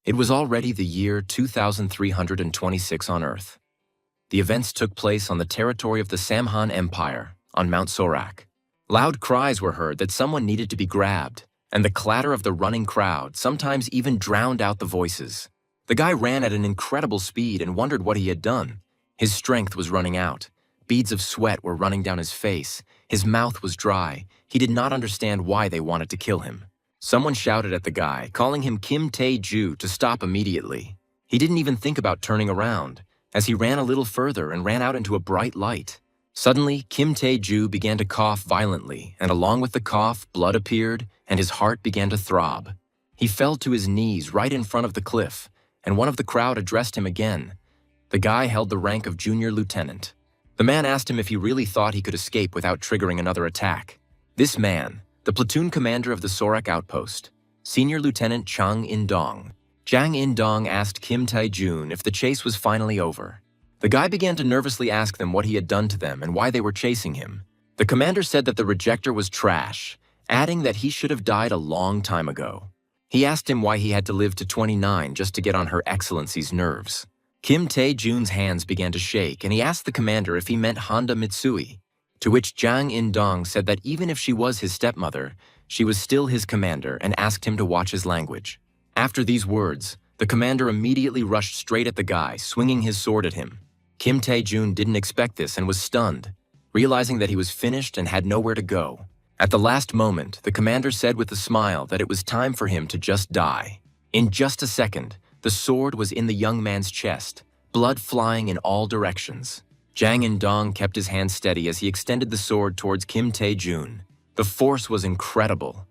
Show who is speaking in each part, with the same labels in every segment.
Speaker 1: It was already the year 2326 on Earth. The events took place on the territory of the Samhan Empire, on Mount Sorak. Loud cries were heard that someone needed to be grabbed, and the clatter of the running crowd sometimes even drowned out the voices. The guy ran at an incredible speed and wondered what he had done. His strength was running out. Beads of sweat were running down his face. His mouth was dry. He did not understand why they wanted to kill him. Someone shouted at the guy, calling him Kim Tae-ju to stop immediately. He didn't even think about turning around, as he ran a little further and ran out into a bright light. Suddenly, Kim Tae-ju began to cough violently, and along with the cough, blood appeared, and his heart began to throb. He fell to his knees right in front of the cliff, and one of the crowd addressed him again. The guy held the rank of junior lieutenant. The man asked him if he really thought he could escape without triggering another attack. This man, the platoon commander of the Sorak outpost, Senior Lieutenant Chang In-dong. Jang In-dong asked Kim Tae-jun if the chase was finally over. The guy began to nervously ask them what he had done to them and why they were chasing him. The commander said that the rejector was trash, adding that he should have died a long time ago. He asked him why he had to live to 29 just to get on Her Excellency's nerves. Kim Tae-jun's hands began to shake, and he asked the commander if he meant Honda Mitsui, to which Jang In-dong said that even if she was his stepmother, she was still his commander and asked him to watch his language. After these words, the commander immediately rushed straight at the guy, swinging his sword at him. Kim Tae-jun didn't expect this and was stunned, realizing that he was finished and had nowhere to go. At the last moment, the commander said with a smile that it was time for him to just die. In just a second, the sword was in the young man's chest, blood flying in all directions. Jang In-dong kept his hand steady as he extended the sword towards Kim Tae-jun. The force was incredible.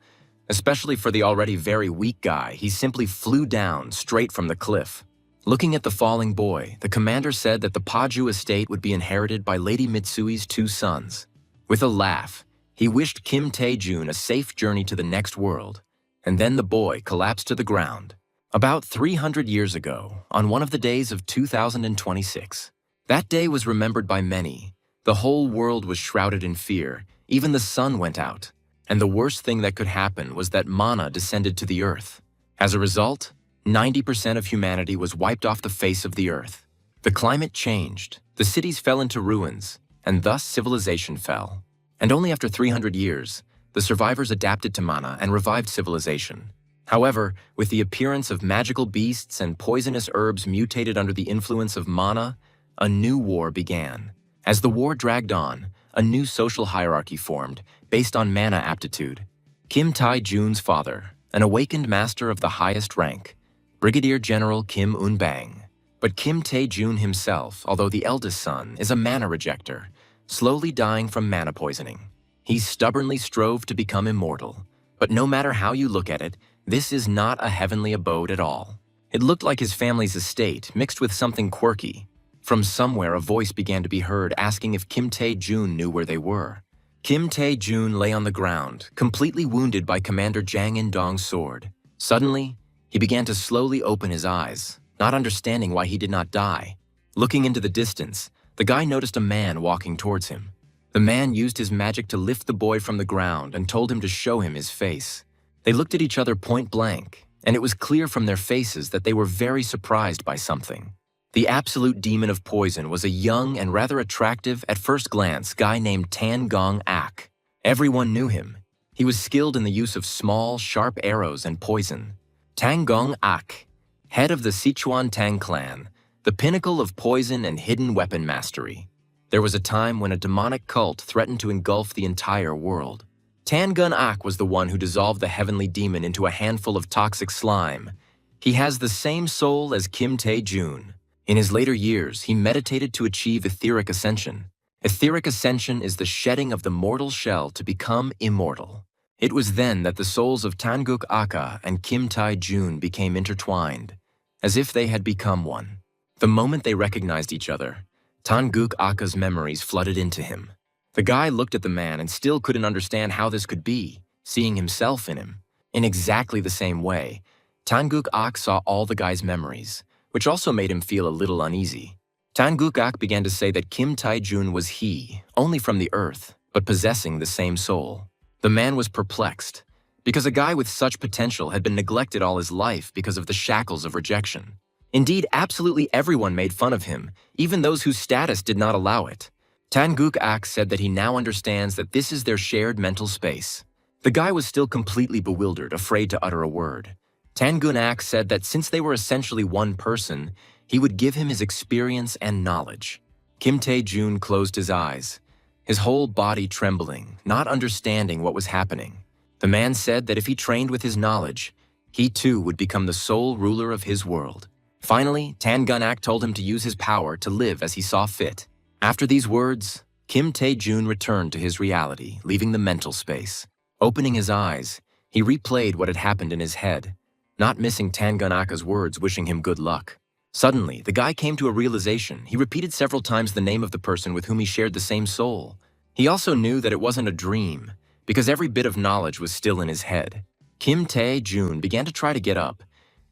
Speaker 1: Especially for the already very weak guy, he simply flew down straight from the cliff. Looking at the falling boy, the commander said that the Paju estate would be inherited by Lady Mitsui's 2 sons. With a laugh, he wished Kim Tae-jun a safe journey to the next world, and then the boy collapsed to the ground. About 300 years ago, on one of the days of 2026, that day was remembered by many. The whole world was shrouded in fear, even the sun went out, and the worst thing that could happen was that mana descended to the earth. As a result, 90% of humanity was wiped off the face of the earth. The climate changed, the cities fell into ruins, and thus civilization fell. And only after 300 years, the survivors adapted to mana and revived civilization. However, with the appearance of magical beasts and poisonous herbs mutated under the influence of mana, a new war began. As the war dragged on, a new social hierarchy formed, based on mana aptitude. Kim Tae-jun's father, an awakened master of the highest rank, Brigadier General Kim Un-bang. But Kim Tae-jun himself, although the eldest son, is a mana rejector, slowly dying from mana poisoning. He stubbornly strove to become immortal, but no matter how you look at it, this is not a heavenly abode at all. It looked like his family's estate, mixed with something quirky. From somewhere, a voice began to be heard asking if Kim Tae-jun knew where they were. Kim Tae-jun lay on the ground, completely wounded by Commander Jang In-dong's sword. Suddenly, he began to slowly open his eyes, not understanding why he did not die. Looking into the distance, the guy noticed a man walking towards him. The man used his magic to lift the boy from the ground and told him to show him his face. They looked at each other point blank, and it was clear from their faces that they were very surprised by something. The absolute demon of poison was a young and rather attractive, at first glance, guy named Tan Gong-ak. Everyone knew him. He was skilled in the use of small, sharp arrows and poison. Tan Gong-ak, head of the Sichuan Tang clan, the pinnacle of poison and hidden weapon mastery. There was a time when a demonic cult threatened to engulf the entire world. Tan Gong-ak was the one who dissolved the heavenly demon into a handful of toxic slime. He has the same soul as Kim Tae-jun. In his later years, he meditated to achieve etheric ascension. Etheric ascension is the shedding of the mortal shell to become immortal. It was then that the souls of Tanguk Aka and Kim Tae-jun became intertwined, as if they had become one. The moment they recognized each other, Tanguk Aka's memories flooded into him. The guy looked at the man and still couldn't understand how this could be, seeing himself in him. In exactly the same way, Tanguk Ak saw all the guy's memories, which also made him feel a little uneasy. Tanguk Ak began to say that Kim Tae-jun was he, only from the earth, but possessing the same soul. The man was perplexed, because a guy with such potential had been neglected all his life because of the shackles of rejection. Indeed, absolutely everyone made fun of him, even those whose status did not allow it. Tanguk-ak said that he now understands that this is their shared mental space. The guy was still completely bewildered, afraid to utter a word. Tangun-ak said that since they were essentially one person, he would give him his experience and knowledge. Kim Tae-jun closed his eyes, his whole body trembling, not understanding what was happening. The man said that if he trained with his knowledge, he too would become the sole ruler of his world. Finally, Tangun-ak told him to use his power to live as he saw fit. After these words, Kim Tae-jun returned to his reality, leaving the mental space. Opening his eyes, he replayed what had happened in his head, not missing Tangun-ak's words wishing him good luck. Suddenly, the guy came to a realization. He repeated several times the name of the person with whom he shared the same soul. He also knew that it wasn't a dream, because every bit of knowledge was still in his head. Kim Tae-jun began to try to get up.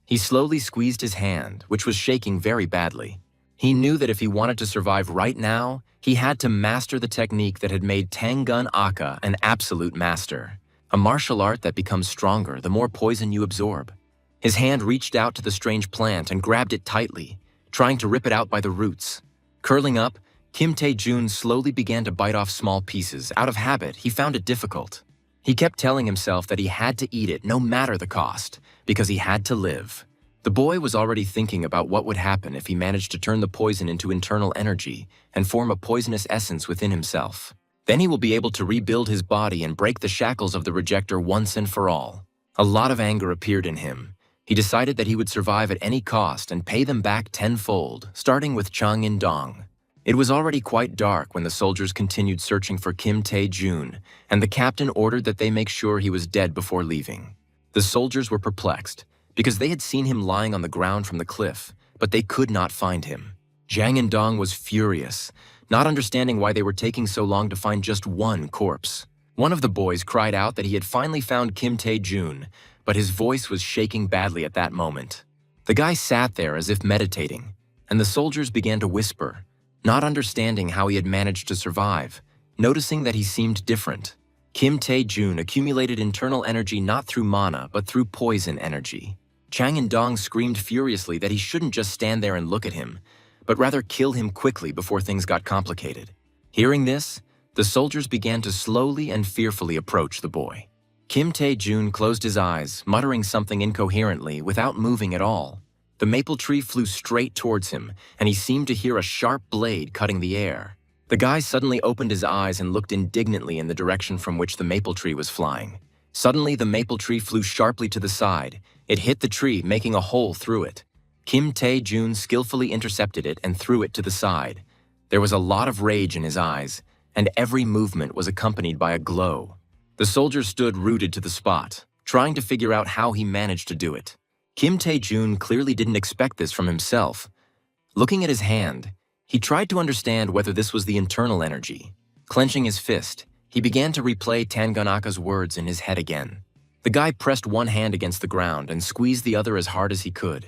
Speaker 1: He slowly squeezed his hand, which was shaking very badly. He knew that if he wanted to survive right now, he had to master the technique that had made Tangun-aka an absolute master. A martial art that becomes stronger the more poison you absorb. His hand reached out to the strange plant and grabbed it tightly, trying to rip it out by the roots. Curling up, Kim Tae-jun slowly began to bite off small pieces. Out of habit, he found it difficult. He kept telling himself that he had to eat it no matter the cost, because he had to live. The boy was already thinking about what would happen if he managed to turn the poison into internal energy and form a poisonous essence within himself. Then he will be able to rebuild his body and break the shackles of the rejecter once and for all. A lot of anger appeared in him. He decided that he would survive at any cost and pay them back tenfold, starting with Chang In-dong. It was already quite dark when the soldiers continued searching for Kim Tae-jun, and the captain ordered that they make sure he was dead before leaving. The soldiers were perplexed, because they had seen him lying on the ground from the cliff, but they could not find him. Jang In-dong was furious, not understanding why they were taking so long to find just one corpse. One of the boys cried out that he had finally found Kim Tae-jun, but his voice was shaking badly at that moment. The guy sat there as if meditating, and the soldiers began to whisper, not understanding how he had managed to survive, noticing that he seemed different. Kim Tae-jun accumulated internal energy not through mana, but through poison energy. Chang In-dong screamed furiously that he shouldn't just stand there and look at him, but rather kill him quickly before things got complicated. Hearing this, the soldiers began to slowly and fearfully approach the boy. Kim Tae-jun closed his eyes, muttering something incoherently without moving at all. The maple tree flew straight towards him, and he seemed to hear a sharp blade cutting the air. The guy suddenly opened his eyes and looked indignantly in the direction from which the maple tree was flying. Suddenly, the maple tree flew sharply to the side. It hit the tree, making a hole through it. Kim Tae-jun skillfully intercepted it and threw it to the side. There was a lot of rage in his eyes, and every movement was accompanied by a glow. The soldier stood rooted to the spot, trying to figure out how he managed to do it. Kim Tae-jun clearly didn't expect this from himself. Looking at his hand, he tried to understand whether this was the internal energy. Clenching his fist, he began to replay Tangun-aka's words in his head again. The guy pressed one hand against the ground and squeezed the other as hard as he could,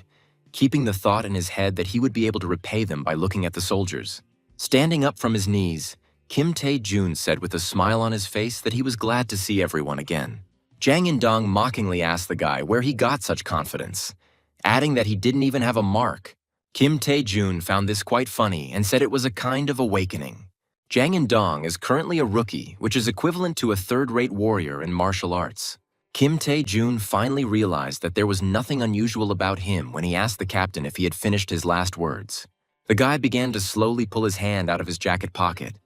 Speaker 1: keeping the thought in his head that he would be able to repay them by looking at the soldiers. Standing up from his knees, Kim Tae-jun said with a smile on his face that he was glad to see everyone again. Jang In-dong mockingly asked the guy where he got such confidence, adding that he didn't even have a mark. Kim Tae-jun found this quite funny and said it was a kind of awakening. Jang In-dong is currently a rookie, which is equivalent to a third-rate warrior in martial arts. Kim Tae-jun finally realized that there was nothing unusual about him when he asked the captain if he had finished his last words. The guy began to slowly pull his hand out of his jacket pocket.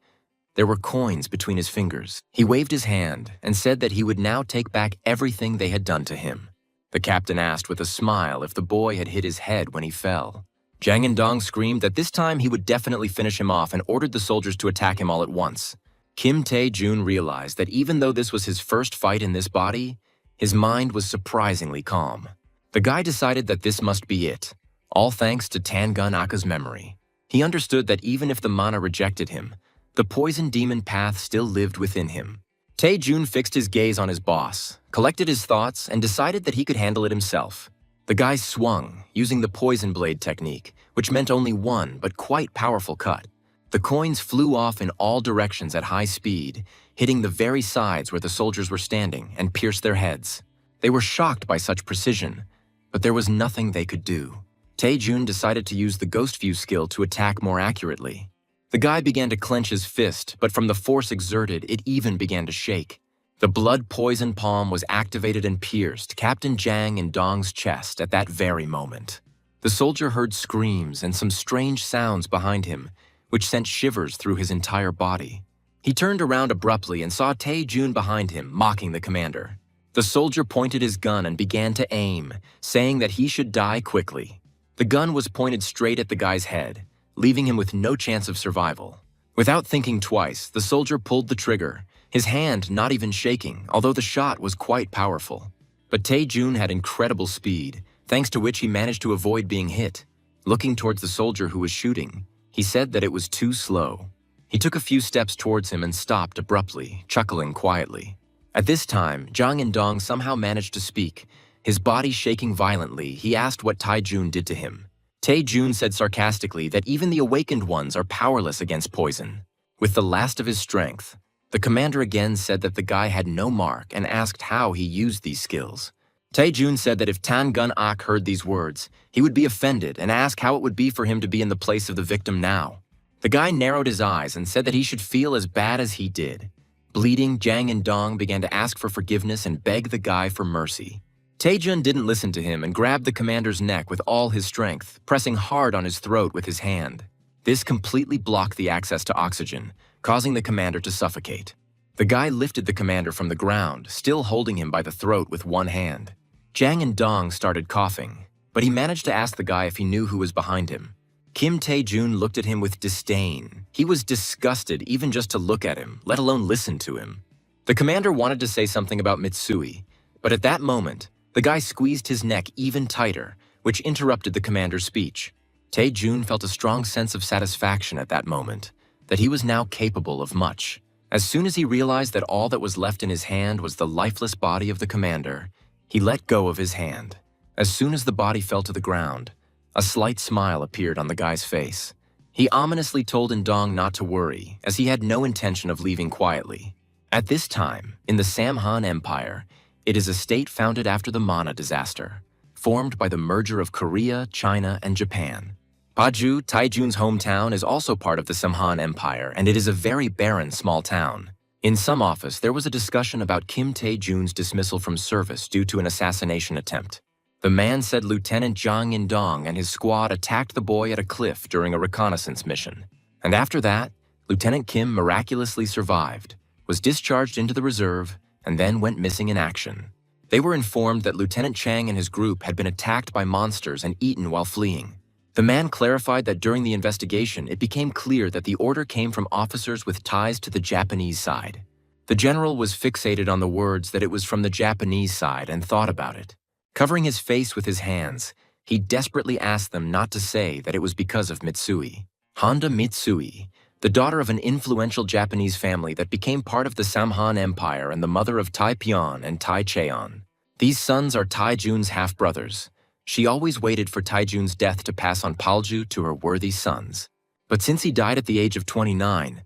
Speaker 1: There were coins between his fingers. He waved his hand and said that he would now take back everything they had done to him. The captain asked with a smile if the boy had hit his head when he fell. Jang In-dong screamed that this time he would definitely finish him off and ordered the soldiers to attack him all at once. Kim Tae-jun realized that even though this was his first fight in this body, his mind was surprisingly calm. The guy decided that this must be it, all thanks to Tangun-aka's memory. He understood that even if the mana rejected him, the poison demon path still lived within him. Tae-jun fixed his gaze on his boss, collected his thoughts, and decided that he could handle it himself. The guy swung, using the poison blade technique, which meant only one but quite powerful cut. The coins flew off in all directions at high speed, hitting the very sides where the soldiers were standing and pierced their heads. They were shocked by such precision, but there was nothing they could do. Tae-jun decided to use the Ghost View skill to attack more accurately. The guy began to clench his fist, but from the force exerted, it even began to shake. The blood-poison palm was activated and pierced Captain Jang In-dong's chest at that very moment. The soldier heard screams and some strange sounds behind him, which sent shivers through his entire body. He turned around abruptly and saw Tae-jun behind him, mocking the commander. The soldier pointed his gun and began to aim, saying that he should die quickly. The gun was pointed straight at the guy's head, leaving him with no chance of survival. Without thinking twice, the soldier pulled the trigger, his hand not even shaking, although the shot was quite powerful. But Tae-jun had incredible speed, thanks to which he managed to avoid being hit. Looking towards the soldier who was shooting, he said that it was too slow. He took a few steps towards him and stopped abruptly, chuckling quietly. At this time, Jang In-dong somehow managed to speak. His body shaking violently, he asked what Tae-jun did to him. Tae-jun said sarcastically that even the awakened ones are powerless against poison. With the last of his strength, the commander again said that the guy had no mark and asked how he used these skills. Tae-jun said that if Tan Gun-ak heard these words, he would be offended and ask how it would be for him to be in the place of the victim now. The guy narrowed his eyes and said that he should feel as bad as he did. Bleeding, Jang In-dong began to ask for forgiveness and beg the guy for mercy. Tae-jun didn't listen to him and grabbed the commander's neck with all his strength, pressing hard on his throat with his hand. This completely blocked the access to oxygen, causing the commander to suffocate. The guy lifted the commander from the ground, still holding him by the throat with one hand. Jang In-dong started coughing, but he managed to ask the guy if he knew who was behind him. Kim Tae-jun looked at him with disdain. He was disgusted even just to look at him, let alone listen to him. The commander wanted to say something about Mitsui, but at that moment, the guy squeezed his neck even tighter, which interrupted the commander's speech. Tae-jun felt a strong sense of satisfaction at that moment, that he was now capable of much. As soon as he realized that all that was left in his hand was the lifeless body of the commander, he let go of his hand. As soon as the body fell to the ground, a slight smile appeared on the guy's face. He ominously told In-dong not to worry, as he had no intention of leaving quietly. At this time, in the Samhan Empire, it is a state founded after the Manhwa disaster, formed by the merger of Korea, China, and Japan. Paju, Tae-jun's hometown, is also part of the Samhan Empire, and it is a very barren small town. In some office, there was a discussion about Kim Tae-jun's dismissal from service due to an assassination attempt. The man said Lieutenant Jang In-dong and his squad attacked the boy at a cliff during a reconnaissance mission. And after that, Lieutenant Kim miraculously survived, was discharged into the reserve, and then went missing in action. They were informed that Lieutenant Chang and his group had been attacked by monsters and eaten while fleeing. The man clarified that during the investigation, it became clear that the order came from officers with ties to the Japanese side. The general was fixated on the words that it was from the Japanese side and thought about it. Covering his face with his hands, he desperately asked them not to say that it was because of Mitsui. Honda Mitsui, the daughter of an influential Japanese family that became part of the Samhan Empire and the mother of Tai Pyeon and Tai Cheon. These sons are Tae-jun's half-brothers. She always waited for Tae-jun's death to pass on Palju to her worthy sons. But since he died at the age of 29,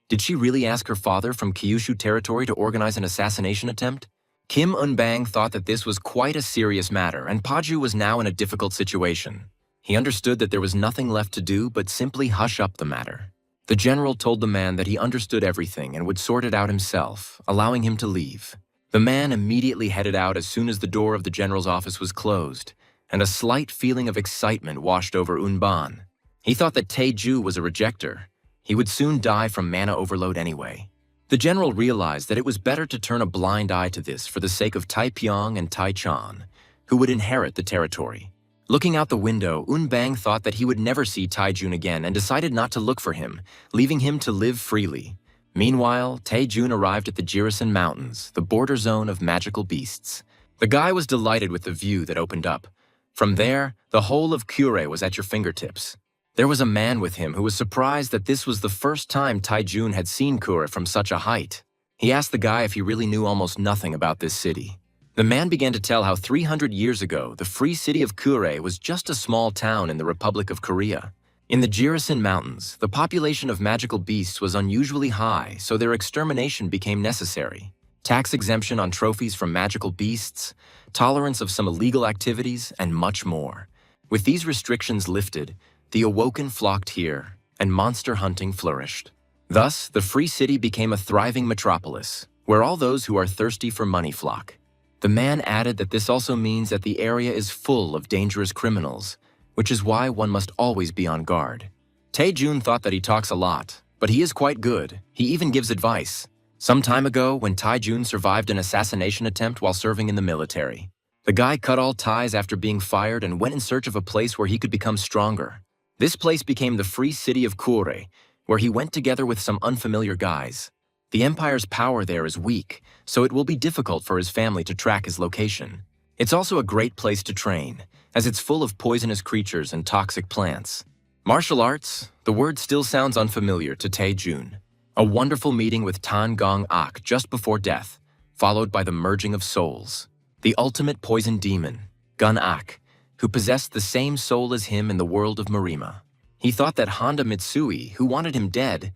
Speaker 1: did she really ask her father from Kyushu territory to organize an assassination attempt? Kim Un-bang thought that this was quite a serious matter, and Paju was now in a difficult situation. He understood that there was nothing left to do but simply hush up the matter. The general told the man that he understood everything and would sort it out himself, allowing him to leave. The man immediately headed out as soon as the door of the general's office was closed, and a slight feeling of excitement washed over Un-ban. He thought that Tae-ju was a rejecter. He would soon die from mana overload anyway. The general realized that it was better to turn a blind eye to this for the sake of Tai Pyeong and Tai Chan, who would inherit the territory. Looking out the window, Un-bang thought that he would never see Tae-jun again and decided not to look for him, leaving him to live freely. Meanwhile, Tae-jun arrived at the Jirisan Mountains, the border zone of magical beasts. The guy was delighted with the view that opened up. From there, the whole of Kure was at your fingertips. There was a man with him who was surprised that this was the first time Tae-jun had seen Kure from such a height. He asked the guy if he really knew almost nothing about this city. The man began to tell how 300 years ago, the free city of Kure was just a small town in the Republic of Korea. In the Jirisan Mountains, the population of magical beasts was unusually high, so their extermination became necessary. tax exemption on trophies from magical beasts, tolerance of some illegal activities, and much more. With these restrictions lifted, the Awoken flocked here, and monster hunting flourished. Thus, the Free City became a thriving metropolis, where all those who are thirsty for money flock. The man added that this also means that the area is full of dangerous criminals, which is why one must always be on guard. Tae-jun thought that he talks a lot, but he is quite good. He even gives advice. Some time ago, when Tae-jun survived an assassination attempt while serving in the military, the guy cut all ties after being fired and went in search of a place where he could become stronger. This place became the Free City of Kure, where he went together with some unfamiliar guys. The Empire's power there is weak, so it will be difficult for his family to track his location. It's also a great place to train, as it's full of poisonous creatures and toxic plants. Martial arts, the word still sounds unfamiliar to Tae-jun. A wonderful meeting with Tan Gong-ak just before death, followed by the merging of souls. The ultimate poison demon, Gun-ak, who possessed the same soul as him in the world of Marima. He thought that Honda Mitsui, who wanted him dead,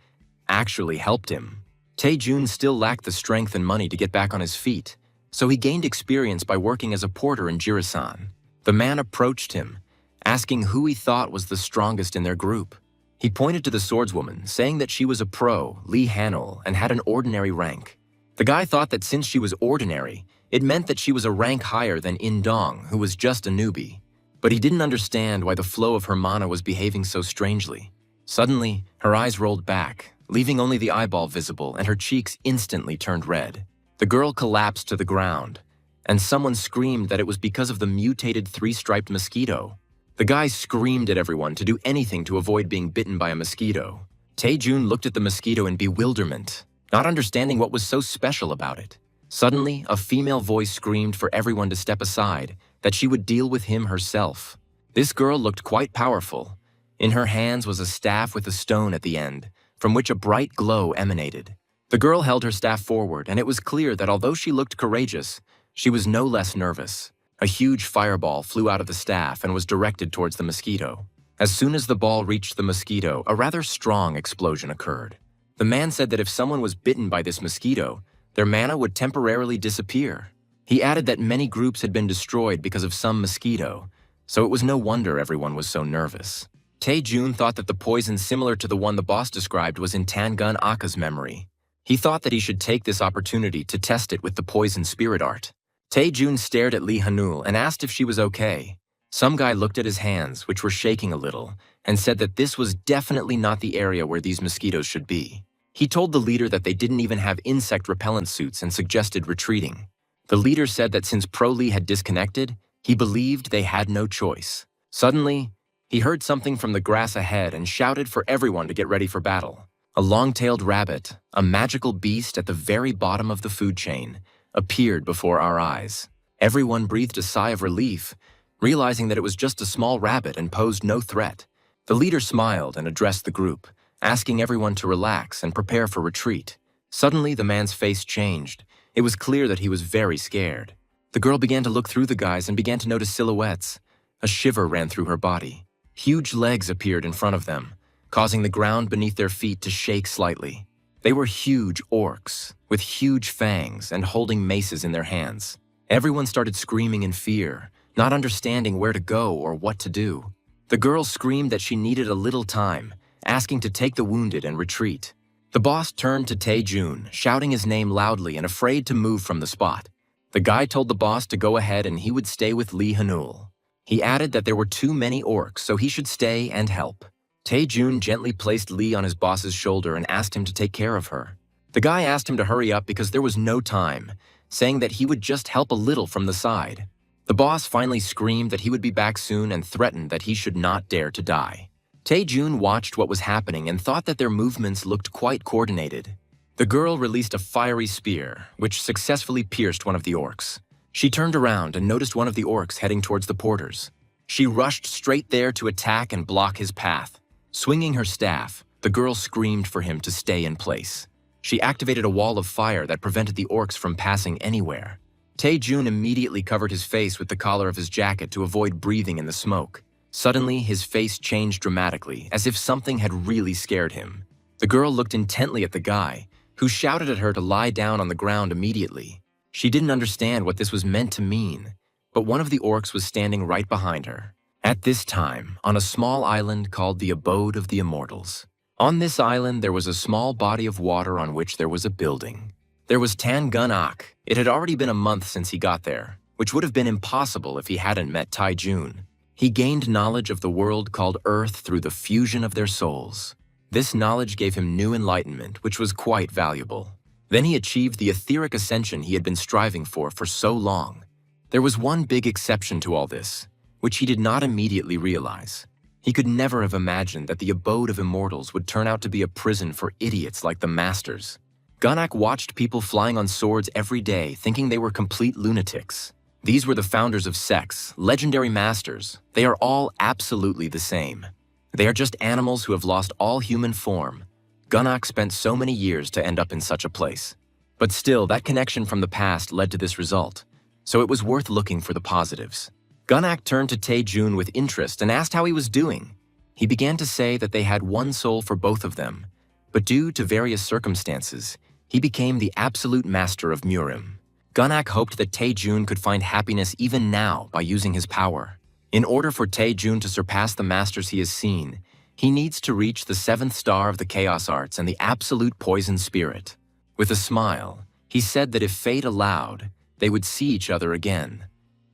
Speaker 1: actually helped him. Tae-jun still lacked the strength and money to get back on his feet, so he gained experience by working as a porter in Jirisan. The man approached him, asking who he thought was the strongest in their group. He pointed to the swordswoman, saying that she was a pro, Lee Hanul, and had an ordinary rank. The guy thought that since she was ordinary, it meant that she was a rank higher than In Dong, who was just a newbie. But he didn't understand why the flow of her mana was behaving so strangely. Suddenly, her eyes rolled back, leaving only the eyeball visible, and her cheeks instantly turned red. The girl collapsed to the ground, and someone screamed that it was because of the mutated three-striped mosquito. The guy screamed at everyone to do anything to avoid being bitten by a mosquito. Tae-jun looked at the mosquito in bewilderment, not understanding what was so special about it. Suddenly, a female voice screamed for everyone to step aside, that she would deal with him herself. This girl looked quite powerful. In her hands was a staff with a stone at the end, from which a bright glow emanated. The girl held her staff forward, and it was clear that although she looked courageous, she was no less nervous. A huge fireball flew out of the staff and was directed towards the mosquito. As soon as the ball reached the mosquito, a rather strong explosion occurred. The man said that if someone was bitten by this mosquito, their mana would temporarily disappear. He added that many groups had been destroyed because of some mosquito, so it was no wonder everyone was so nervous. Tae-jun thought that the poison similar to the one the boss described was in Tangun Aka's memory. He thought that he should take this opportunity to test it with the poison spirit art. Tae-jun stared at Lee Hanul and asked if she was okay. Some guy looked at his hands, which were shaking a little, and said that this was definitely not the area where these mosquitoes should be. He told the leader that they didn't even have insect repellent suits and suggested retreating. The leader said that since Pro Lee had disconnected, he believed they had no choice. Suddenly, he heard something from the grass ahead and shouted for everyone to get ready for battle. A long-tailed rabbit, a magical beast at the very bottom of the food chain, appeared before our eyes. Everyone breathed a sigh of relief, realizing that it was just a small rabbit and posed no threat. The leader smiled and addressed the group, asking everyone to relax and prepare for retreat. Suddenly, the man's face changed. It was clear that he was very scared. The girl began to look through the guys and began to notice silhouettes. A shiver ran through her body. Huge legs appeared in front of them, causing the ground beneath their feet to shake slightly. They were huge orcs, with huge fangs and holding maces in their hands. Everyone started screaming in fear, not understanding where to go or what to do. The girl screamed that she needed a little time, asking to take the wounded and retreat. The boss turned to Tae-jun, shouting his name loudly and afraid to move from the spot. The guy told the boss to go ahead and he would stay with Lee Hanul. He added that there were too many orcs, so he should stay and help. Tae-jun gently placed Lee on his boss's shoulder and asked him to take care of her. The guy asked him to hurry up because there was no time, saying that he would just help a little from the side. The boss finally screamed that he would be back soon and threatened that he should not dare to die. Tae-jun watched what was happening and thought that their movements looked quite coordinated. The girl released a fiery spear, which successfully pierced one of the orcs. She turned around and noticed one of the orcs heading towards the porters. She rushed straight there to attack and block his path. Swinging her staff, the girl screamed for him to stay in place. She activated a wall of fire that prevented the orcs from passing anywhere. Tae-jun immediately covered his face with the collar of his jacket to avoid breathing in the smoke. Suddenly, his face changed dramatically, as if something had really scared him. The girl looked intently at the guy, who shouted at her to lie down on the ground immediately. She didn't understand what this was meant to mean, but one of the orcs was standing right behind her. At this time, on a small island called the Abode of the Immortals. On this island, there was a small body of water on which there was a building. There was Tan Gun-ak. It had already been a month since he got there, which would have been impossible if he hadn't met Tai-jun. He gained knowledge of the world called Earth through the fusion of their souls. This knowledge gave him new enlightenment, which was quite valuable. Then he achieved the etheric ascension he had been striving for so long. There was one big exception to all this, which he did not immediately realize. He could never have imagined that the Abode of Immortals would turn out to be a prison for idiots like the Masters. Gun-ak watched people flying on swords every day, thinking they were complete lunatics. These were the founders of sects, legendary masters. They are all absolutely the same. They are just animals who have lost all human form. Gun-ak spent so many years to end up in such a place. But still, that connection from the past led to this result, so it was worth looking for the positives. Gun-ak turned to Tai-jun with interest and asked how he was doing. He began to say that they had one soul for both of them, but due to various circumstances, he became the absolute master of Murim. Gun-ak hoped that Tai-jun could find happiness even now by using his power. In order for Tai-jun to surpass the masters he has seen, he needs to reach the 7th star of the Chaos Arts and the absolute poison spirit. With a smile, he said that if fate allowed, they would see each other again.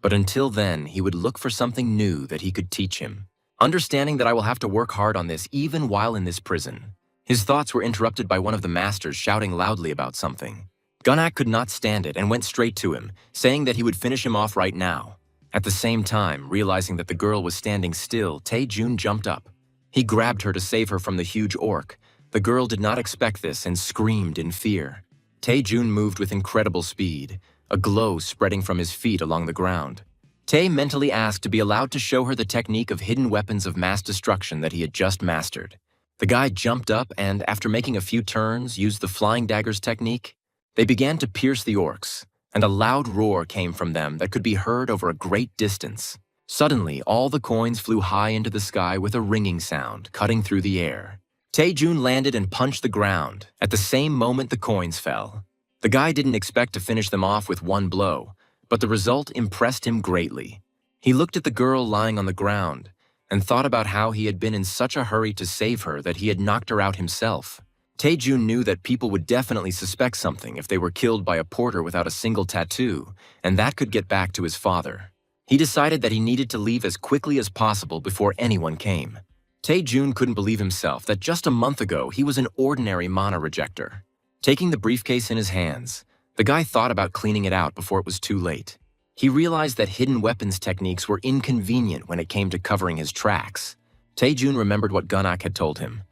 Speaker 1: But until then, he would look for something new that he could teach him. Understanding that I will have to work hard on this even while in this prison. His thoughts were interrupted by one of the masters shouting loudly about something. Gun-ak could not stand it and went straight to him, saying that he would finish him off right now. At the same time, realizing that the girl was standing still, Tai-jun jumped up. He grabbed her to save her from the huge orc. The girl did not expect this and screamed in fear. Tai-jun moved with incredible speed, a glow spreading from his feet along the ground. Tai mentally asked to be allowed to show her the technique of hidden weapons of mass destruction that he had just mastered. The guy jumped up and, after making a few turns, used the flying daggers technique. They began to pierce the orcs, and a loud roar came from them that could be heard over a great distance. Suddenly, all the coins flew high into the sky with a ringing sound, cutting through the air. Tai-jun landed and punched the ground. At the same moment, the coins fell. The guy didn't expect to finish them off with one blow, but the result impressed him greatly. He looked at the girl lying on the ground and thought about how he had been in such a hurry to save her that he had knocked her out himself. Tai-jun knew that people would definitely suspect something if they were killed by a porter without a single tattoo, and that could get back to his father. He decided that he needed to leave as quickly as possible before anyone came. Tai-jun couldn't believe himself that just a month ago he was an ordinary mana rejector. Taking the briefcase in his hands, the guy thought about cleaning it out before it was too late. He realized that hidden weapons techniques were inconvenient when it came to covering his tracks. Tai-jun remembered what Gun-ak had told him,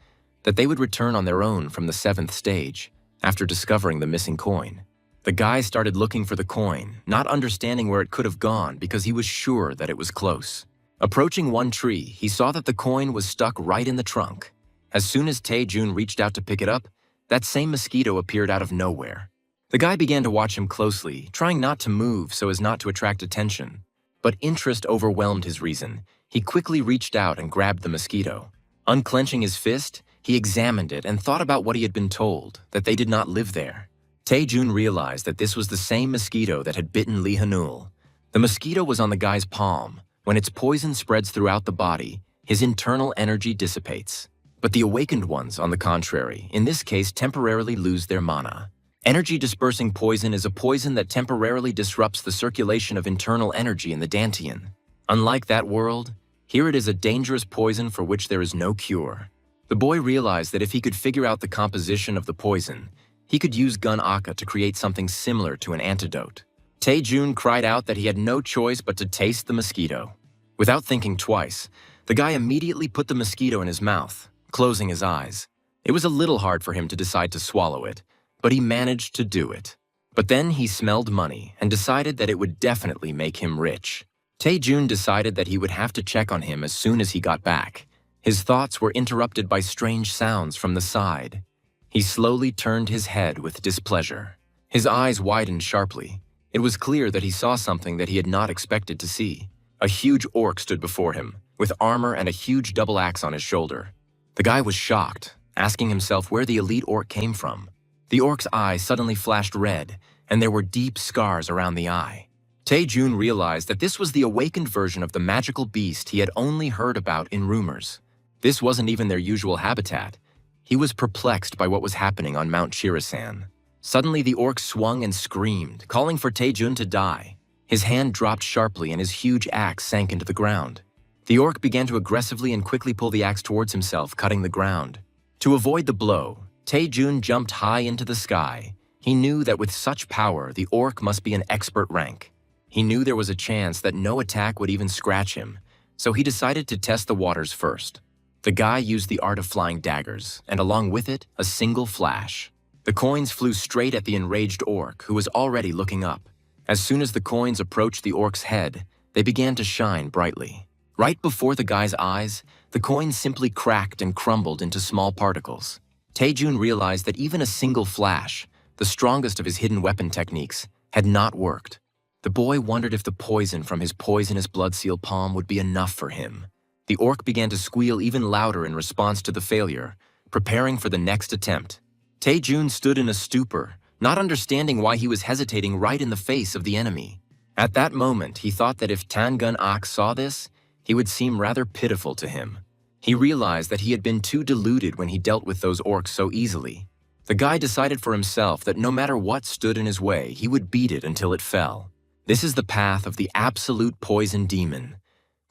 Speaker 1: that they would return on their own from the 7th stage, after discovering the missing coin. The guy started looking for the coin, not understanding where it could have gone because he was sure that it was close. Approaching one tree, he saw that the coin was stuck right in the trunk. As soon as Tai-jun reached out to pick it up, that same mosquito appeared out of nowhere. The guy began to watch him closely, trying not to move so as not to attract attention. But interest overwhelmed his reason. He quickly reached out and grabbed the mosquito. Unclenching his fist, he examined it and thought about what he had been told, that they did not live there. Tai-jun realized that this was the same mosquito that had bitten Lee Hanul. The mosquito was on the guy's palm. When its poison spreads throughout the body, his internal energy dissipates. But the awakened ones, on the contrary, in this case temporarily lose their mana. Energy-dispersing poison is a poison that temporarily disrupts the circulation of internal energy in the Dantian. Unlike that world, here it is a dangerous poison for which there is no cure. The boy realized that if he could figure out the composition of the poison, he could use Gun-ak to create something similar to an antidote. Tai-jun cried out that he had no choice but to taste the mosquito. Without thinking twice, the guy immediately put the mosquito in his mouth, closing his eyes. It was a little hard for him to decide to swallow it, but he managed to do it. But then he smelled money and decided that it would definitely make him rich. Tai-jun decided that he would have to check on him as soon as he got back. His thoughts were interrupted by strange sounds from the side. He slowly turned his head with displeasure. His eyes widened sharply. It was clear that he saw something that he had not expected to see. A huge orc stood before him, with armor and a huge double axe on his shoulder. The guy was shocked, asking himself where the elite orc came from. The orc's eye suddenly flashed red, and there were deep scars around the eye. Tae-jun realized that this was the awakened version of the magical beast he had only heard about in rumors. This wasn't even their usual habitat. He was perplexed by what was happening on Mount Chirasan. Suddenly, the orc swung and screamed, calling for Tae-jun to die. His hand dropped sharply and his huge axe sank into the ground. The orc began to aggressively and quickly pull the axe towards himself, cutting the ground. To avoid the blow, Tae-jun jumped high into the sky. He knew that with such power, the orc must be an expert rank. He knew there was a chance that no attack would even scratch him, so he decided to test the waters first. The guy used the art of flying daggers, and along with it, a single flash. The coins flew straight at the enraged orc, who was already looking up. As soon as the coins approached the orc's head, they began to shine brightly. Right before the guy's eyes, the coins simply cracked and crumbled into small particles. Tae-jun realized that even a single flash, the strongest of his hidden weapon techniques, had not worked. The boy wondered if the poison from his poisonous blood seal palm would be enough for him. The orc began to squeal even louder in response to the failure, preparing for the next attempt. Tae-jun stood in a stupor, not understanding why he was hesitating right in the face of the enemy. At that moment, he thought that if Tangun-ak saw this, he would seem rather pitiful to him. He realized that he had been too deluded when he dealt with those orcs so easily. The guy decided for himself that no matter what stood in his way, he would beat it until it fell. This is the path of the absolute poison demon.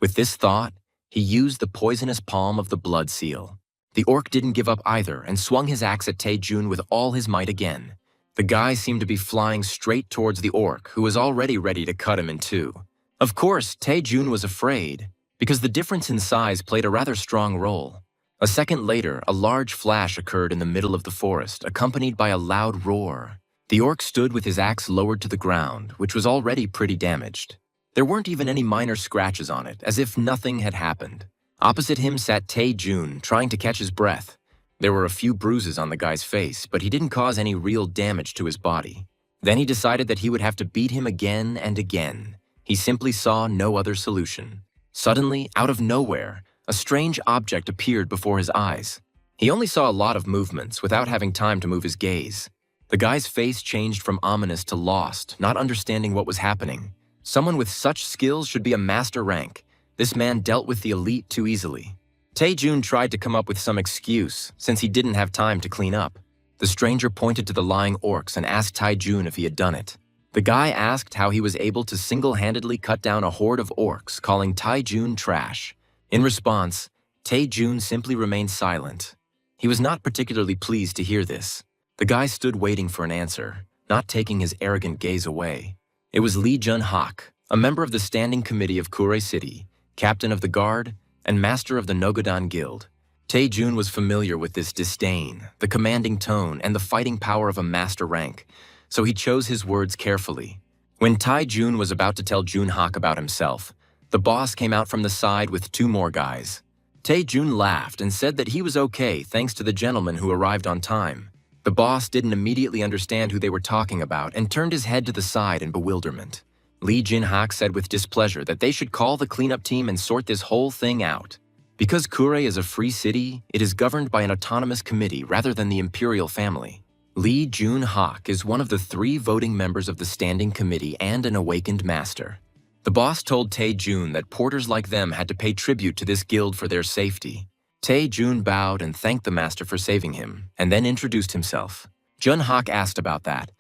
Speaker 1: With this thought, he used the poisonous palm of the blood seal. The orc didn't give up either and swung his axe at Tae-jun with all his might again. The guy seemed to be flying straight towards the orc, who was already ready to cut him in two. Of course, Tae-jun was afraid, because the difference in size played a rather strong role. A second later, a large flash occurred in the middle of the forest, accompanied by a loud roar. The orc stood with his axe lowered to the ground, which was already pretty damaged. There weren't even any minor scratches on it, as if nothing had happened. Opposite him sat Tae-jun, trying to catch his breath. There were a few bruises on the guy's face, but he didn't cause any real damage to his body. Then he decided that he would have to beat him again and again. He simply saw no other solution. Suddenly, out of nowhere, a strange object appeared before his eyes. He only saw a lot of movements without having time to move his gaze. The guy's face changed from ominous to lost, not understanding what was happening. Someone with such skills should be a master rank. This man dealt with the elite too easily. Tae-jun tried to come up with some excuse, since he didn't have time to clean up. The stranger pointed to the lying orcs and asked Tae-jun if he had done it. The guy asked how he was able to single-handedly cut down a horde of orcs, calling Tae-jun trash. In response, Tae-jun simply remained silent. He was not particularly pleased to hear this. The guy stood waiting for an answer, not taking his arrogant gaze away. It was Lee Jun-hak, a member of the Standing Committee of Kure City, captain of the guard, and master of the Nogodan Guild. Tae-jun was familiar with this disdain, the commanding tone, and the fighting power of a master rank, so he chose his words carefully. When Tae-jun was about to tell Jun-hak about himself, the boss came out from the side with two more guys. Tae-jun laughed and said that he was okay thanks to the gentleman who arrived on time. The boss didn't immediately understand who they were talking about and turned his head to the side in bewilderment. Lee Jin-hak said with displeasure that they should call the cleanup team and sort this whole thing out. Because Kure is a free city, it is governed by an autonomous committee rather than the imperial family. Lee Jun-hak is one of the 3 voting members of the Standing Committee and an awakened master. The boss told Tae-jun that porters like them had to pay tribute to this guild for their safety. Tae-jun bowed and thanked the master for saving him, and then introduced himself. Jun-hak asked about that.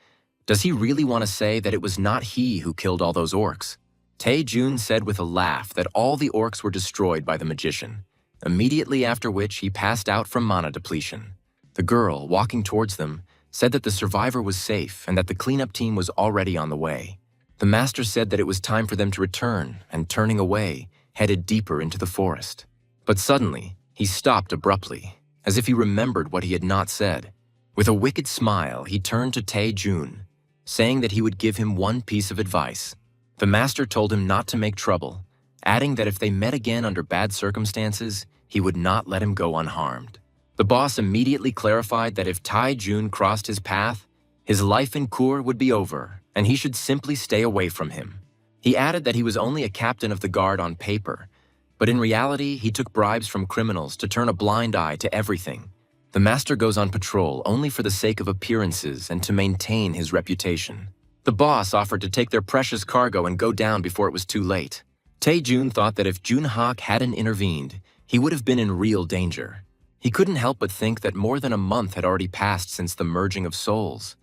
Speaker 1: Does he really want to say that it was not he who killed all those orcs? Tae-jun said with a laugh that all the orcs were destroyed by the magician, immediately after which he passed out from mana depletion. The girl, walking towards them, said that the survivor was safe and that the cleanup team was already on the way. The master said that it was time for them to return, and turning away, headed deeper into the forest. But suddenly, he stopped abruptly, as if he remembered what he had not said. With a wicked smile, he turned to Tae-jun, saying that he would give him one piece of advice. The master told him not to make trouble, adding that if they met again under bad circumstances, he would not let him go unharmed. The boss immediately clarified that if Tae-jun crossed his path, his life in Kur would be over, and he should simply stay away from him. He added that he was only a captain of the guard on paper, but in reality, he took bribes from criminals to turn a blind eye to everything. The master goes on patrol only for the sake of appearances and to maintain his reputation. The boss offered to take their precious cargo and go down before it was too late. Tae-jun thought that if Jun-hak hadn't intervened, he would have been in real danger. He couldn't help but think that more than a month had already passed since the merging of souls,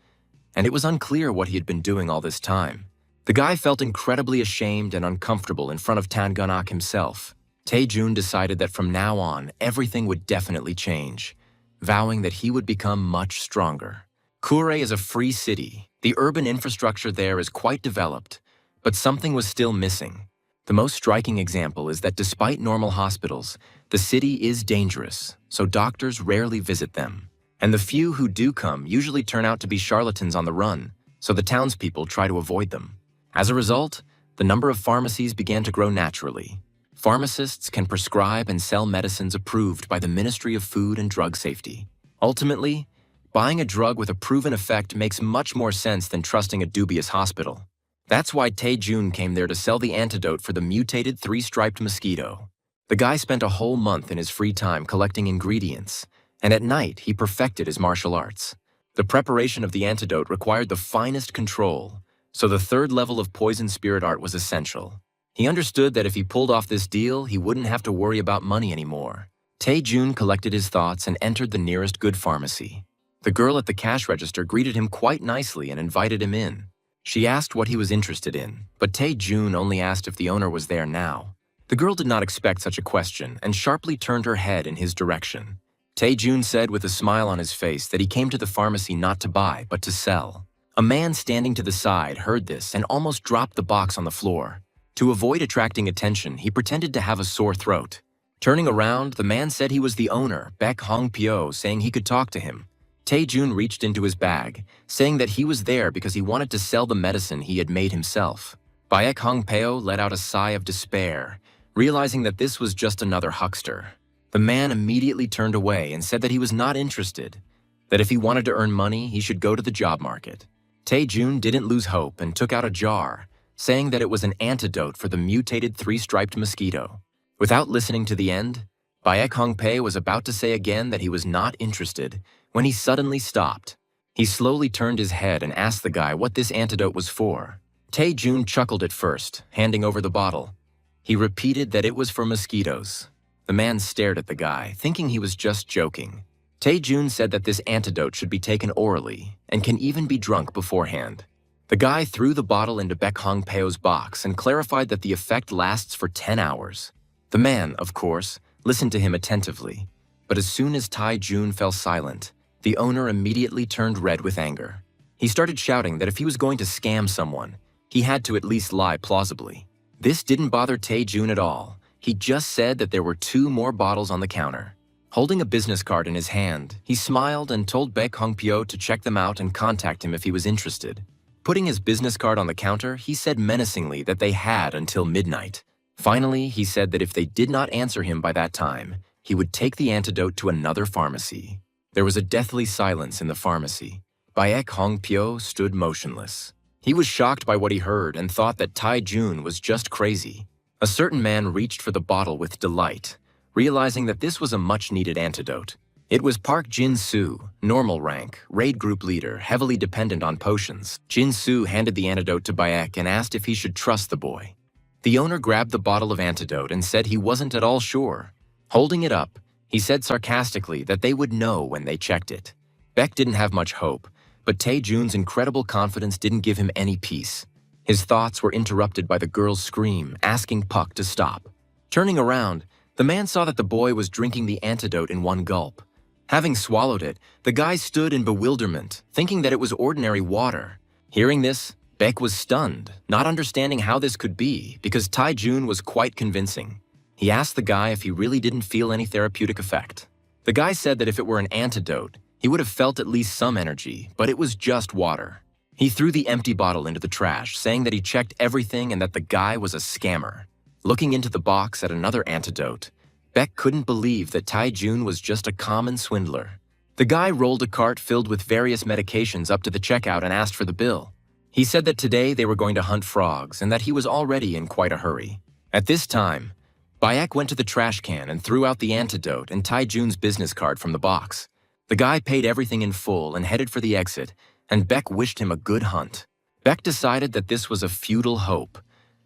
Speaker 1: and it was unclear what he had been doing all this time. The guy felt incredibly ashamed and uncomfortable in front of Tangunak himself. Tae-jun decided that from now on, everything would definitely change, vowing that he would become much stronger. Kure is a free city. The urban infrastructure there is quite developed, but something was still missing. The most striking example is that despite normal hospitals, the city is dangerous, so doctors rarely visit them. And the few who do come usually turn out to be charlatans on the run, so the townspeople try to avoid them. As a result, the number of pharmacies began to grow naturally. Pharmacists can prescribe and sell medicines approved by the Ministry of Food and Drug Safety. Ultimately, buying a drug with a proven effect makes much more sense than trusting a dubious hospital. That's why Tae-jun came there to sell the antidote for the mutated three-striped mosquito. The guy spent a whole month in his free time collecting ingredients, and at night he perfected his martial arts. The preparation of the antidote required the finest control, so the third level of poison spirit art was essential. He understood that if he pulled off this deal, he wouldn't have to worry about money anymore. Tae-jun collected his thoughts and entered the nearest good pharmacy. The girl at the cash register greeted him quite nicely and invited him in. She asked what he was interested in, but Tae-jun only asked if the owner was there now. The girl did not expect such a question and sharply turned her head in his direction. Tae-jun said with a smile on his face that he came to the pharmacy not to buy, but to sell. A man standing to the side heard this and almost dropped the box on the floor. To avoid attracting attention, he pretended to have a sore throat. Turning around, the man said he was the owner, Baek Hong-pyo, saying he could talk to him. Tae-jun reached into his bag, saying that he was there because he wanted to sell the medicine he had made himself. Baek Hong-pyo let out a sigh of despair, realizing that this was just another huckster. The man immediately turned away and said that he was not interested, that if he wanted to earn money, he should go to the job market. Tae-jun didn't lose hope and took out a jar, saying that it was an antidote for the mutated three-striped mosquito. Without listening to the end, Baek Hong-pyo was about to say again that he was not interested when he suddenly stopped. He slowly turned his head and asked the guy what this antidote was for. Tae-jun chuckled at first, handing over the bottle. He repeated that it was for mosquitoes. The man stared at the guy, thinking he was just joking. Tae-jun said that this antidote should be taken orally and can even be drunk beforehand. The guy threw the bottle into Baek Hong-pyo's box and clarified that the effect lasts for 10 hours. The man, of course, listened to him attentively, but as soon as Tae-jun fell silent, the owner immediately turned red with anger. He started shouting that if he was going to scam someone, he had to at least lie plausibly. This didn't bother Tae-jun at all. He just said that there were 2 more bottles on the counter. Holding a business card in his hand, he smiled and told Baek Hong-pyo to check them out and contact him if he was interested. Putting his business card on the counter, he said menacingly that they had until midnight. Finally, he said that if they did not answer him by that time, he would take the antidote to another pharmacy. There was a deathly silence in the pharmacy. Baek Hong-pyo stood motionless. He was shocked by what he heard and thought that Tae-jun was just crazy. A certain man reached for the bottle with delight, realizing that this was a much-needed antidote. It was Park Jin-soo, normal rank, raid group leader, heavily dependent on potions. Jin-soo handed the antidote to Baek and asked if he should trust the boy. The owner grabbed the bottle of antidote and said he wasn't at all sure. Holding it up, he said sarcastically that they would know when they checked it. Baek didn't have much hope, but Tae-jun's incredible confidence didn't give him any peace. His thoughts were interrupted by the girl's scream, asking Puck to stop. Turning around, the man saw that the boy was drinking the antidote in one gulp. Having swallowed it, the guy stood in bewilderment, thinking that it was ordinary water. Hearing this, Baek was stunned, not understanding how this could be, because Tae-jun was quite convincing. He asked the guy if he really didn't feel any therapeutic effect. The guy said that if it were an antidote, he would have felt at least some energy, but it was just water. He threw the empty bottle into the trash, saying that he checked everything and that the guy was a scammer. Looking into the box at another antidote, Baek couldn't believe that Tae-jun was just a common swindler. The guy rolled a cart filled with various medications up to the checkout and asked for the bill. He said that today they were going to hunt frogs and that he was already in quite a hurry. At this time, Baek went to the trash can and threw out the antidote and Tae-jun's business card from the box. The guy paid everything in full and headed for the exit, and Beck wished him a good hunt. Beck decided that this was a futile hope,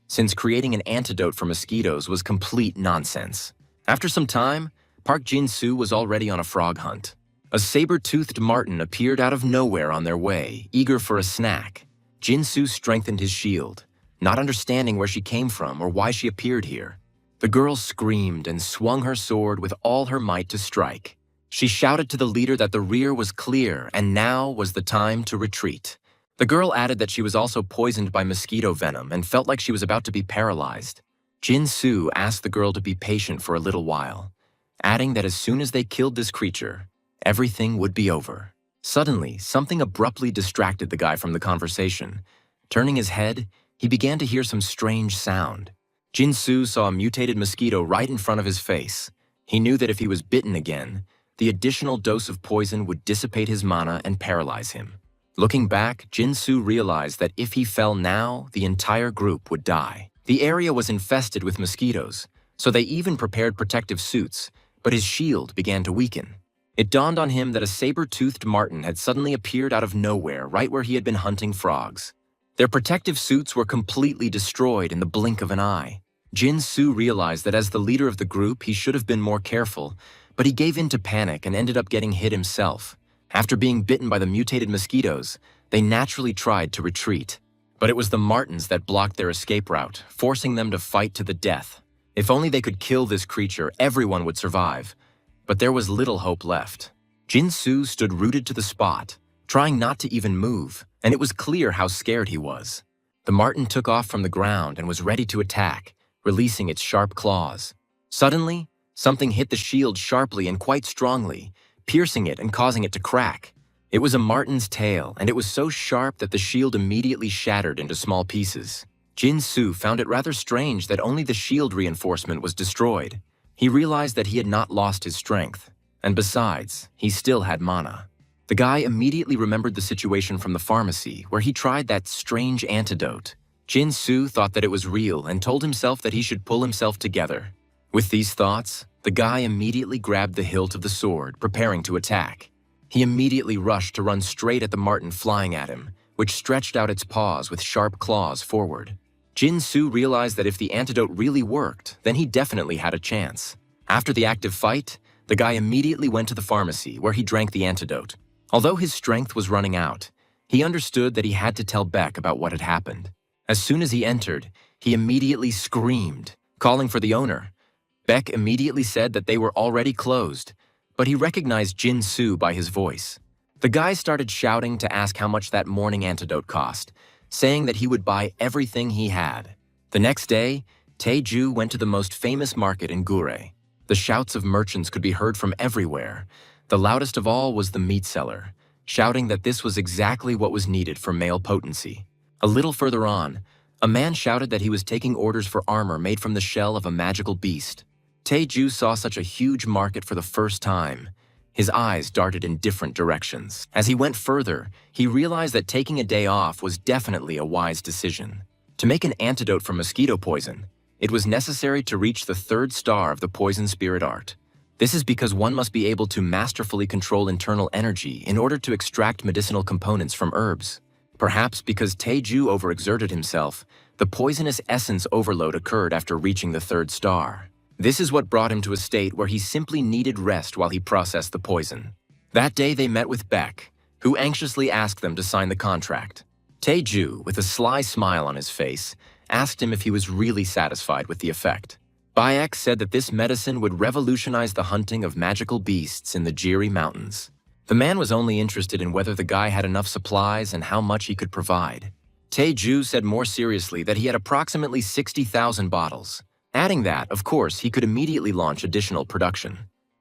Speaker 1: since creating an antidote for mosquitoes was complete nonsense. After some time, Park Jin-soo was already on a frog hunt. A saber-toothed marten appeared out of nowhere on their way, eager for a snack. Jin-soo strengthened his shield, not understanding where she came from or why she appeared here. The girl screamed and swung her sword with all her might to strike. She shouted to the leader that the rear was clear and now was the time to retreat. The girl added that she was also poisoned by mosquito venom and felt like she was about to be paralyzed. Jin-soo asked the girl to be patient for a little while, adding that as soon as they killed this creature, everything would be over. Suddenly, something abruptly distracted the guy from the conversation. Turning his head, he began to hear some strange sound. Jin-soo saw a mutated mosquito right in front of his face. He knew that if he was bitten again, the additional dose of poison would dissipate his mana and paralyze him. Looking back, Jin-soo realized that if he fell now, the entire group would die. The area was infested with mosquitoes, so they even prepared protective suits, but his shield began to weaken. It dawned on him that a saber-toothed marten had suddenly appeared out of nowhere right where he had been hunting frogs. Their protective suits were completely destroyed in the blink of an eye. Jin-soo realized that as the leader of the group, he should have been more careful, but he gave in to panic and ended up getting hit himself. After being bitten by the mutated mosquitoes, they naturally tried to retreat. But it was the martens that blocked their escape route, forcing them to fight to the death. If only they could kill this creature, everyone would survive. But there was little hope left. Jin-soo stood rooted to the spot, trying not to even move, and it was clear how scared he was. The marten took off from the ground and was ready to attack, releasing its sharp claws. Suddenly, something hit the shield sharply and quite strongly, piercing it and causing it to crack. It was a marten's tail, and it was so sharp that the shield immediately shattered into small pieces. Jin-soo found it rather strange that only the shield reinforcement was destroyed. He realized that he had not lost his strength, and besides, he still had mana. The guy immediately remembered the situation from the pharmacy, where he tried that strange antidote. Jin-soo thought that it was real and told himself that he should pull himself together. With these thoughts, the guy immediately grabbed the hilt of the sword, preparing to attack. He immediately rushed to run straight at the marten flying at him, which stretched out its paws with sharp claws forward. Jin-soo realized that if the antidote really worked, then he definitely had a chance. After the active fight, the guy immediately went to the pharmacy, where he drank the antidote. Although his strength was running out, he understood that he had to tell Beck about what had happened. As soon as he entered, he immediately screamed, calling for the owner. Beck immediately said that they were already closed, but he recognized Jin-soo by his voice. The guy started shouting to ask how much that morning antidote cost, saying that he would buy everything he had. The next day, Tae-ju went to the most famous market in Gure. The shouts of merchants could be heard from everywhere. The loudest of all was the meat seller, shouting that this was exactly what was needed for male potency. A little further on, a man shouted that he was taking orders for armor made from the shell of a magical beast. Tae-ju saw such a huge market for the first time. His eyes darted in different directions. As he went further, he realized that taking a day off was definitely a wise decision. To make an antidote for mosquito poison, it was necessary to reach the 3rd star of the poison spirit art. This is because one must be able to masterfully control internal energy in order to extract medicinal components from herbs. Perhaps because Tae-ju overexerted himself, the poisonous essence overload occurred after reaching the 3rd star. This is what brought him to a state where he simply needed rest while he processed the poison. That day they met with Beck, who anxiously asked them to sign the contract. Tae-ju, with a sly smile on his face, asked him if he was really satisfied with the effect. Bayek said that this medicine would revolutionize the hunting of magical beasts in the Jiri Mountains. The man was only interested in whether the guy had enough supplies and how much he could provide. Tae-ju said more seriously that he had approximately 60,000 bottles. Adding that, of course, he could immediately launch additional production.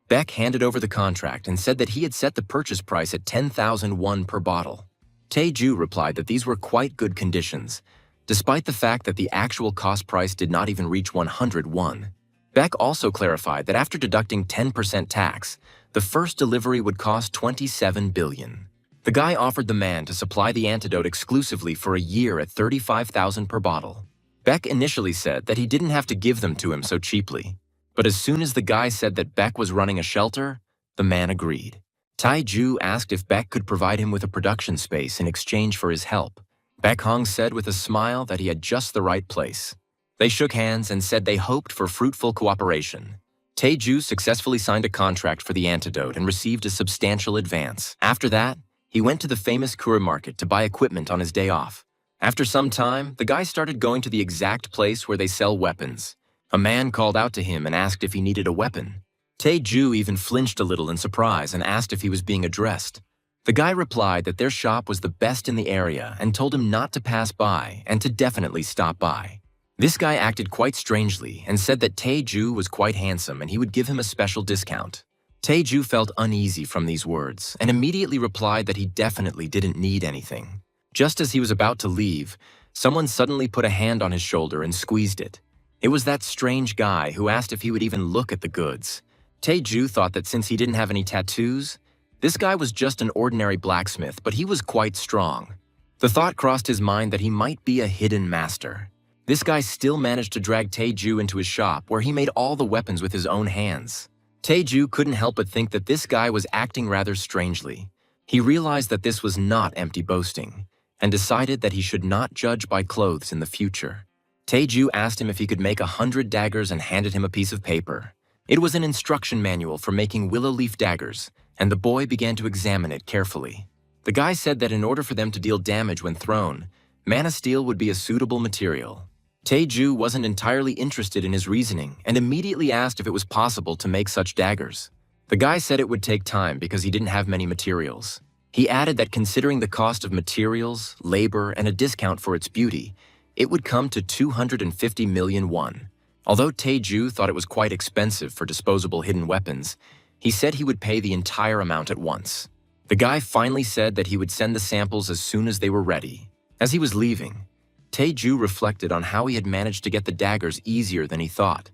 Speaker 1: Beck handed over the contract and said that he had set the purchase price at 10,000 won per bottle. Tae-ju replied that these were quite good conditions, despite the fact that the actual cost price did not even reach 100 won. Beck also clarified that after deducting 10% tax, the first delivery would cost 27 billion. The guy offered the man to supply the antidote exclusively for a year at 35,000 per bottle. Beck initially said that he didn't have to give them to him so cheaply, but as soon as the guy said that Beck was running a shelter, the man agreed. Taiju asked if Beck could provide him with a production space in exchange for his help. Beck Hong said with a smile that he had just the right place. They shook hands and said they hoped for fruitful cooperation. Taiju successfully signed a contract for the antidote and received a substantial advance. After that, he went to the famous Kura market to buy equipment on his day off. After some time, the guy started going to the exact place where they sell weapons. A man called out to him and asked if he needed a weapon. Taiju even flinched a little in surprise and asked if he was being addressed. The guy replied that their shop was the best in the area and told him not to pass by and to definitely stop by. This guy acted quite strangely and said that Taiju was quite handsome and he would give him a special discount. Taiju felt uneasy from these words and immediately replied that he definitely didn't need anything. Just as he was about to leave, someone suddenly put a hand on his shoulder and squeezed it. It was that strange guy who asked if he would even look at the goods. Taiju thought that since he didn't have any tattoos, this guy was just an ordinary blacksmith, but he was quite strong. The thought crossed his mind that he might be a hidden master. This guy still managed to drag Taiju into his shop where he made all the weapons with his own hands. Taiju couldn't help but think that this guy was acting rather strangely. He realized that this was not empty boasting and decided that he should not judge by clothes in the future. Taiju asked him if he could make 100 daggers and handed him a piece of paper. It was an instruction manual for making willow leaf daggers, and the boy began to examine it carefully. The guy said that in order for them to deal damage when thrown, mana steel would be a suitable material. Taiju wasn't entirely interested in his reasoning and immediately asked if it was possible to make such daggers. The guy said it would take time because he didn't have many materials. He added that considering the cost of materials, labor, and a discount for its beauty, it would come to 250 million won. Although Taiju thought it was quite expensive for disposable hidden weapons, he said he would pay the entire amount at once. The guy finally said that he would send the samples as soon as they were ready. As he was leaving, Taiju reflected on how he had managed to get the daggers easier than he thought.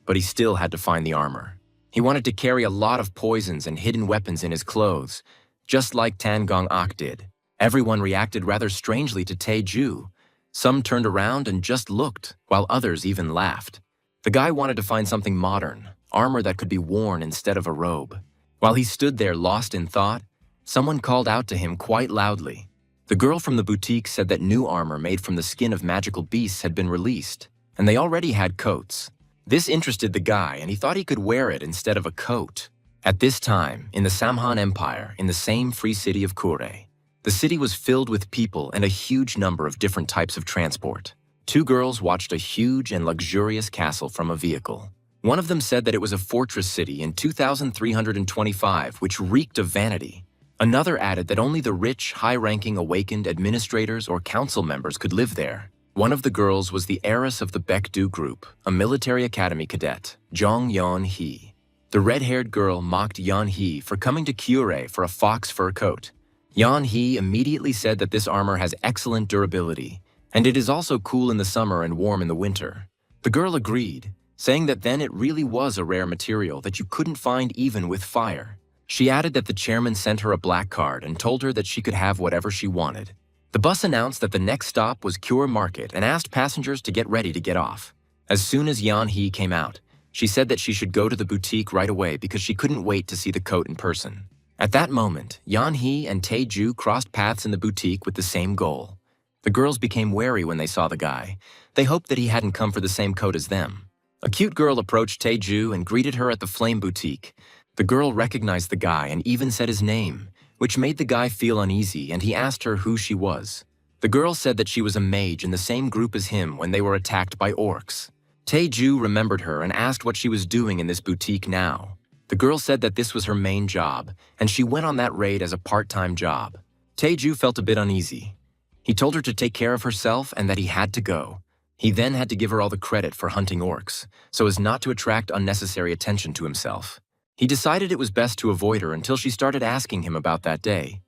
Speaker 1: But he still had to find the armor. He wanted to carry a lot of poisons and hidden weapons in his clothes, just like Tan Gong Ok did. Everyone reacted rather strangely to Taiju. Some turned around and just looked, while others even laughed. The guy wanted to find something modern, armor that could be worn instead of a robe. While he stood there lost in thought, someone called out to him quite loudly. The girl from the boutique said that new armor made from the skin of magical beasts had been released, and they already had coats. This interested the guy, and he thought he could wear it instead of a coat. At this time, in the Samhan Empire, in the same free city of Kure, the city was filled with people and a huge number of different types of transport. Two girls watched a huge and luxurious castle from a vehicle. One of them said that it was a fortress city in 2325, which reeked of vanity. Another added that only the rich, high-ranking awakened administrators or council members could live there. One of the girls was the heiress of the Baekdu group, a military academy cadet, Jong Yeon-hee. The red-haired girl mocked Yeon-hee for coming to Kure for a fox fur coat. Yeon-hee immediately said that this armor has excellent durability, and it is also cool in the summer and warm in the winter. The girl agreed, saying that then it really was a rare material that you couldn't find even with fire. She added that the chairman sent her a black card and told her that she could have whatever she wanted. The bus announced that the next stop was Kure Market and asked passengers to get ready to get off. As soon as Yeon-hee came out, she said that she should go to the boutique right away because she couldn't wait to see the coat in person. At that moment, Yeon-hee and Taiju crossed paths in the boutique with the same goal. The girls became wary when they saw the guy. They hoped that he hadn't come for the same coat as them. A cute girl approached Taiju and greeted her at the Flame Boutique. The girl recognized the guy and even said his name, which made the guy feel uneasy, and he asked her who she was. The girl said that she was a mage in the same group as him when they were attacked by orcs. Taiju remembered her and asked what she was doing in this boutique now. The girl said that this was her main job, and she went on that raid as a part-time job. Taiju felt a bit uneasy. He told her to take care of herself and that he had to go. He then had to give her all the credit for hunting orcs, so as not to attract unnecessary attention to himself. He decided it was best to avoid her until she started asking him about that day.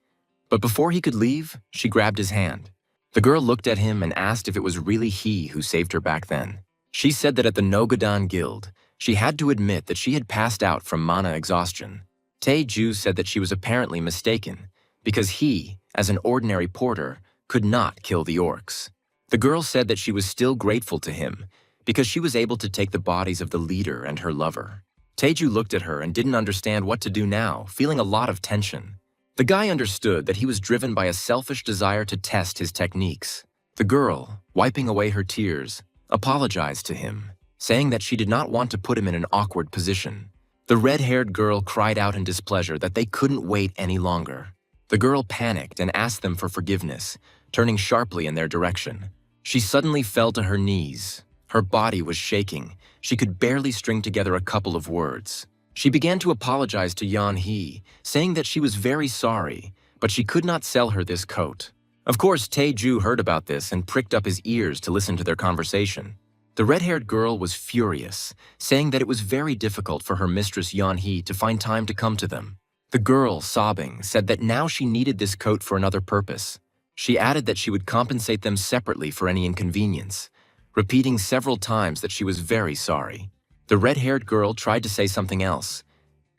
Speaker 1: But before he could leave, she grabbed his hand. The girl looked at him and asked if it was really he who saved her back then. She said that at the Nogadan Guild, she had to admit that she had passed out from mana exhaustion. Taiju said that she was apparently mistaken, because he, as an ordinary porter, could not kill the orcs. The girl said that she was still grateful to him, because she was able to take the bodies of the leader and her lover. Taeju looked at her and didn't understand what to do now, feeling a lot of tension. The guy understood that he was driven by a selfish desire to test his techniques. The girl, wiping away her tears, apologized to him, saying that she did not want to put him in an awkward position. The red-haired girl cried out in displeasure that they couldn't wait any longer. The girl panicked and asked them for forgiveness, turning sharply in their direction. She suddenly fell to her knees. Her body was shaking. She could barely string together a couple of words. She began to apologize to Yeon-hee, saying that she was very sorry, but she could not sell her this coat. Of course, Taeju heard about this and pricked up his ears to listen to their conversation. The red-haired girl was furious, saying that it was very difficult for her mistress Yeon-hee to find time to come to them. The girl, sobbing, said that now she needed this coat for another purpose. She added that she would compensate them separately for any inconvenience, repeating several times that she was very sorry. The red-haired girl tried to say something else,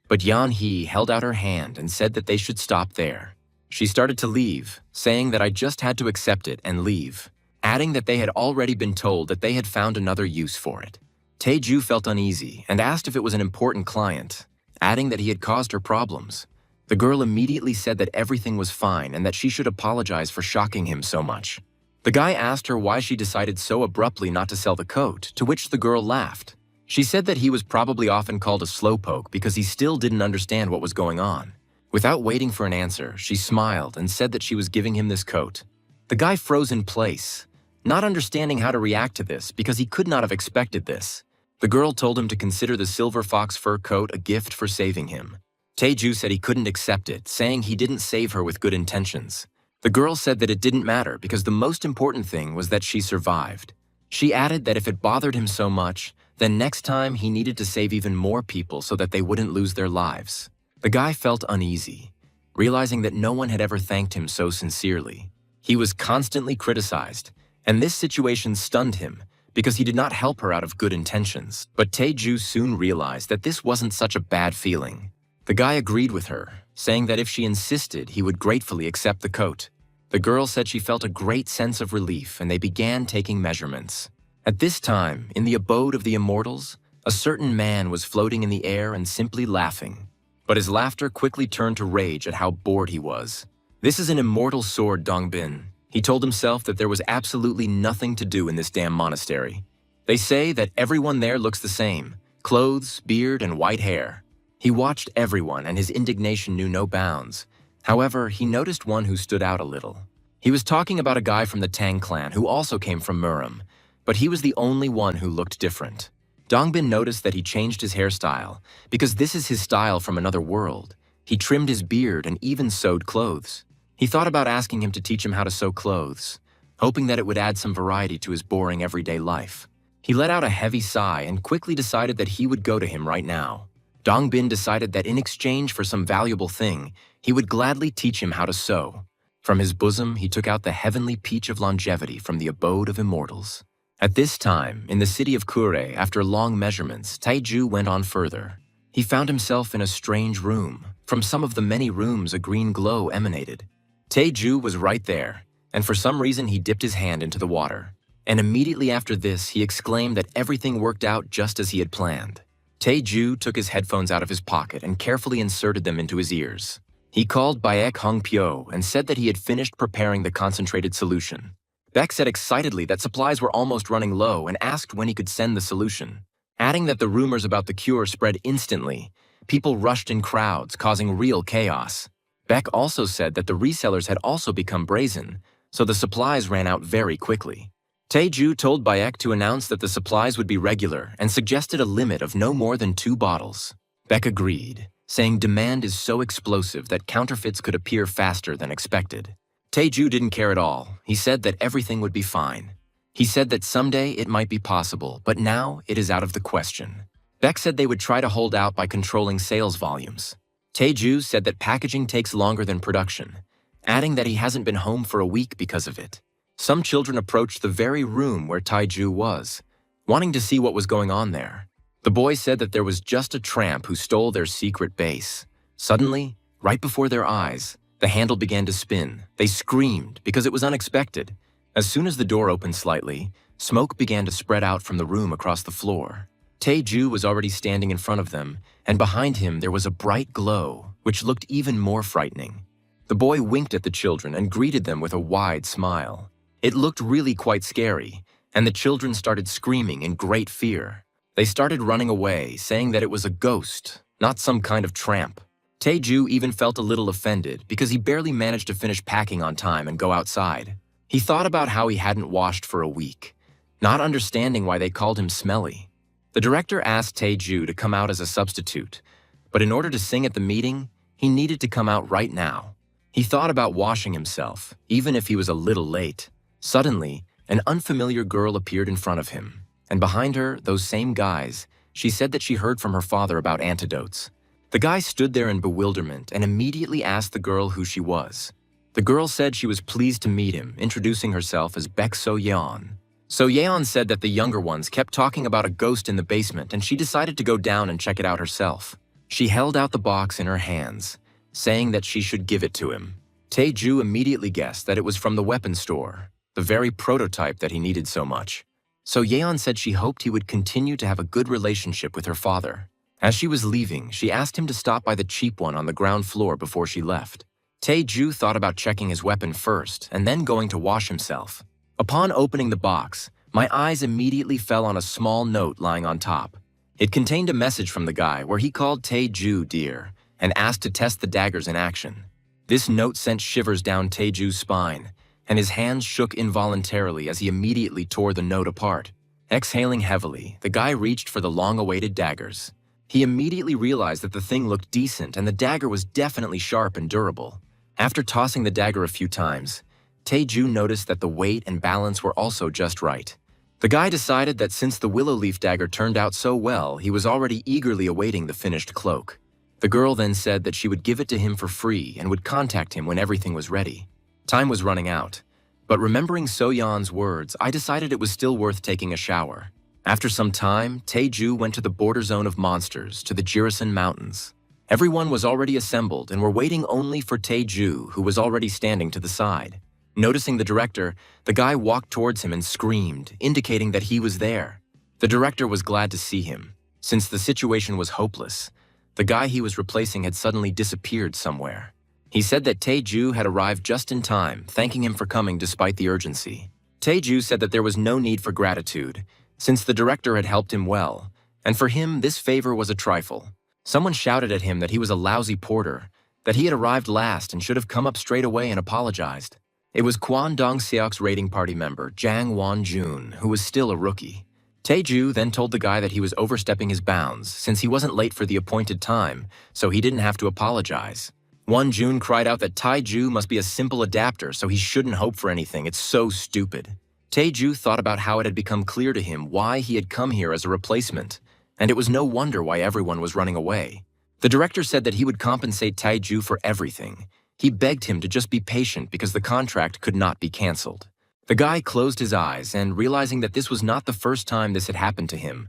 Speaker 1: but Yeon-hee held out her hand and said that they should stop there. She started to leave, saying that I just had to accept it and leave, adding that they had already been told that they had found another use for it. Taeju felt uneasy and asked if it was an important client, adding that he had caused her problems. The girl immediately said that everything was fine and that she should apologize for shocking him so much. The guy asked her why she decided so abruptly not to sell the coat, to which the girl laughed. She said that he was probably often called a slowpoke because he still didn't understand what was going on. Without waiting for an answer, she smiled and said that she was giving him this coat. The guy froze in place, not understanding how to react to this because he could not have expected this. The girl told him to consider the silver fox fur coat a gift for saving him. Taeju said he couldn't accept it, saying he didn't save her with good intentions. The girl said that it didn't matter because the most important thing was that she survived. She added that if it bothered him so much, then next time he needed to save even more people so that they wouldn't lose their lives. The guy felt uneasy, realizing that no one had ever thanked him so sincerely. He was constantly criticized, and this situation stunned him because he did not help her out of good intentions. But Taeju soon realized that this wasn't such a bad feeling. The guy agreed with her, saying that if she insisted, he would gratefully accept the coat. The girl said she felt a great sense of relief, and they began taking measurements. At this time, in the abode of the immortals, a certain man was floating in the air and simply laughing. But his laughter quickly turned to rage at how bored he was. This is an immortal sword, Dongbin. He told himself that there was absolutely nothing to do in this damn monastery. They say that everyone there looks the same, clothes, beard, and white hair. He watched everyone, and his indignation knew no bounds. However, he noticed one who stood out a little. He was talking about a guy from the Tang clan who also came from Murim, but he was the only one who looked different. Dongbin noticed that he changed his hairstyle, because this is his style from another world. He trimmed his beard and even sewed clothes. He thought about asking him to teach him how to sew clothes, hoping that it would add some variety to his boring everyday life. He let out a heavy sigh and quickly decided that he would go to him right now. Dongbin decided that in exchange for some valuable thing, he would gladly teach him how to sew. From his bosom, he took out the heavenly peach of longevity from the abode of immortals. At this time, in the city of Kure, after long measurements, Taeju went on further. He found himself in a strange room. From some of the many rooms, a green glow emanated. Taeju was right there, and for some reason he dipped his hand into the water. And immediately after this, he exclaimed that everything worked out just as he had planned. Taeju took his headphones out of his pocket and carefully inserted them into his ears. He called Baek Hongpyo and said that he had finished preparing the concentrated solution. Baek said excitedly that supplies were almost running low and asked when he could send the solution. Adding that the rumors about the cure spread instantly, people rushed in crowds, causing real chaos. Baek also said that the resellers had also become brazen, so the supplies ran out very quickly. Taeju told Baek to announce that the supplies would be regular and suggested a limit of no more than 2 bottles. Baek agreed, saying demand is so explosive that counterfeits could appear faster than expected. Taeju didn't care at all. He said that everything would be fine. He said that someday it might be possible, but now it is out of the question. Baek said they would try to hold out by controlling sales volumes. Taeju said that packaging takes longer than production, adding that he hasn't been home for a week because of it. Some children approached the very room where Taeju was, wanting to see what was going on there. The boys said that there was just a tramp who stole their secret base. Suddenly, right before their eyes, the handle began to spin. They screamed because it was unexpected. As soon as the door opened slightly, smoke began to spread out from the room across the floor. Tae-ju was already standing in front of them, and behind him there was a bright glow, which looked even more frightening. The boy winked at the children and greeted them with a wide smile. It looked really quite scary, and the children started screaming in great fear. They started running away, saying that it was a ghost, not some kind of tramp. Tae-ju even felt a little offended because he barely managed to finish packing on time and go outside. He thought about how he hadn't washed for a week, not understanding why they called him smelly. The director asked Tae-ju to come out as a substitute, but in order to sing at the meeting, he needed to come out right now. He thought about washing himself, even if he was a little late. Suddenly, an unfamiliar girl appeared in front of him, and behind her, those same guys. She said that she heard from her father about antidotes. The guy stood there in bewilderment and immediately asked the girl who she was. The girl said she was pleased to meet him, introducing herself as Baek So-yeon. So-yeon said that the younger ones kept talking about a ghost in the basement, and she decided to go down and check it out herself. She held out the box in her hands, saying that she should give it to him. Tae-ju immediately guessed that it was from the weapon store, the very prototype that he needed so much. So-yeon said she hoped he would continue to have a good relationship with her father. As she was leaving, she asked him to stop by the cheap one on the ground floor before she left. Tae-ju thought about checking his weapon first and then going to wash himself. Upon opening the box, my eyes immediately fell on a small note lying on top. It contained a message from the guy where he called Tae-ju dear and asked to test the daggers in action. This note sent shivers down Tae-ju's spine, and his hands shook involuntarily as he immediately tore the note apart. Exhaling heavily, the guy reached for the long-awaited daggers. He immediately realized that the thing looked decent and the dagger was definitely sharp and durable. After tossing the dagger a few times, Tae-ju noticed that the weight and balance were also just right. The guy decided that since the willow leaf dagger turned out so well, he was already eagerly awaiting the finished cloak. The girl then said that she would give it to him for free and would contact him when everything was ready. Time was running out, but remembering So-yeon's words, I decided it was still worth taking a shower. After some time, Tae-ju went to the border zone of monsters, to the Jirisan Mountains. Everyone was already assembled and were waiting only for Tae-ju, who was already standing to the side. Noticing the director, the guy walked towards him and screamed, indicating that he was there. The director was glad to see him. Since the situation was hopeless, the guy he was replacing had suddenly disappeared somewhere. He said that Tae-ju had arrived just in time, thanking him for coming despite the urgency. Tae-ju said that there was no need for gratitude, since the director had helped him well, and for him this favor was a trifle. Someone shouted at him that he was a lousy porter, that he had arrived last and should have come up straight away and apologized. It was Kwon Dong-seok's raiding party member, Jang Won-jun, who was still a rookie. Tae-ju then told the guy that he was overstepping his bounds since he wasn't late for the appointed time, so he didn't have to apologize. Won-jun cried out that Tae-ju must be a simple adapter, so he shouldn't hope for anything. It's so stupid. Tae-ju thought about how it had become clear to him why he had come here as a replacement, and it was no wonder why everyone was running away. The director said that he would compensate Tae-ju for everything. He begged him to just be patient because the contract could not be canceled. The guy closed his eyes and, realizing that this was not the first time this had happened to him,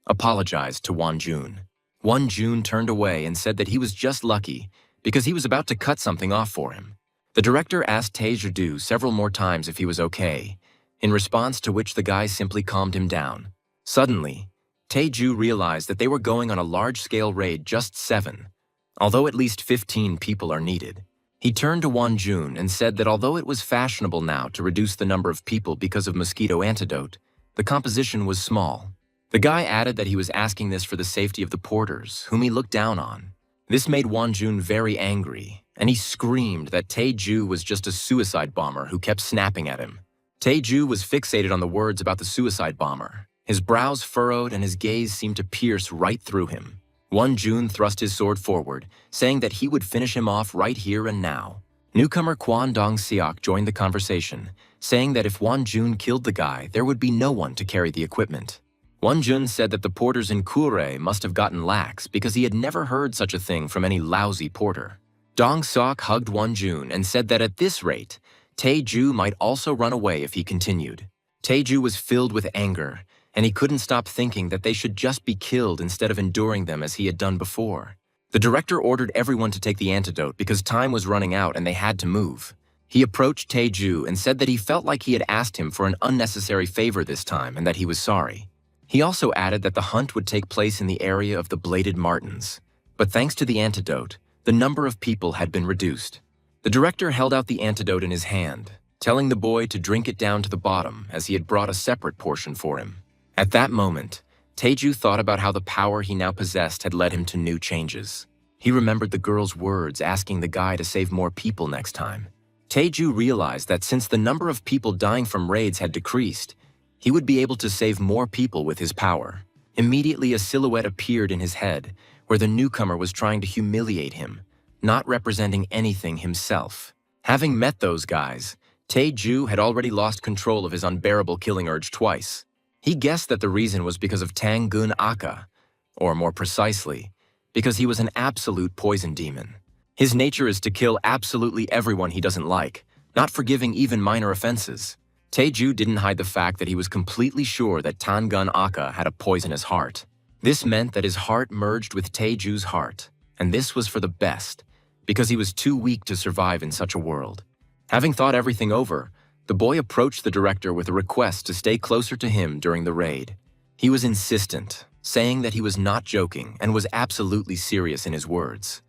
Speaker 1: apologized to Won-jun. Won-jun turned away and said that he was just lucky because he was about to cut something off for him. The director asked Tae-ju several more times if he was okay, in response to which the guy simply calmed him down. Suddenly, Tae-ju realized that they were going on a large-scale raid just 7, although at least 15 people are needed. He turned to Won-jun and said that although it was fashionable now to reduce the number of people because of mosquito antidote, the composition was small. The guy added that he was asking this for the safety of the porters, whom he looked down on. This made Won-jun very angry, and he screamed that Tae-ju was just a suicide bomber who kept snapping at him. Tae-ju was fixated on the words about the suicide bomber. His brows furrowed and his gaze seemed to pierce right through him. Won-jun thrust his sword forward, saying that he would finish him off right here and now. Newcomer Kwon Dong-seok joined the conversation, saying that if Won-jun killed the guy, there would be no one to carry the equipment. Won-jun said that the porters in Kure must have gotten lax because he had never heard such a thing from any lousy porter. Dong-seok hugged Won-jun and said that at this rate, Tae-ju might also run away if he continued. Tae-ju was filled with anger, and he couldn't stop thinking that they should just be killed instead of enduring them as he had done before. The director ordered everyone to take the antidote because time was running out and they had to move. He approached Tae-ju and said that he felt like he had asked him for an unnecessary favor this time and that he was sorry. He also added that the hunt would take place in the area of the bladed martens, but thanks to the antidote, the number of people had been reduced. The director held out the antidote in his hand, telling the boy to drink it down to the bottom as he had brought a separate portion for him. At that moment, Taeju thought about how the power he now possessed had led him to new changes. He remembered the girl's words asking the guy to save more people next time. Taeju realized that since the number of people dying from raids had decreased, he would be able to save more people with his power. Immediately, a silhouette appeared in his head, where the newcomer was trying to humiliate him, not representing anything himself. Having met those guys, Taeju had already lost control of his unbearable killing urge twice. He guessed that the reason was because of Tangun Aka, or more precisely, because he was an absolute poison demon. His nature is to kill absolutely everyone he doesn't like, not forgiving even minor offenses. Taeju didn't hide the fact that he was completely sure that Tangun Aka had a poisonous heart. This meant that his heart merged with Taeju's heart, and this was for the best, because he was too weak to survive in such a world. Having thought everything over, the boy approached the director with a request to stay closer to him during the raid. He was insistent, saying that he was not joking and was absolutely serious in his words,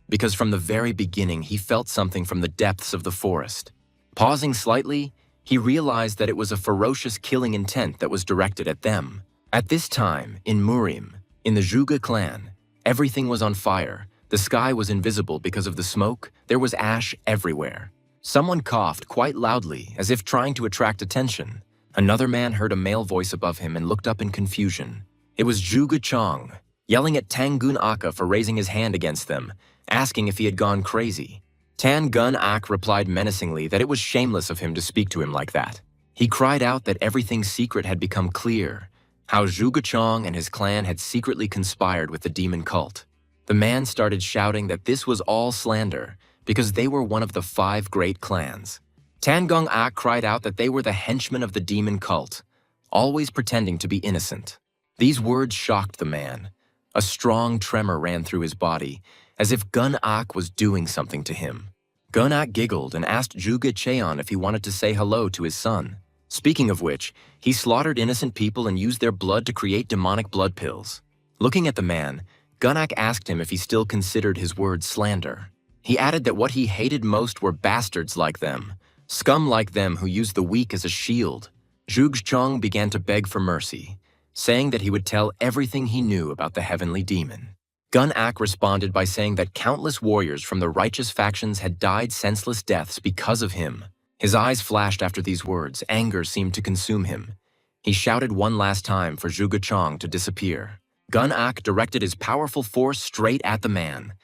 Speaker 1: because from the very beginning he felt something from the depths of the forest. Pausing slightly, he realized that it was a ferocious killing intent that was directed at them. At this time, in Murim, in the Juga clan, everything was on fire. The sky was invisible because of the smoke. There was ash everywhere. Someone coughed quite loudly, as if trying to attract attention. Another man heard a male voice above him and looked up in confusion. It was Juga Chong, yelling at Tangun Aka for raising his hand against them, asking if he had gone crazy. Tangun Ak replied menacingly that it was shameless of him to speak to him like that. He cried out that everything's secret had become clear, how Juga Chong and his clan had secretly conspired with the demon cult. The man started shouting that this was all slander, because they were one of the 5 great clans. Tangung Ak cried out that they were the henchmen of the demon cult, always pretending to be innocent. These words shocked the man. A strong tremor ran through his body, as if Gun Ak was doing something to him. Gun Ak giggled and asked Juga Cheon if he wanted to say hello to his son. Speaking of which, he slaughtered innocent people and used their blood to create demonic blood pills. Looking at the man, Gun Ak asked him if he still considered his words slander. He added that what he hated most were bastards like them, scum like them who used the weak as a shield. Zhuge Chong began to beg for mercy, saying that he would tell everything he knew about the heavenly demon. Gun Ak responded by saying that countless warriors from the righteous factions had died senseless deaths because of him. His eyes flashed after these words. Anger seemed to consume him. He shouted one last time for Zhuge Chong to disappear. Gun Ak directed his powerful force straight at the man.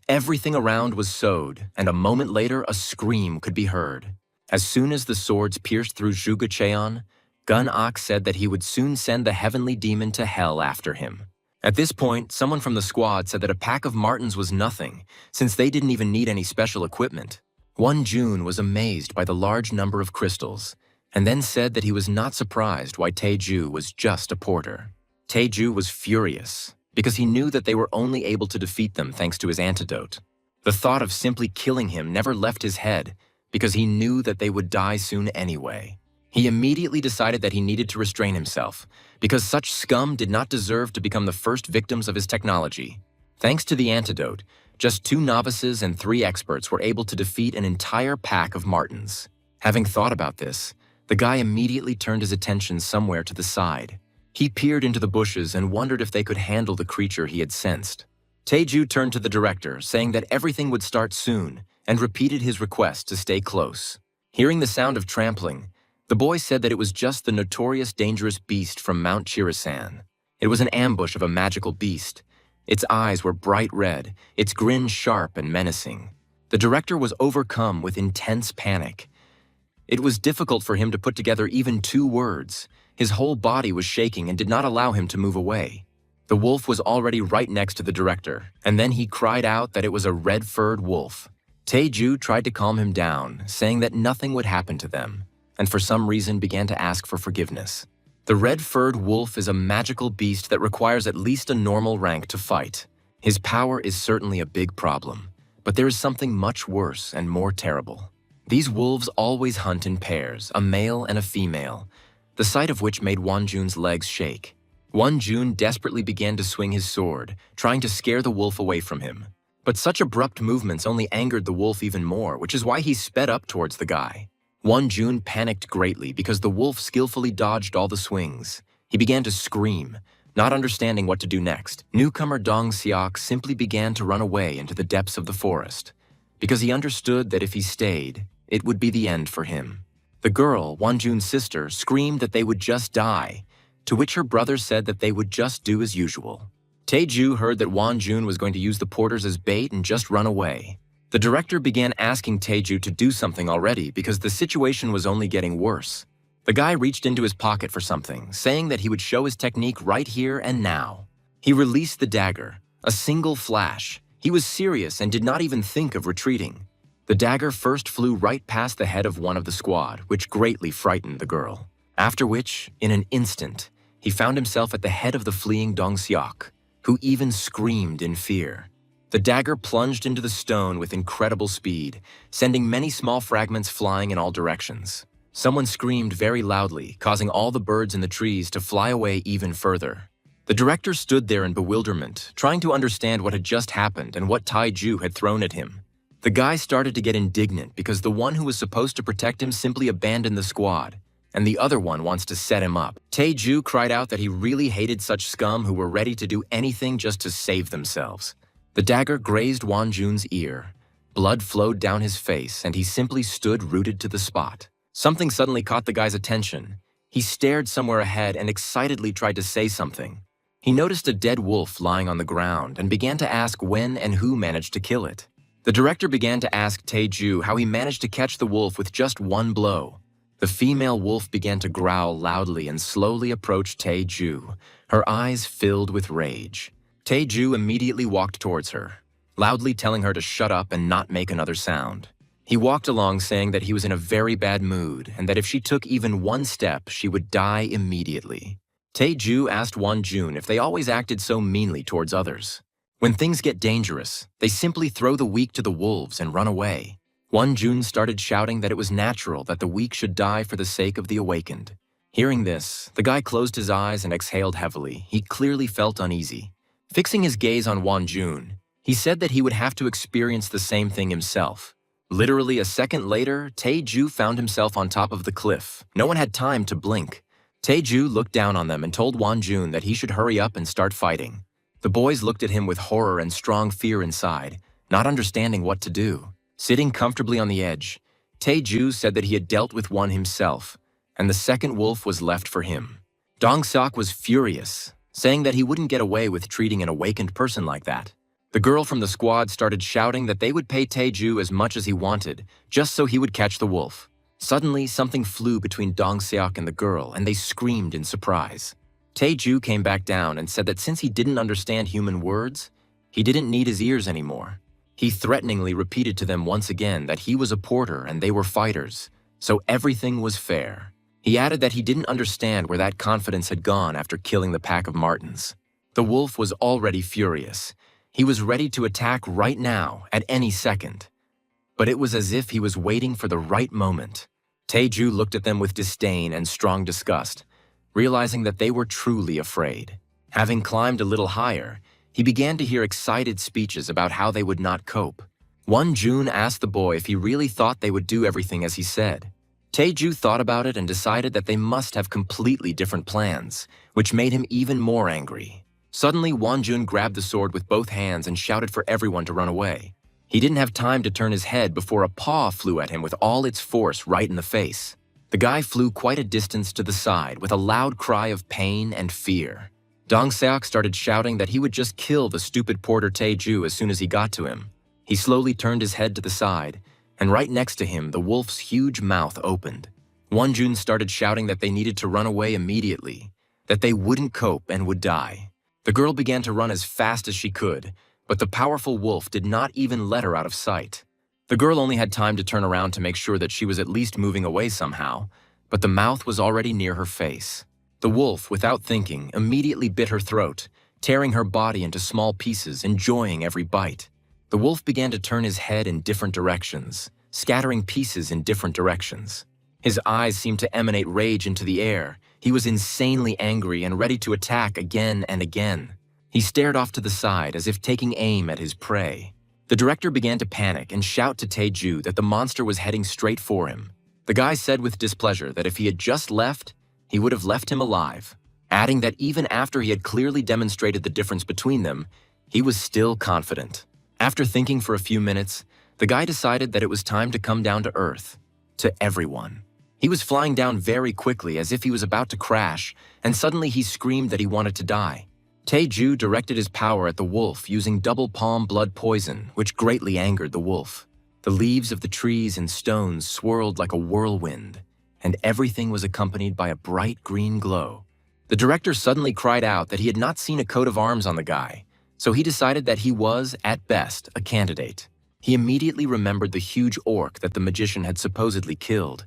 Speaker 1: Everything around was sewed, and a moment later a scream could be heard. As soon as the swords pierced through Zhuge Cheon, Gun Ak said that he would soon send the heavenly demon to hell after him. At this point, someone from the squad said that a pack of martens was nothing, since they didn't even need any special equipment. Won Jun was amazed by the large number of crystals, and then said that he was not surprised why Taeju was just a porter. Taeju was furious, because he knew that they were only able to defeat them thanks to his antidote. The thought of simply killing him never left his head, because he knew that they would die soon anyway. He immediately decided that he needed to restrain himself, because such scum did not deserve to become the first victims of his technology. Thanks to the antidote, just 2 novices and 3 experts were able to defeat an entire pack of martens. Having thought about this, the guy immediately turned his attention somewhere to the side. He peered into the bushes and wondered if they could handle the creature he had sensed. Taeju turned to the director, saying that everything would start soon, and repeated his request to stay close. Hearing the sound of trampling, the boy said that it was just the notorious dangerous beast from Mount Chirisan. It was an ambush of a magical beast. Its eyes were bright red, its grin sharp and menacing. The director was overcome with intense panic. It was difficult for him to put together even 2 words. His whole body was shaking and did not allow him to move away. The wolf was already right next to the director, and then he cried out that it was a red-furred wolf. Taeju tried to calm him down, saying that nothing would happen to them, and for some reason began to ask for forgiveness. The red-furred wolf is a magical beast that requires at least a normal rank to fight. His power is certainly a big problem, but there is something much worse and more terrible. These wolves always hunt in pairs, a male and a female, the sight of which made Wonjun's legs shake. Jun desperately began to swing his sword, trying to scare the wolf away from him. But such abrupt movements only angered the wolf even more, which is why he sped up towards the guy. Jun panicked greatly because the wolf skillfully dodged all the swings. He began to scream, not understanding what to do next. Newcomer Dong Seok simply began to run away into the depths of the forest, because he understood that if he stayed, it would be the end for him. The girl, Jun's sister, screamed that they would just die, to which her brother said that they would just do as usual. Taeju heard that Jun was going to use the porters as bait and just run away. The director began asking Taeju to do something already because the situation was only getting worse. The guy reached into his pocket for something, saying that he would show his technique right here and now. He released the dagger, a single flash. He was serious and did not even think of retreating. The dagger first flew right past the head of one of the squad, which greatly frightened the girl. After which, in an instant, he found himself at the head of the fleeing Dong Seok, who even screamed in fear. The dagger plunged into the stone with incredible speed, sending many small fragments flying in all directions. Someone screamed very loudly, causing all the birds in the trees to fly away even further. The director stood there in bewilderment, trying to understand what had just happened and what Taeju had thrown at him. The guy started to get indignant because the one who was supposed to protect him simply abandoned the squad, and the other one wants to set him up. Taeju cried out that he really hated such scum who were ready to do anything just to save themselves. The dagger grazed Jun's ear. Blood flowed down his face, and he simply stood rooted to the spot. Something suddenly caught the guy's attention. He stared somewhere ahead and excitedly tried to say something. He noticed a dead wolf lying on the ground and began to ask when and who managed to kill it. The director began to ask Taeju how he managed to catch the wolf with just one blow. The female wolf began to growl loudly and slowly approached Taeju, her eyes filled with rage. Taeju immediately walked towards her, loudly telling her to shut up and not make another sound. He walked along saying that he was in a very bad mood and that if she took even one step, she would die immediately. Taeju asked Jun if they always acted so meanly towards others. When things get dangerous, they simply throw the weak to the wolves and run away. Jun started shouting that it was natural that the weak should die for the sake of the awakened. Hearing this, the guy closed his eyes and exhaled heavily. He clearly felt uneasy. Fixing his gaze on Jun, he said that he would have to experience the same thing himself. Literally a second later, Taeju found himself on top of the cliff. No one had time to blink. Taeju looked down on them and told Jun that he should hurry up and start fighting. The boys looked at him with horror and strong fear inside, not understanding what to do. Sitting comfortably on the edge, Taeju said that he had dealt with one himself, and the second wolf was left for him. Dong Seok was furious, saying that he wouldn't get away with treating an awakened person like that. The girl from the squad started shouting that they would pay Taeju as much as he wanted, just so he would catch the wolf. Suddenly, something flew between Dong Seok and the girl, and they screamed in surprise. Taeju came back down and said that since he didn't understand human words, he didn't need his ears anymore. He threateningly repeated to them once again that he was a porter and they were fighters, so everything was fair. He added that he didn't understand where that confidence had gone after killing the pack of martens. The wolf was already furious. He was ready to attack right now, at any second. But it was as if he was waiting for the right moment. Taeju looked at them with disdain and strong disgust, realizing that they were truly afraid. Having climbed a little higher, he began to hear excited speeches about how they would not cope. Jun asked the boy if he really thought they would do everything as he said. Taeju thought about it and decided that they must have completely different plans, which made him even more angry. Suddenly, Jun grabbed the sword with both hands and shouted for everyone to run away. He didn't have time to turn his head before a paw flew at him with all its force right in the face. The guy flew quite a distance to the side with a loud cry of pain and fear. Dong Seok started shouting that he would just kill the stupid porter Taeju as soon as he got to him. He slowly turned his head to the side, and right next to him, the wolf's huge mouth opened. Jun started shouting that they needed to run away immediately, that they wouldn't cope and would die. The girl began to run as fast as she could, but the powerful wolf did not even let her out of sight. The girl only had time to turn around to make sure that she was at least moving away somehow, but the mouth was already near her face. The wolf, without thinking, immediately bit her throat, tearing her body into small pieces, enjoying every bite. The wolf began to turn his head in different directions, scattering pieces in different directions. His eyes seemed to emanate rage into the air, He was insanely angry and ready to attack again and again. He stared off to the side as if taking aim at his prey. The director began to panic and shout to Tae-ju that the monster was heading straight for him. The guy said with displeasure that if he had just left, he would have left him alive, adding that even after he had clearly demonstrated the difference between them, he was still confident. After thinking for a few minutes, the guy decided that it was time to come down to earth, to everyone. He was flying down very quickly as if he was about to crash, and suddenly he screamed that he wanted to die. Tae-ju directed his power at the wolf using double palm blood poison, which greatly angered the wolf. The leaves of the trees and stones swirled like a whirlwind, and everything was accompanied by a bright green glow. The director suddenly cried out that he had not seen a coat of arms on the guy, so he decided that he was, at best, a candidate. He immediately remembered the huge orc that the magician had supposedly killed,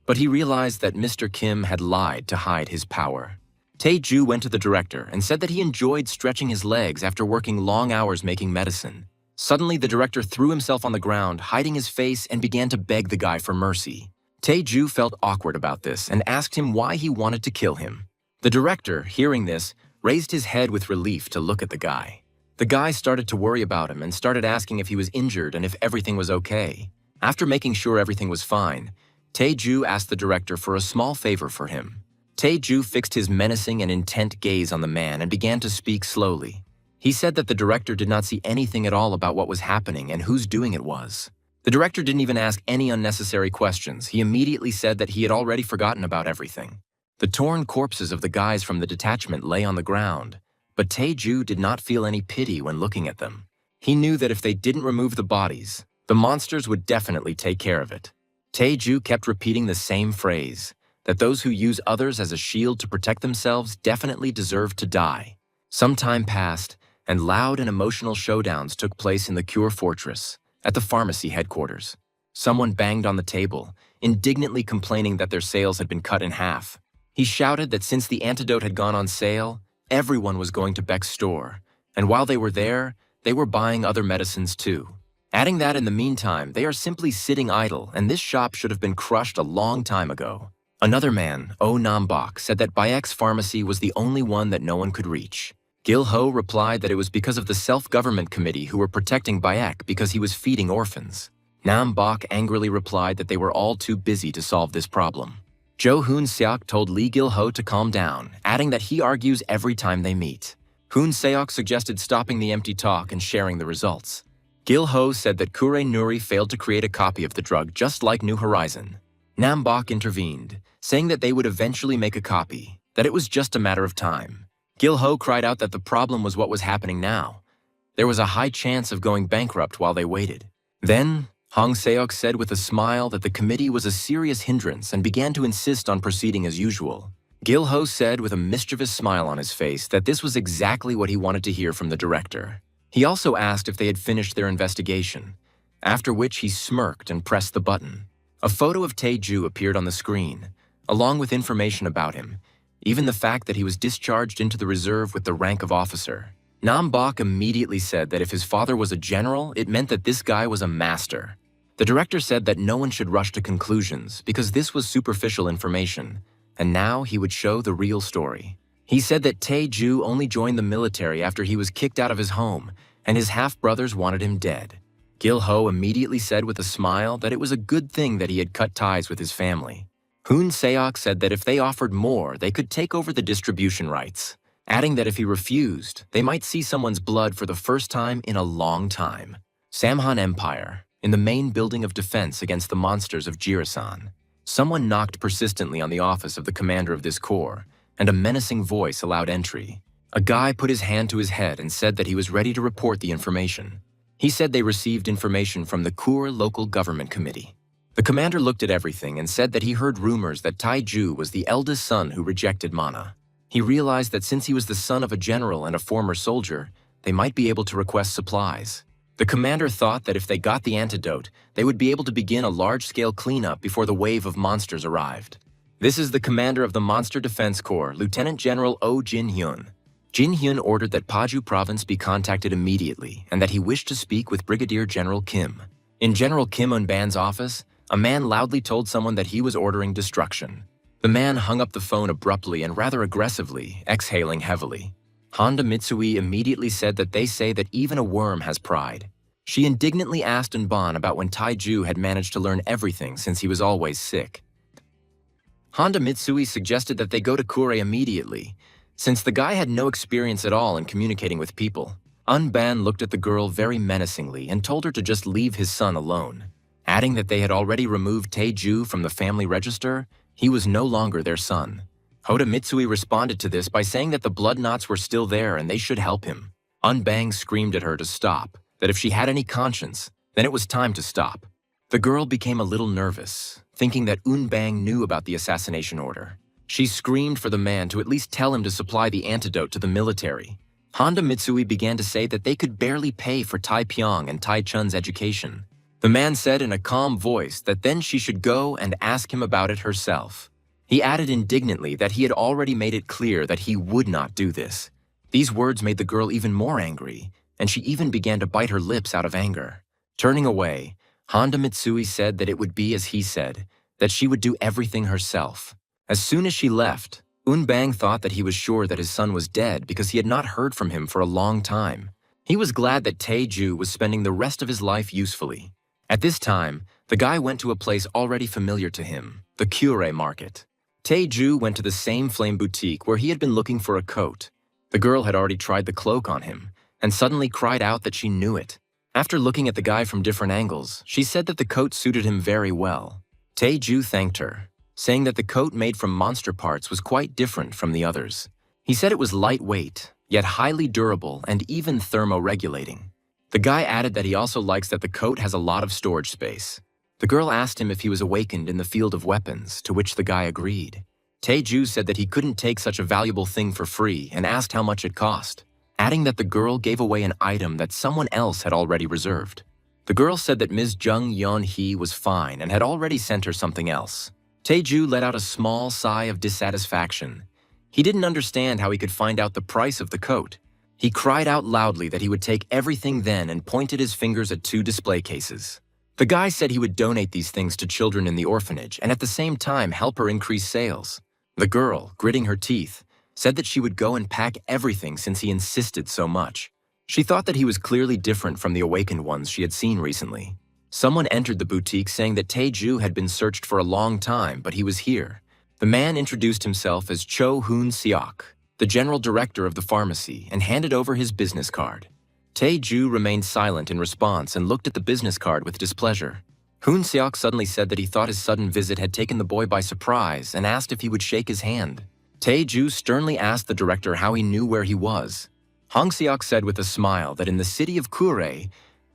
Speaker 1: but he realized that Mr. Kim had lied to hide his power. Tae-ju went to the director and said that he enjoyed stretching his legs after working long hours making medicine. Suddenly, the director threw himself on the ground, hiding his face, and began to beg the guy for mercy. Tae-ju felt awkward about this and asked him why he wanted to kill him. The director, hearing this, raised his head with relief to look at the guy. The guy started to worry about him and started asking if he was injured and if everything was okay. After making sure everything was fine, Tae-ju asked the director for a small favor for him. Tae-ju fixed his menacing and intent gaze on the man and began to speak slowly. He said that the director did not see anything at all about what was happening and whose doing it was. The director didn't even ask any unnecessary questions. He immediately said that he had already forgotten about everything. The torn corpses of the guys from the detachment lay on the ground, but Tae-ju did not feel any pity when looking at them. He knew that if they didn't remove the bodies, the monsters would definitely take care of it. Tae-ju kept repeating the same phrase, that those who use others as a shield to protect themselves definitely deserve to die. Some time passed, and loud and emotional showdowns took place in the Cure Fortress, at the pharmacy headquarters. Someone banged on the table, indignantly complaining that their sales had been cut in half. He shouted that since the antidote had gone on sale, everyone was going to Beck's store, and while they were there, they were buying other medicines too. Adding that in the meantime, they are simply sitting idle, and this shop should have been crushed a long time ago. Another man, Oh Nam-bok, said that Bayek's pharmacy was the only one that no one could reach. Gil-ho replied that it was because of the self-government committee who were protecting Bayek because he was feeding orphans. Nam-bok angrily replied that they were all too busy to solve this problem. Jo Hoon-seok told Lee Gil-ho to calm down, adding that he argues every time they meet. Hoon-seok suggested stopping the empty talk and sharing the results. Gil-ho said that Kure Nuri failed to create a copy of the drug just like New Horizon. Nam-bok intervened, saying that they would eventually make a copy, that it was just a matter of time. Gil-ho cried out that the problem was what was happening now. There was a high chance of going bankrupt while they waited. Then, Hong Seok said with a smile that the committee was a serious hindrance and began to insist on proceeding as usual. Gil-ho said with a mischievous smile on his face that this was exactly what he wanted to hear from the director. He also asked if they had finished their investigation, after which he smirked and pressed the button. A photo of Tae-ju appeared on the screen, along with information about him, even the fact that he was discharged into the reserve with the rank of officer. Nam-bok immediately said that if his father was a general, it meant that this guy was a master. The director said that no one should rush to conclusions because this was superficial information, and now he would show the real story. He said that Tae-ju only joined the military after he was kicked out of his home, and his half-brothers wanted him dead. Gil-ho immediately said with a smile that it was a good thing that he had cut ties with his family. Hoon-seok said that if they offered more, they could take over the distribution rights, adding that if he refused, they might see someone's blood for the first time in a long time. Samhan Empire, in the main building of defense against the monsters of Jirisan. Someone knocked persistently on the office of the commander of this corps, and a menacing voice allowed entry. A guy put his hand to his head and said that he was ready to report the information. He said they received information from the Kur Local Government Committee. The commander looked at everything and said that he heard rumors that Tae-ju was the eldest son who rejected Mana. He realized that since he was the son of a general and a former soldier, they might be able to request supplies. The commander thought that if they got the antidote, they would be able to begin a large-scale cleanup before the wave of monsters arrived. This is the commander of the Monster Defense Corps, Lieutenant General Oh Jin-hyun. Jin-hyun ordered that Paju Province be contacted immediately and that he wished to speak with Brigadier General Kim. In General Kim Un-ban's office, a man loudly told someone that he was ordering destruction. The man hung up the phone abruptly and rather aggressively, exhaling heavily. Honda Mitsui immediately said that they say that even a worm has pride. She indignantly asked Unban about when Taiju had managed to learn everything since he was always sick. Honda Mitsui suggested that they go to Kure immediately, since the guy had no experience at all in communicating with people. Unban looked at the girl very menacingly and told her to just leave his son alone. Adding that they had already removed Taiju from the family register, he was no longer their son. Hoda Mitsui responded to this by saying that the blood knots were still there and they should help him. Unbang screamed at her to stop, that if she had any conscience, then it was time to stop. The girl became a little nervous, thinking that Unbang knew about the assassination order. She screamed for the man to at least tell him to supply the antidote to the military. Honda Mitsui began to say that they could barely pay for Tai Pyong and Tai Chun's education. The man said in a calm voice that then she should go and ask him about it herself. He added indignantly that he had already made it clear that he would not do this. These words made the girl even more angry, and she even began to bite her lips out of anger. Turning away, Honda Mitsui said that it would be as he said, that she would do everything herself. As soon as she left, Unbang thought that he was sure that his son was dead because he had not heard from him for a long time. He was glad that Taiju was spending the rest of his life usefully. At this time, the guy went to a place already familiar to him, the Kure market. Taiju went to the same flame boutique where he had been looking for a coat. The girl had already tried the cloak on him, and suddenly cried out that she knew it. After looking at the guy from different angles, she said that the coat suited him very well. Taiju thanked her, saying that the coat made from monster parts was quite different from the others. He said it was lightweight, yet highly durable and even thermoregulating. The guy added that he also likes that the coat has a lot of storage space. The girl asked him if he was awakened in the field of weapons, to which the guy agreed. Taiju said that he couldn't take such a valuable thing for free and asked how much it cost, adding that the girl gave away an item that someone else had already reserved. The girl said that Ms. Jung Yeon-hee was fine and had already sent her something else. Taiju let out a small sigh of dissatisfaction. He didn't understand how he could find out the price of the coat. He cried out loudly that he would take everything then and pointed his fingers at 2 display cases. The guy said he would donate these things to children in the orphanage and at the same time help her increase sales. The girl, gritting her teeth, said that she would go and pack everything since he insisted so much. She thought that he was clearly different from the awakened ones she had seen recently. Someone entered the boutique saying that Taiju had been searched for a long time, but he was here. The man introduced himself as Cho Hoon Seok, the general director of the pharmacy, and handed over his business card. Taiju remained silent in response and looked at the business card with displeasure. Hoon Seok suddenly said that he thought his sudden visit had taken the boy by surprise and asked if he would shake his hand. Taiju sternly asked the director how he knew where he was. Hong Seok said with a smile that in the city of Kure,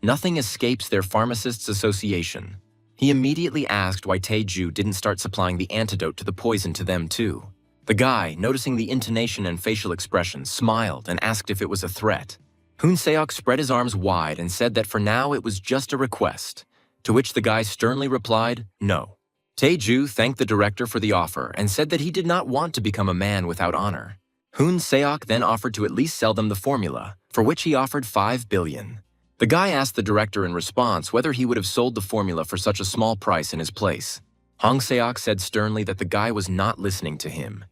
Speaker 1: nothing escapes their pharmacists' association. He immediately asked why Taiju didn't start supplying the antidote to the poison to them too. The guy, noticing the intonation and facial expression, smiled and asked if it was a threat. Hoon Seok spread his arms wide and said that for now it was just a request, to which the guy sternly replied, no. Taiju thanked the director for the offer and said that he did not want to become a man without honor. Hoon Seok then offered to at least sell them the formula, for which he offered 5 billion. The guy asked the director in response whether he would have sold the formula for such a small price in his place. Hong Seok said sternly that the guy was not listening to him,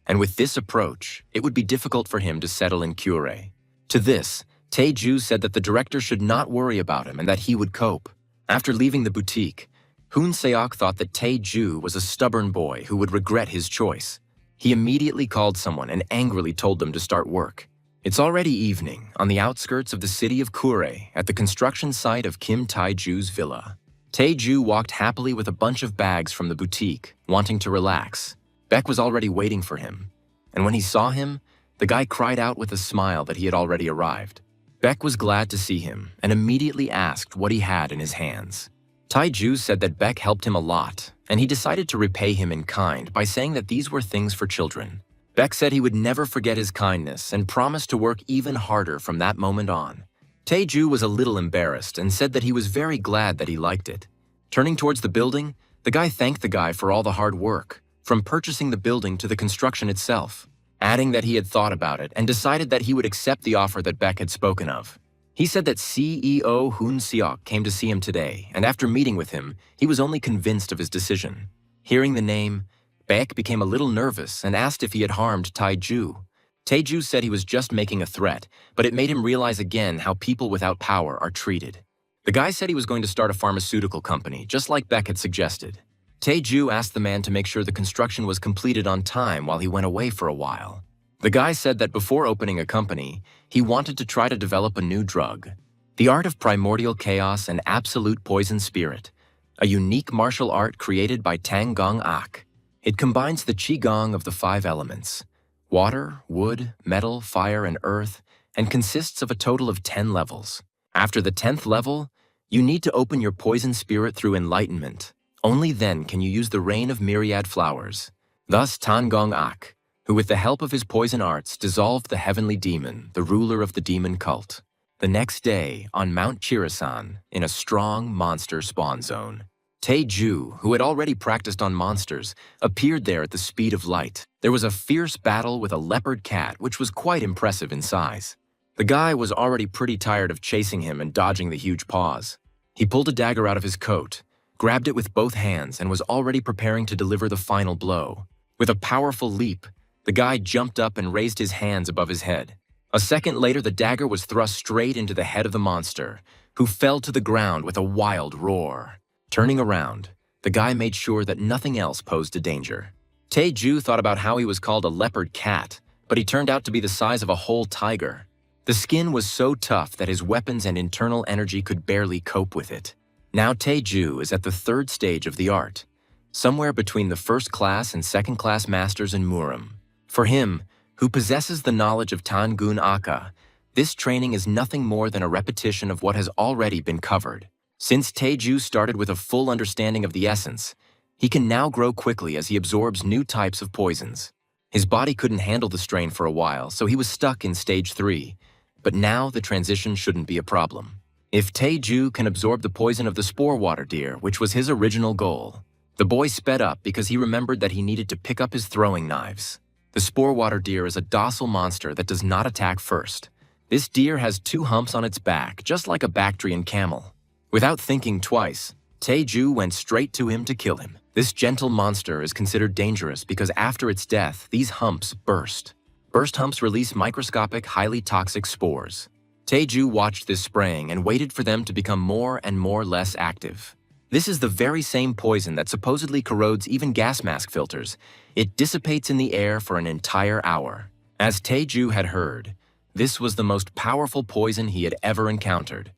Speaker 1: and with this approach, it would be difficult for him to settle in Kure. To this, Taiju said that the director should not worry about him and that he would cope. After leaving the boutique, Hoon Seok thought that Taiju was a stubborn boy who would regret his choice. He immediately called someone and angrily told them to start work. It's already evening, on the outskirts of the city of Kure, at the construction site of Kim Taiju's villa. Taiju walked happily with a bunch of bags from the boutique, wanting to relax. Beck was already waiting for him, and when he saw him, the guy cried out with a smile that he had already arrived. Beck was glad to see him and immediately asked what he had in his hands. Taiju said that Beck helped him a lot, and he decided to repay him in kind by saying that these were things for children. Beck said he would never forget his kindness and promised to work even harder from that moment on. Taiju was a little embarrassed and said that he was very glad that he liked it. Turning towards the building, the guy thanked the guy for all the hard work, from purchasing the building to the construction itself, adding that he had thought about it and decided that he would accept the offer that Beck had spoken of. He said that CEO Hoon Seok came to see him today, and after meeting with him, he was only convinced of his decision. Hearing the name, Baek became a little nervous and asked if he had harmed Taiju. Taiju said he was just making a threat, but it made him realize again how people without power are treated. The guy said he was going to start a pharmaceutical company, just like Baek had suggested. Taiju asked the man to make sure the construction was completed on time while he went away for a while. The guy said that before opening a company, he wanted to try to develop a new drug. The art of primordial chaos and absolute poison spirit, a unique martial art created by Tang Gong Ak. It combines the qigong of the 5 elements, water, wood, metal, fire, and earth, and consists of a total of 10 levels. After the 10th level, you need to open your poison spirit through enlightenment. Only then can you use the rain of myriad flowers. Thus Tan Gong Ak, who with the help of his poison arts dissolved the heavenly demon, the ruler of the demon cult. The next day, on Mount Chirasan, in a strong monster spawn zone, Taiju, who had already practiced on monsters, appeared there at the speed of light. There was a fierce battle with a leopard cat, which was quite impressive in size. The guy was already pretty tired of chasing him and dodging the huge paws. He pulled a dagger out of his coat, grabbed it with both hands, and was already preparing to deliver the final blow. With a powerful leap, the guy jumped up and raised his hands above his head. A second later, the dagger was thrust straight into the head of the monster, who fell to the ground with a wild roar. Turning around, the guy made sure that nothing else posed a danger. Taiju thought about how he was called a leopard cat, but he turned out to be the size of a whole tiger. The skin was so tough that his weapons and internal energy could barely cope with it. Now Taiju is at the 3rd stage of the art, somewhere between the 1st class and 2nd class masters in Murim. For him, who possesses the knowledge of Tangun Aka, this training is nothing more than a repetition of what has already been covered. Since Taiju started with a full understanding of the essence, he can now grow quickly as he absorbs new types of poisons. His body couldn't handle the strain for a while, so he was stuck in stage 3, but now the transition shouldn't be a problem. If Taiju can absorb the poison of the spore water deer, which was his original goal, the boy sped up because he remembered that he needed to pick up his throwing knives. The spore water deer is a docile monster that does not attack first. This deer has 2 humps on its back, just like a Bactrian camel. Without thinking twice, Taiju went straight to him to kill him. This gentle monster is considered dangerous because after its death, these humps burst. Burst humps release microscopic, highly toxic spores. Taiju watched this spraying and waited for them to become more and more less active. This is the very same poison that supposedly corrodes even gas mask filters. It dissipates in the air for an entire hour. As Taiju had heard, this was the most powerful poison he had ever encountered,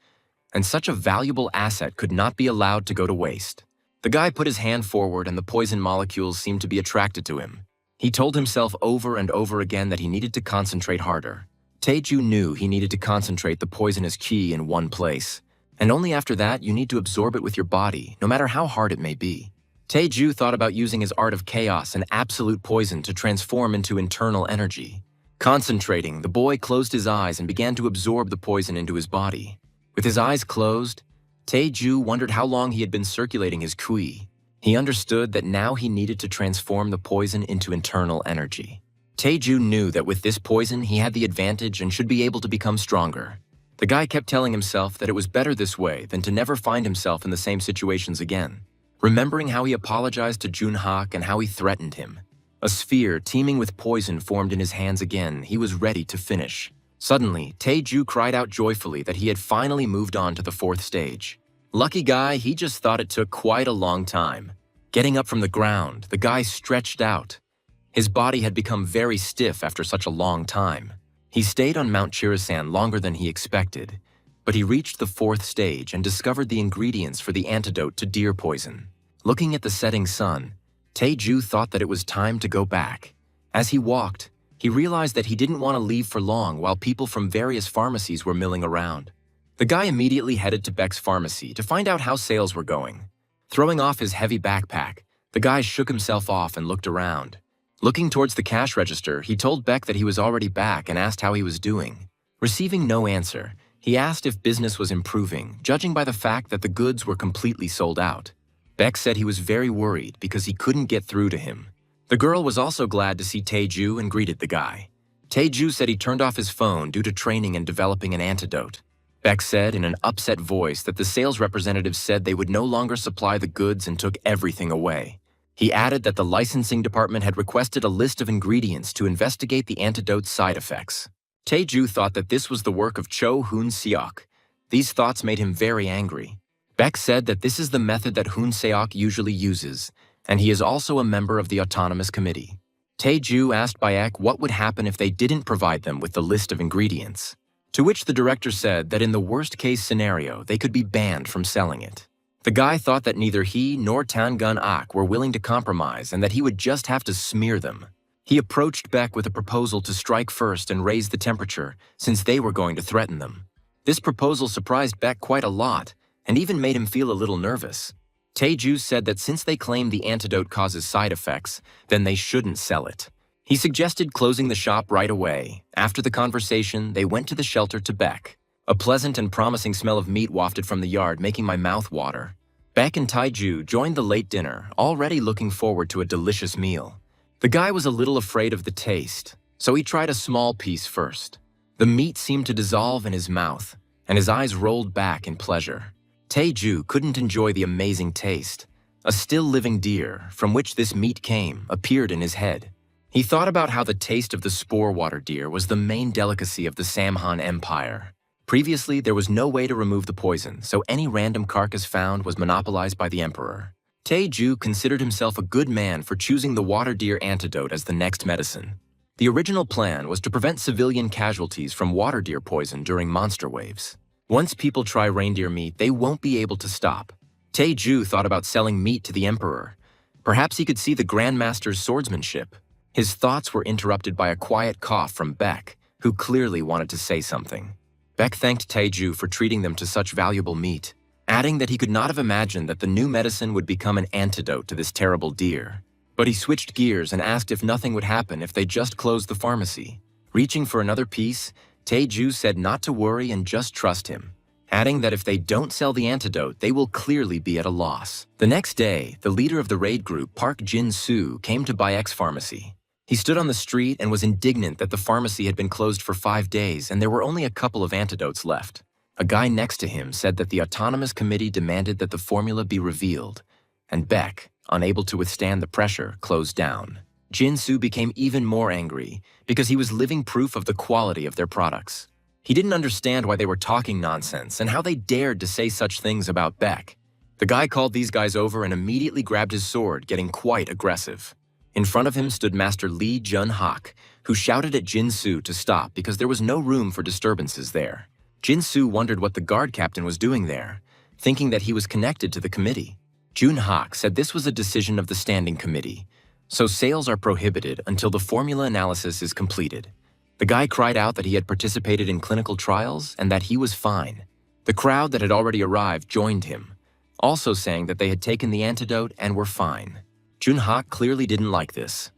Speaker 1: and such a valuable asset could not be allowed to go to waste. The guy put his hand forward and the poison molecules seemed to be attracted to him. He told himself over and over again that he needed to concentrate harder. Taiju knew he needed to concentrate the poisonous qi in one place, and only after that you need to absorb it with your body, no matter how hard it may be. Taiju thought about using his art of chaos and absolute poison to transform into internal energy. Concentrating, the boy closed his eyes and began to absorb the poison into his body. With his eyes closed, Taiju wondered how long he had been circulating his qi. He understood that now he needed to transform the poison into internal energy. Taiju knew that with this poison he had the advantage and should be able to become stronger. The guy kept telling himself that it was better this way than to never find himself in the same situations again. Remembering how he apologized to Junhak and how he threatened him. A sphere teeming with poison formed in his hands again. He was ready to finish. Suddenly, Taiju cried out joyfully that he had finally moved on to the 4th stage. Lucky guy, he just thought it took quite a long time. Getting up from the ground, the guy stretched out. His body had become very stiff after such a long time. He stayed on Mount Chirasan longer than he expected, but he reached the 4th stage and discovered the ingredients for the antidote to deer poison. Looking at the setting sun, Taiju thought that it was time to go back. As he walked, he realized that he didn't want to leave for long while people from various pharmacies were milling around. The guy immediately headed to Beck's pharmacy to find out how sales were going. Throwing off his heavy backpack, the guy shook himself off and looked around. Looking towards the cash register, he told Beck that he was already back and asked how he was doing. Receiving no answer, he asked if business was improving, judging by the fact that the goods were completely sold out. Beck said he was very worried because he couldn't get through to him. The girl was also glad to see Taiju and greeted the guy. Taiju said he turned off his phone due to training and developing an antidote. Beck said in an upset voice that the sales representative said they would no longer supply the goods and took everything away. He added that the licensing department had requested a list of ingredients to investigate the antidote's side effects. Tae-ju thought that this was the work of Cho Hoon-seok. These thoughts made him very angry. Beck said that this is the method that Hoon-seok usually uses, and he is also a member of the autonomous committee. Tae-ju asked Baek what would happen if they didn't provide them with the list of ingredients, to which the director said that in the worst-case scenario, they could be banned from selling it. The guy thought that neither he nor Tan Gun-ak were willing to compromise and that he would just have to smear them. He approached Beck with a proposal to strike first and raise the temperature, since they were going to threaten them. This proposal surprised Beck quite a lot, and even made him feel a little nervous. Tae-ju said that since they claim the antidote causes side effects, then they shouldn't sell it. He suggested closing the shop right away. After the conversation, they went to the shelter to Beck. A pleasant and promising smell of meat wafted from the yard, making my mouth water. Beck and Tae-ju joined the late dinner, already looking forward to a delicious meal. The guy was a little afraid of the taste, so he tried a small piece first. The meat seemed to dissolve in his mouth, and his eyes rolled back in pleasure. Tae-ju couldn't enjoy the amazing taste. A still-living deer, from which this meat came, appeared in his head. He thought about how the taste of the spore water deer was the main delicacy of the Samhan Empire. Previously, there was no way to remove the poison, so any random carcass found was monopolized by the emperor. Tae-ju considered himself a good man for choosing the water deer antidote as the next medicine. The original plan was to prevent civilian casualties from water deer poison during monster waves. Once people try reindeer meat, they won't be able to stop. Tae-ju thought about selling meat to the emperor. Perhaps he could see the Grandmaster's swordsmanship. His thoughts were interrupted by a quiet cough from Beck, who clearly wanted to say something. Beck thanked Tae-ju for treating them to such valuable meat, adding that he could not have imagined that the new medicine would become an antidote to this terrible deer. But he switched gears and asked if nothing would happen if they just closed the pharmacy. Reaching for another piece, Tae-ju said not to worry and just trust him, adding that if they don't sell the antidote, they will clearly be at a loss. The next day, the leader of the raid group, Park Jin-soo, came to Baek's pharmacy. He stood on the street and was indignant that the pharmacy had been closed for 5 days and there were only a couple of antidotes left. A guy next to him said that the autonomous committee demanded that the formula be revealed, and Beck, unable to withstand the pressure, closed down. Jin-soo became even more angry because he was living proof of the quality of their products. He didn't understand why they were talking nonsense and how they dared to say such things about Beck. The guy called these guys over and immediately grabbed his sword, getting quite aggressive. In front of him stood Master Lee Jun-hak, who shouted at Jin-soo to stop because there was no room for disturbances there. Jin-soo wondered what the guard captain was doing there, thinking that he was connected to the committee. Jun-hak said this was a decision of the standing committee, so sales are prohibited until the formula analysis is completed. The guy cried out that he had participated in clinical trials and that he was fine. The crowd that had already arrived joined him, also saying that they had taken the antidote and were fine. Jun-hak clearly didn't like this.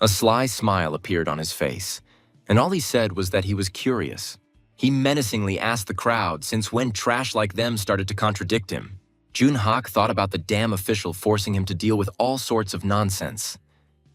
Speaker 1: A sly smile appeared on his face, and all he said was that he was curious. He menacingly asked the crowd since when trash like them started to contradict him. Jun-hak thought about the damn official forcing him to deal with all sorts of nonsense.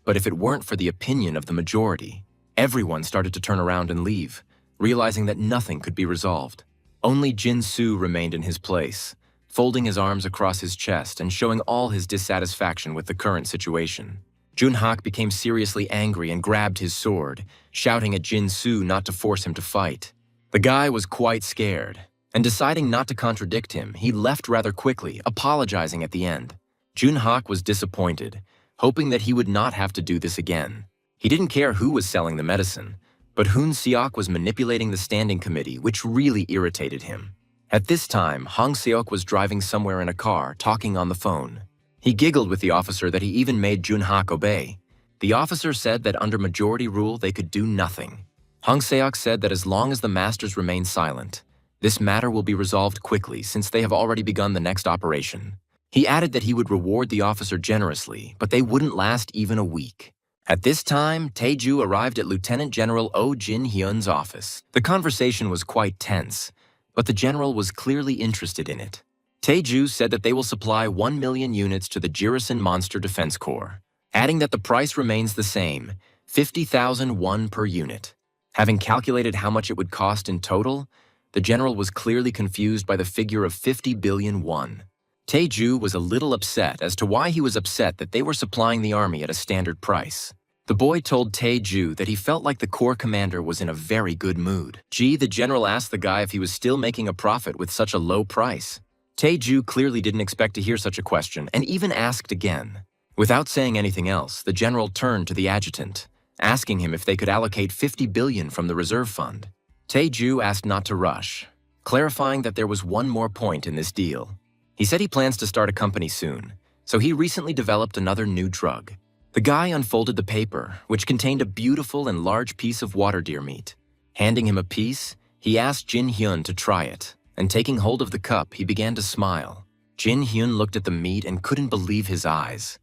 Speaker 1: But if it weren't for the opinion of the majority, everyone started to turn around and leave, realizing that nothing could be resolved. Only Jin-soo remained in his place, folding his arms across his chest and showing all his dissatisfaction with the current situation. Jun-hak became seriously angry and grabbed his sword, shouting at Jin-soo not to force him to fight. The guy was quite scared, and deciding not to contradict him, he left rather quickly, apologizing at the end. Jun-hak was disappointed, hoping that he would not have to do this again. He didn't care who was selling the medicine, but Hoon-seok was manipulating the standing committee, which really irritated him. At this time, Hong-seok was driving somewhere in a car, talking on the phone. He giggled with the officer that he even made Jun-hak obey. The officer said that under majority rule they could do nothing. Hong-seok said that as long as the masters remain silent, this matter will be resolved quickly since they have already begun the next operation. He added that he would reward the officer generously, but they wouldn't last even a week. At this time, Tae-ju arrived at Lieutenant General Oh Jin-hyun's office. The conversation was quite tense, but the general was clearly interested in it. Tae-ju said that they will supply 1 million units to the Jirisan Monster Defense Corps, adding that the price remains the same, 50,000 won per unit. Having calculated how much it would cost in total, the general was clearly confused by the figure of 50 billion won. Taeju was a little upset as to why he was upset that they were supplying the army at a standard price. The boy told Taeju that he felt like the corps commander was in a very good mood. The general asked the guy if he was still making a profit with such a low price. Taeju clearly didn't expect to hear such a question and even asked again. Without saying anything else, the general turned to the adjutant, asking him if they could allocate 50 billion from the reserve fund. Taeju asked not to rush, clarifying that there was one more point in this deal. He said he plans to start a company soon, so he recently developed another new drug. The guy unfolded the paper, which contained a beautiful and large piece of water deer meat. Handing him a piece, he asked Jin Hyun to try it, and taking hold of the cup, he began to smile. Jin Hyun looked at the meat and couldn't believe his eyes.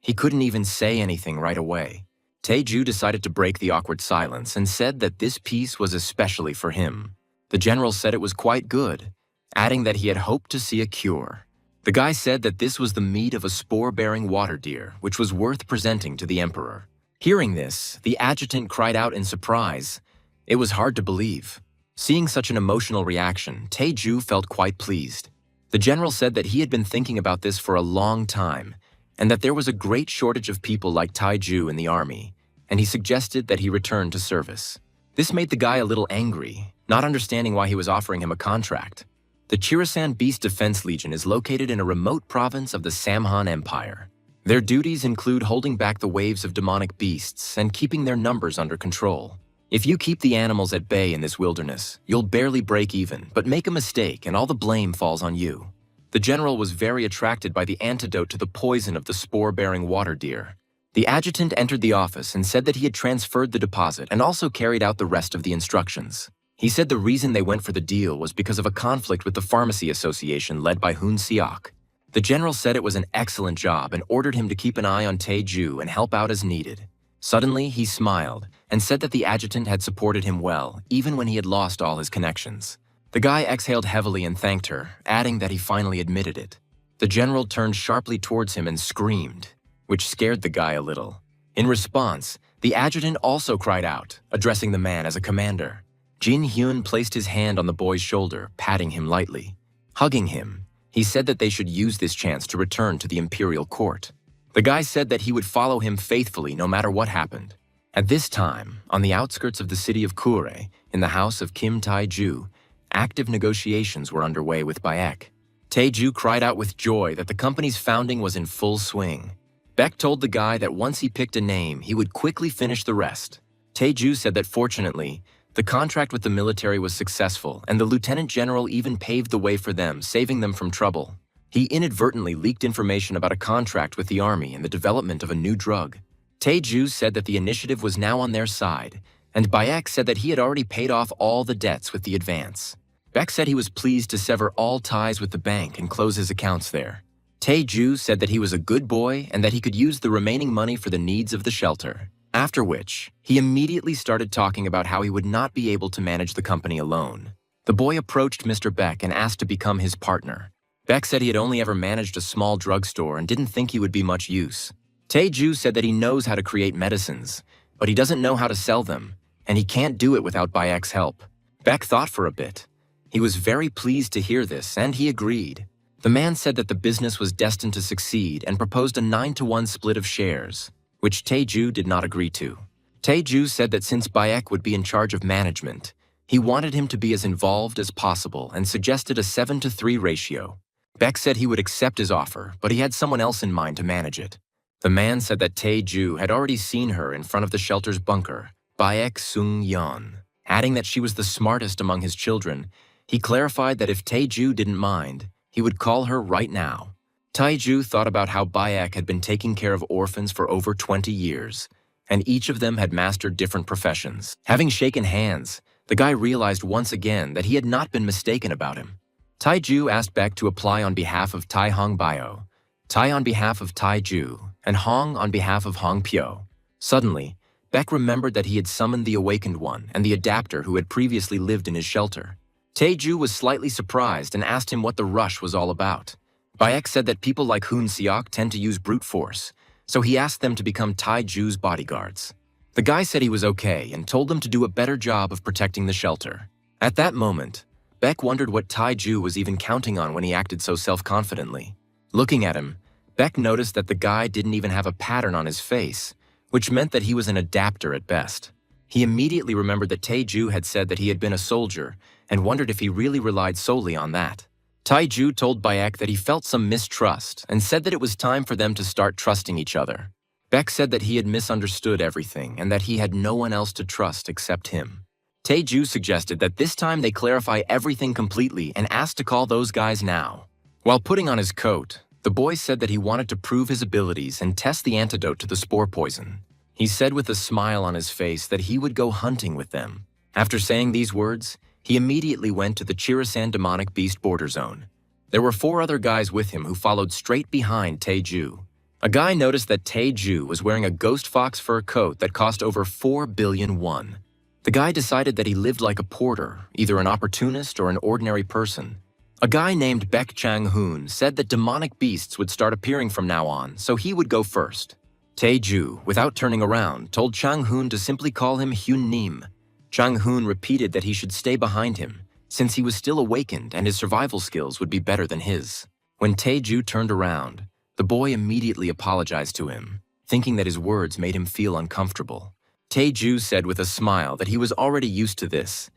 Speaker 1: He couldn't even say anything right away. Taeju decided to break the awkward silence and said that this piece was especially for him. The general said it was quite good, adding that he had hoped to see a cure. The guy said that this was the meat of a spore-bearing water deer, which was worth presenting to the emperor. Hearing this, the adjutant cried out in surprise. It was hard to believe. Seeing such an emotional reaction, Taeju felt quite pleased. The general said that he had been thinking about this for a long time, and that there was a great shortage of people like Taeju in the army, and he suggested that he return to service. This made the guy a little angry, not understanding why he was offering him a contract. The Chirasan Beast Defense Legion is located in a remote province of the Samhan Empire. Their duties include holding back the waves of demonic beasts and keeping their numbers under control. If you keep the animals at bay in this wilderness, you'll barely break even, but make a mistake and all the blame falls on you. The general was very attracted by the antidote to the poison of the spore-bearing water deer. The adjutant entered the office and said that he had transferred the deposit and also carried out the rest of the instructions. He said the reason they went for the deal was because of a conflict with the pharmacy association led by Hoon Seok. The general said it was an excellent job and ordered him to keep an eye on Taeju and help out as needed. Suddenly, he smiled and said that the adjutant had supported him well, even when he had lost all his connections. The guy exhaled heavily and thanked her, adding that he finally admitted it. The general turned sharply towards him and screamed, which scared the guy a little. In response, the adjutant also cried out, addressing the man as a commander. Jin Hyun placed his hand on the boy's shoulder, patting him lightly. Hugging him, he said that they should use this chance to return to the imperial court. The guy said that he would follow him faithfully no matter what happened. At this time, on the outskirts of the city of Kure, in the house of Kim Tae-ju, active negotiations were underway with Baek. Tae-ju cried out with joy that the company's founding was in full swing. Baek told the guy that once he picked a name, he would quickly finish the rest. Tae-ju said that fortunately, the contract with the military was successful, and the lieutenant general even paved the way for them, saving them from trouble. He inadvertently leaked information about a contract with the army and the development of a new drug. Tae-ju said that the initiative was now on their side, and Baek said that he had already paid off all the debts with the advance. Baek said he was pleased to sever all ties with the bank and close his accounts there. Tae-ju said that he was a good boy and that he could use the remaining money for the needs of the shelter. After which, he immediately started talking about how he would not be able to manage the company alone. The boy approached Mr. Baek and asked to become his partner. Baek said he had only ever managed a small drugstore and didn't think he would be much use. Tae-ju said that he knows how to create medicines, but he doesn't know how to sell them, and he can't do it without Baek's help. Baek thought for a bit. He was very pleased to hear this, and he agreed. The man said that the business was destined to succeed and proposed a 9-to-1 split of shares, which Tae-ju did not agree to. Tae-ju said that since Baek would be in charge of management, he wanted him to be as involved as possible and suggested a 7-to-3 ratio. Baek said he would accept his offer, but he had someone else in mind to manage it. The man said that Tae-ju had already seen her in front of the shelter's bunker, Baek Sung-yeon. Adding that she was the smartest among his children, he clarified that if Tae-ju didn't mind, he would call her right now. Tae-ju thought about how Baek had been taking care of orphans for over 20 years, and each of them had mastered different professions. Having shaken hands, the guy realized once again that he had not been mistaken about him. Tae-ju asked Baek to apply on behalf of Tai Hong Bio, Tai on behalf of Tae-ju, and Hong on behalf of Hong Pyo. Suddenly, Baek remembered that he had summoned the Awakened One and the Adapter who had previously lived in his shelter. Tae-ju was slightly surprised and asked him what the rush was all about. Baek said that people like Hoon Seok tend to use brute force, so he asked them to become Tae-ju's bodyguards. The guy said he was okay and told them to do a better job of protecting the shelter. At that moment, Beck wondered what Taiju was even counting on when he acted so self-confidently. Looking at him, Beck noticed that the guy didn't even have a pattern on his face, which meant that he was an adapter at best. He immediately remembered that Taiju had said that he had been a soldier and wondered if he really relied solely on that. Taiju told Bayek that he felt some mistrust and said that it was time for them to start trusting each other. Beck said that he had misunderstood everything and that he had no one else to trust except him. Taiju suggested that this time they clarify everything completely and asked to call those guys now. While putting on his coat, the boy said that he wanted to prove his abilities and test the antidote to the spore poison. He said with a smile on his face that he would go hunting with them. After saying these words, he immediately went to the Chirisan demonic beast border zone. There were 4 other guys with him who followed straight behind Taiju. A guy noticed that Taiju was wearing a ghost fox fur coat that cost over 4 billion won. The guy decided that he lived like a porter, either an opportunist or an ordinary person. A guy named Baek Chang-hoon said that demonic beasts would start appearing from now on, so he would go first. Taiju, without turning around, told Chang-hoon to simply call him Hyun-nim. Chang-hoon repeated that he should stay behind him, since he was still awakened and his survival skills would be better than his. When Taiju turned around, the boy immediately apologized to him, thinking that his words made him feel uncomfortable. Taiju said with a smile that he was already used to this,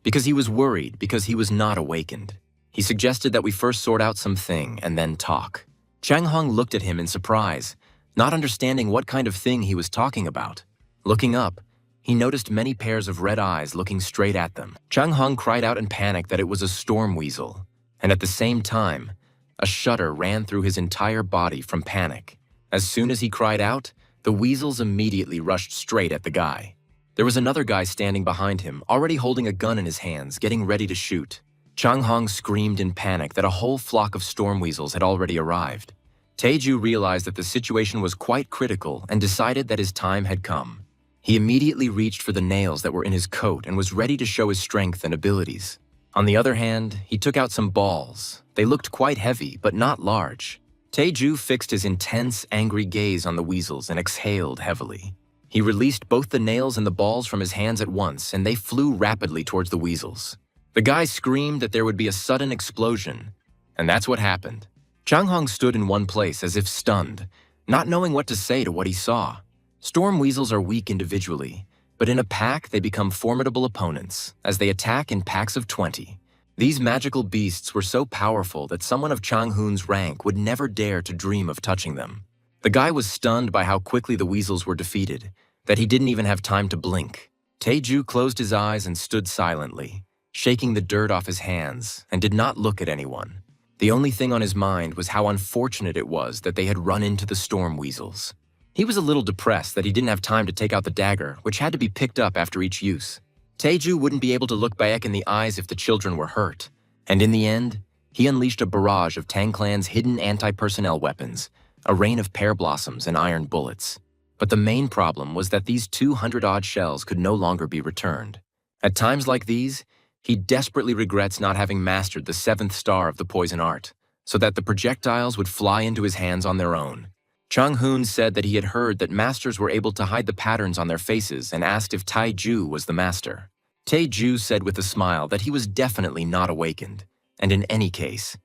Speaker 1: because he was worried because he was not awakened. He suggested that we first sort out something and then talk. Chang-hong looked at him in surprise, not understanding what kind of thing he was talking about. Looking up, he noticed many pairs of red eyes looking straight at them. Chang-hong cried out in panic that it was a storm weasel, and at the same time, a shudder ran through his entire body from panic. As soon as he cried out, the weasels immediately rushed straight at the guy. There was another guy standing behind him, already holding a gun in his hands, getting ready to shoot. Chang-hong screamed in panic that a whole flock of storm weasels had already arrived. Taiju realized that the situation was quite critical and decided that his time had come. He immediately reached for the nails that were in his coat and was ready to show his strength and abilities. On the other hand, he took out some balls. They looked quite heavy, but not large. Taiju fixed his intense, angry gaze on the weasels and exhaled heavily. He released both the nails and the balls from his hands at once, and they flew rapidly towards the weasels. The guy screamed that there would be a sudden explosion, and that's what happened. Chang-hong stood in one place as if stunned, not knowing what to say to what he saw. Storm weasels are weak individually, but in a pack they become formidable opponents, as they attack in packs of 20. These magical beasts were so powerful that someone of Chang-hoon's rank would never dare to dream of touching them. The guy was stunned by how quickly the weasels were defeated, that he didn't even have time to blink. Taiju closed his eyes and stood silently, shaking the dirt off his hands, and did not look at anyone. The only thing on his mind was how unfortunate it was that they had run into the storm weasels. He was a little depressed that he didn't have time to take out the dagger, which had to be picked up after each use. Taiju wouldn't be able to look Bayek in the eyes if the children were hurt, and in the end, he unleashed a barrage of Tang Clan's hidden anti-personnel weapons, a rain of pear blossoms and iron bullets. But the main problem was that these 200-odd shells could no longer be returned. At times like these, he desperately regrets not having mastered the 7th star of the poison art, so that the projectiles would fly into his hands on their own. Chang-hoon said that he had heard that masters were able to hide the patterns on their faces and asked if Taiju was the master. Taiju said with a smile that he was definitely not awakened, and in any case,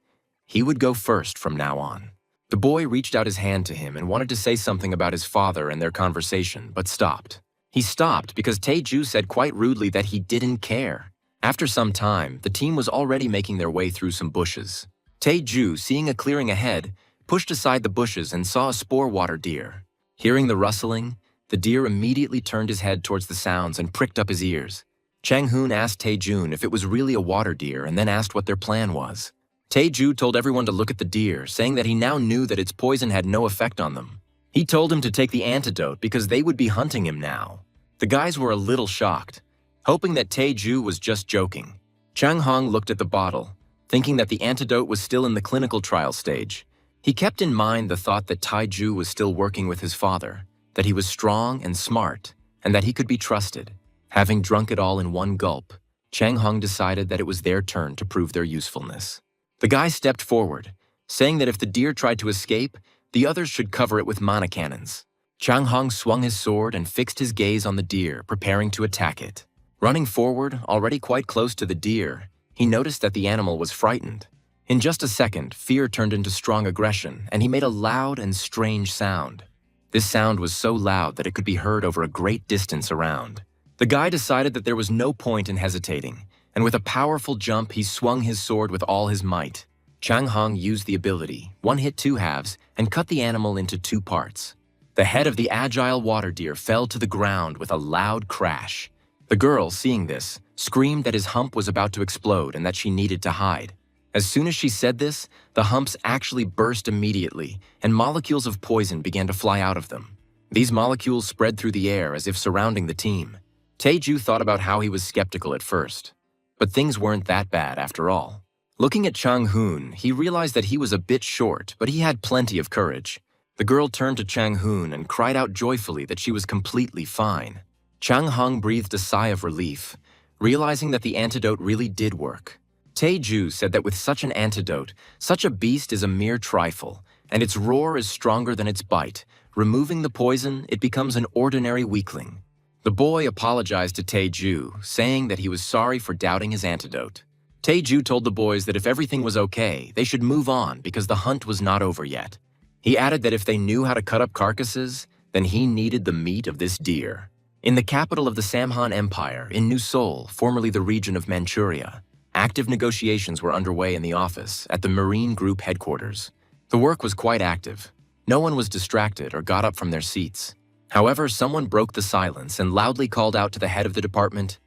Speaker 1: he would go first from now on. The boy reached out his hand to him and wanted to say something about his father and their conversation, but stopped. He stopped because Taiju said quite rudely that he didn't care. After some time, the team was already making their way through some bushes. Taiju, seeing a clearing ahead, pushed aside the bushes and saw a spore water deer. Hearing the rustling, the deer immediately turned his head towards the sounds and pricked up his ears. Chang-hoon asked Taejun if it was really a water deer and then asked what their plan was. Taeju told everyone to look at the deer, saying that he now knew that its poison had no effect on them. He told him to take the antidote because they would be hunting him now. The guys were a little shocked, hoping that Taeju was just joking. Chang Hong looked at the bottle, thinking that the antidote was still in the clinical trial stage. He kept in mind the thought that Taeju was still working with his father, that he was strong and smart, and that he could be trusted. Having drunk it all in one gulp, Chang Hong decided that it was their turn to prove their usefulness. The guy stepped forward, saying that if the deer tried to escape, the others should cover it with mana cannons. Chang Hong swung his sword and fixed his gaze on the deer, preparing to attack it. Running forward, already quite close to the deer, he noticed that the animal was frightened. In just a second, fear turned into strong aggression, and he made a loud and strange sound. This sound was so loud that it could be heard over a great distance around. The guy decided that there was no point in hesitating, and with a powerful jump, he swung his sword with all his might. Chang Hong used the ability, one hit two halves, and cut the animal into two parts. The head of the agile water deer fell to the ground with a loud crash. The girl, seeing this, screamed that his hump was about to explode and that she needed to hide. As soon as she said this, the humps actually burst immediately, and molecules of poison began to fly out of them. These molecules spread through the air as if surrounding the team. Taeju thought about how he was skeptical at first. But things weren't that bad after all. Looking at Chang Hoon, he realized that he was a bit short, but he had plenty of courage. The girl turned to Chang Hoon and cried out joyfully that she was completely fine. Chang Hong breathed a sigh of relief, realizing that the antidote really did work. Taeju said that with such an antidote, such a beast is a mere trifle, and its roar is stronger than its bite. Removing the poison, it becomes an ordinary weakling. The boy apologized to Taeju, saying that he was sorry for doubting his antidote. Taeju told the boys that if everything was okay, they should move on because the hunt was not over yet. He added that if they knew how to cut up carcasses, then he needed the meat of this deer. In the capital of the Samhan Empire, in New Seoul, formerly the region of Manchuria, active negotiations were underway in the office at the Marine Group headquarters. The work was quite active. No one was distracted or got up from their seats. However, someone broke the silence and loudly called out to the head of the department,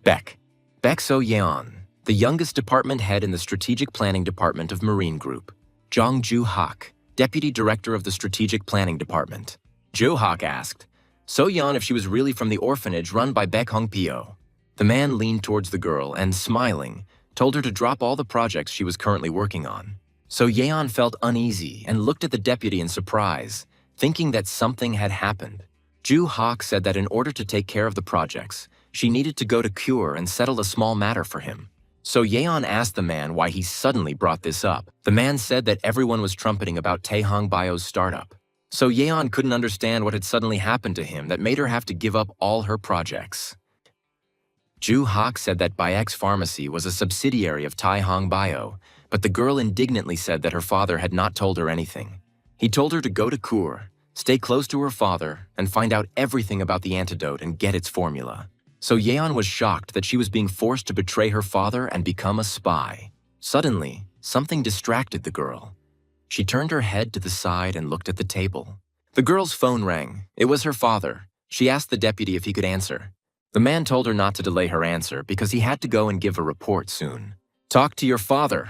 Speaker 1: Baek So-yeon, the youngest department head in the Strategic Planning Department of Marine Group. Jong Joo-hak, Deputy Director of the Strategic Planning Department. Jo-hak asked So-yeon if she was really from the orphanage run by Baek Hong-pyo. The man leaned towards the girl and, smiling, told her to drop all the projects she was currently working on. So-yeon felt uneasy and looked at the deputy in surprise, thinking that something had happened. Joo-hak said that in order to take care of the projects, she needed to go to Cure and settle a small matter for him. So Yeon asked the man why he suddenly brought this up. The man said that everyone was trumpeting about Taehong Bio's startup. So Yeon couldn't understand what had suddenly happened to him that made her have to give up all her projects. Joo-hak said that Biox Pharmacy was a subsidiary of Taehong Bio, but the girl indignantly said that her father had not told her anything. He told her to go to Cure, stay close to her father, and find out everything about the antidote and get its formula. So Yeon was shocked that she was being forced to betray her father and become a spy. Suddenly, something distracted the girl. She turned her head to the side and looked at the table. The girl's phone rang. It was her father. She asked the deputy if he could answer. The man told her not to delay her answer because he had to go and give a report soon. Talk to your father.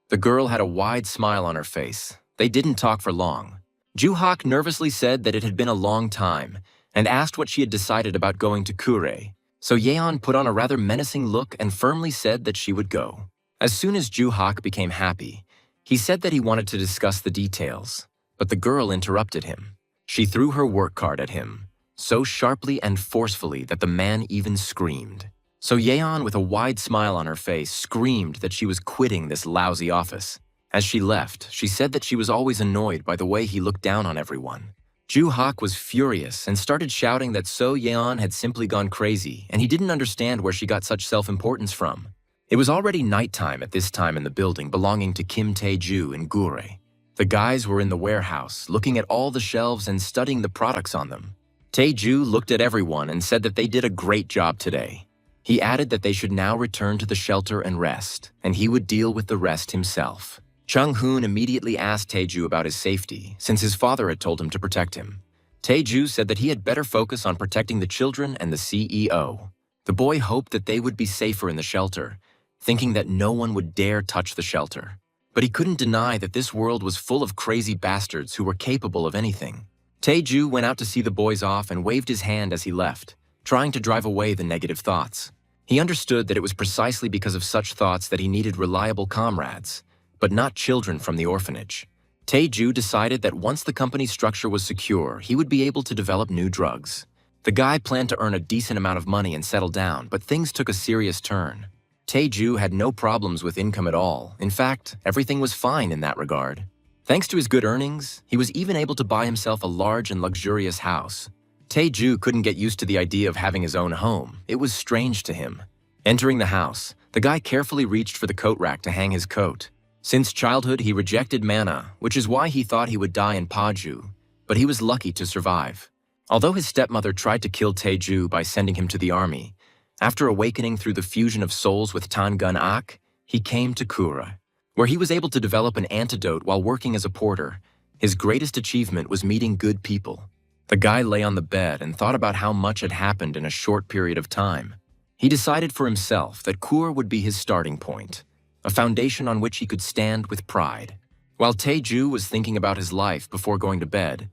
Speaker 1: The girl had a wide smile on her face. They didn't talk for long. Joo-hak nervously said that it had been a long time, and asked what she had decided about going to Kure. So Yeon put on a rather menacing look and firmly said that she would go. As soon as Joo-hak became happy, he said that he wanted to discuss the details, but the girl interrupted him. She threw her work card at him, so sharply and forcefully that the man even screamed. So Yeon, with a wide smile on her face, screamed that she was quitting this lousy office. As she left, she said that she was always annoyed by the way he looked down on everyone. Joo-hak was furious and started shouting that So Yeon had simply gone crazy and he didn't understand where she got such self-importance from. It was already nighttime at this time in the building belonging to Kim Tae-ju in Gure. The guys were in the warehouse, looking at all the shelves and studying the products on them. Tae-ju looked at everyone and said that they did a great job today. He added that they should now return to the shelter and rest, and he would deal with the rest himself. Chung-hoon immediately asked Tae-ju about his safety, since his father had told him to protect him. Tae-ju said that he had better focus on protecting the children and the CEO. The boy hoped that they would be safer in the shelter, thinking that no one would dare touch the shelter. But he couldn't deny that this world was full of crazy bastards who were capable of anything. Tae-ju went out to see the boys off and waved his hand as he left, trying to drive away the negative thoughts. He understood that it was precisely because of such thoughts that he needed reliable comrades, but not children from the orphanage. Tae-ju decided that once the company's structure was secure, he would be able to develop new drugs. The guy planned to earn a decent amount of money and settle down, but things took a serious turn. Tae-ju had no problems with income at all. In fact, everything was fine in that regard. Thanks to his good earnings, he was even able to buy himself a large and luxurious house. Tae-ju couldn't get used to the idea of having his own home. It was strange to him. Entering the house, The guy carefully reached for the coat rack to hang his coat. Since childhood, he rejected Manhwa, which is why he thought he would die in Paju, but he was lucky to survive. Although his stepmother tried to kill Taeju by sending him to the army, after awakening through the fusion of souls with Tangun-ak, he came to Kura, where he was able to develop an antidote while working as a porter. His greatest achievement was meeting good people. The guy lay on the bed and thought about how much had happened in a short period of time. He decided for himself that Kura would be his starting point, a foundation on which he could stand with pride. While Taeju was thinking about his life before going to bed,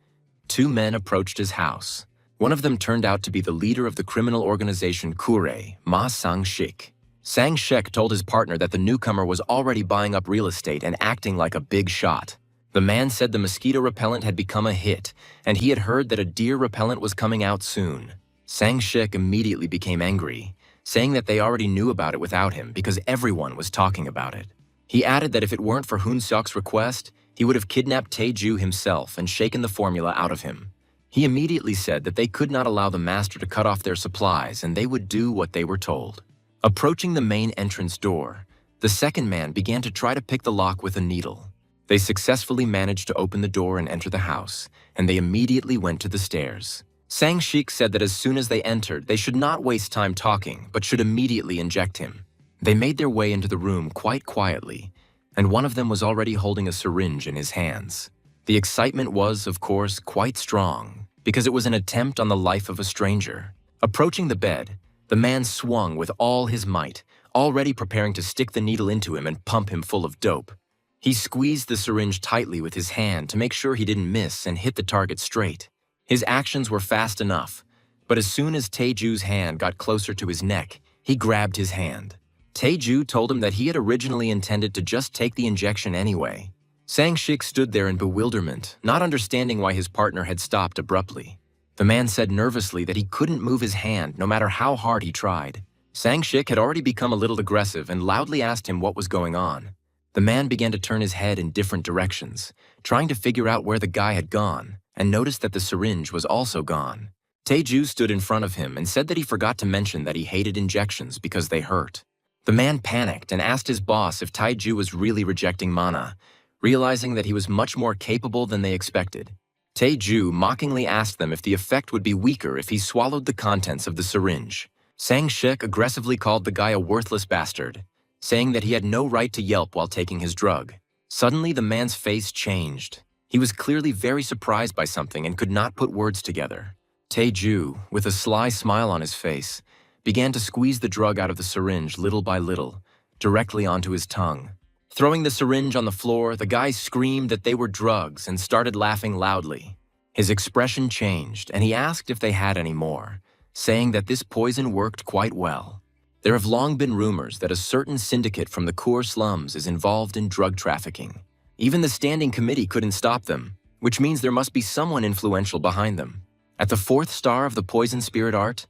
Speaker 1: two men approached his house. One of them turned out to be the leader of the criminal organization Kure, Ma Sang-shik. Sang-shik told his partner that the newcomer was already buying up real estate and acting like a big shot. The man said the mosquito repellent had become a hit, and he had heard that a deer repellent was coming out soon. Sang-shik immediately became angry, saying that they already knew about it without him because everyone was talking about it. He added that if it weren't for Hoon Seok's request, he would have kidnapped Taeju himself and shaken the formula out of him. He immediately said that they could not allow the master to cut off their supplies and they would do what they were told. Approaching the main entrance door, the second man began to try to pick the lock with a needle. They successfully managed to open the door and enter the house, and they immediately went to the stairs. Sang-shik said that as soon as they entered, they should not waste time talking, but should immediately inject him. They made their way into the room quite quietly, and one of them was already holding a syringe in his hands. The excitement was, of course, quite strong, because it was an attempt on the life of a stranger. Approaching the bed, the man swung with all his might, already preparing to stick the needle into him and pump him full of dope. He squeezed the syringe tightly with his hand to make sure he didn't miss and hit the target straight. His actions were fast enough, but as soon as Taeju's hand got closer to his neck, he grabbed his hand. Taeju told him that he had originally intended to just take the injection anyway. Sang-shik stood there in bewilderment, not understanding why his partner had stopped abruptly. The man said nervously that he couldn't move his hand no matter how hard he tried. Sang-shik had already become a little aggressive and loudly asked him what was going on. The man began to turn his head in different directions, trying to figure out where the guy had gone, and noticed that the syringe was also gone. Taeju stood in front of him and said that he forgot to mention that he hated injections because they hurt. The man panicked and asked his boss if Taeju was really rejecting mana, realizing that he was much more capable than they expected. Taeju mockingly asked them if the effect would be weaker if he swallowed the contents of the syringe. Sang-shik aggressively called the guy a worthless bastard, saying that he had no right to yelp while taking his drug. Suddenly, the man's face changed. He was clearly very surprised by something and could not put words together. Taeju, with a sly smile on his face, began to squeeze the drug out of the syringe little by little, directly onto his tongue. Throwing the syringe on the floor, the guy screamed that they were drugs and started laughing loudly. His expression changed, and he asked if they had any more, saying that this poison worked quite well. There have long been rumors that a certain syndicate from the Kur slums is involved in drug trafficking. Even the standing committee couldn't stop them, which means there must be someone influential behind them. At the fourth star of the poison spirit art,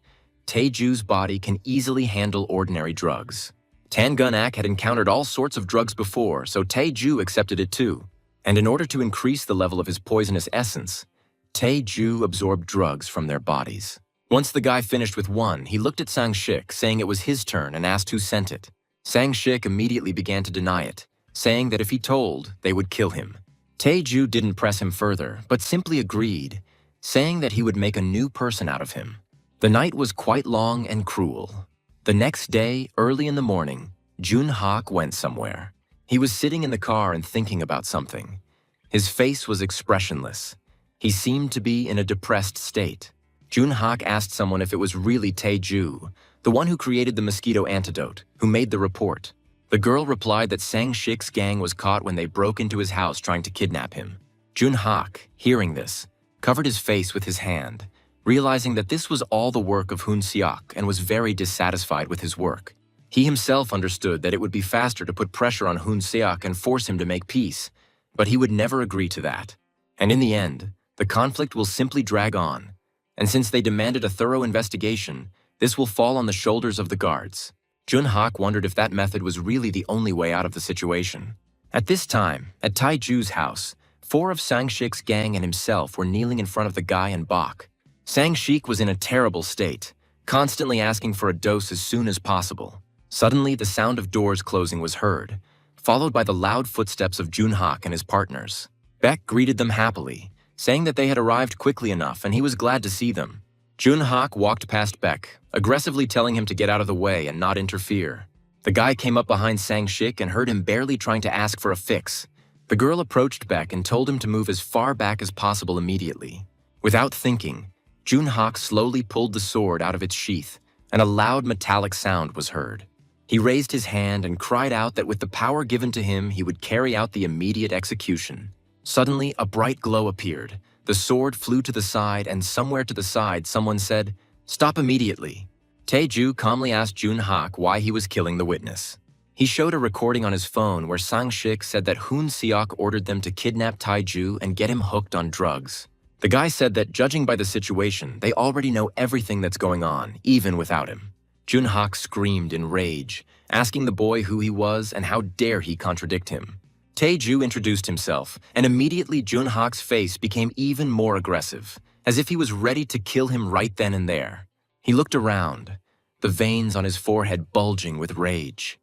Speaker 1: Taeju's body can easily handle ordinary drugs. Tangun-ak had encountered all sorts of drugs before, so Taeju accepted it too. And in order to increase the level of his poisonous essence, Taeju absorbed drugs from their bodies. Once the guy finished with one, he looked at Sang-shik, saying it was his turn and asked who sent it. Sang-shik immediately began to deny it, saying that if he told, they would kill him. Taeju didn't press him further, but simply agreed, saying that he would make a new person out of him. The night was quite long and cruel. The next day, early in the morning, Jun-hak went somewhere. He was sitting in the car and thinking about something. His face was expressionless. He seemed to be in a depressed state. Jun-hak asked someone if it was really Taeju, the one who created the mosquito antidote, who made the report. The girl replied that Sang-shik's gang was caught when they broke into his house trying to kidnap him. Jun-hak, hearing this, covered his face with his hand, realizing that this was all the work of Hoon Seok and was very dissatisfied with his work. He himself understood that it would be faster to put pressure on Hoon Seok and force him to make peace, but he would never agree to that. And in the end, the conflict will simply drag on, and since they demanded a thorough investigation, this will fall on the shoulders of the guards. Jun-hak wondered if that method was really the only way out of the situation. At this time, at Taeju's house, 4 of Sang-shik's gang and himself were kneeling in front of the guy and Bok. Sang-shik was in a terrible state, constantly asking for a dose as soon as possible. Suddenly, the sound of doors closing was heard, followed by the loud footsteps of Junhak and his partners. Beck greeted them happily, saying that they had arrived quickly enough and he was glad to see them. Junhak walked past Beck, aggressively telling him to get out of the way and not interfere. The guy came up behind Sang-shik and heard him barely trying to ask for a fix. The girl approached Beck and told him to move as far back as possible immediately. Without thinking, Junhak slowly pulled the sword out of its sheath, and a loud metallic sound was heard. He raised his hand and cried out that with the power given to him, he would carry out the immediate execution. Suddenly, a bright glow appeared. The sword flew to the side, and somewhere to the side, someone said, "Stop immediately." Tae-ju calmly asked Junhak why he was killing the witness. He showed a recording on his phone where Sang-shik said that Hoon Seok ordered them to kidnap Tae-ju and get him hooked on drugs. The guy said that judging by the situation, they already know everything that's going on, even without him. Junhak screamed in rage, asking the boy who he was and how dare he contradict him. Tae-ju introduced himself, and immediately Junhak's face became even more aggressive, as if he was ready to kill him right then and there. He looked around, the veins on his forehead bulging with rage.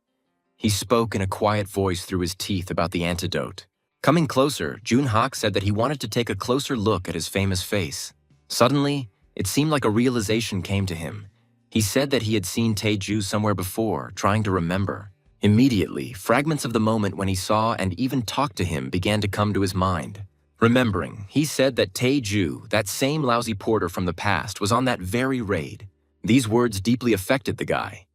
Speaker 1: He spoke in a quiet voice through his teeth about the antidote. Coming closer, Junhak said that he wanted to take a closer look at his famous face. Suddenly, it seemed like a realization came to him. He said that he had seen Tae-ju somewhere before, trying to remember. Immediately, fragments of the moment when he saw and even talked to him began to come to his mind. Remembering, he said that Tae-ju, that same lousy porter from the past, was on that very raid. These words deeply affected the guy.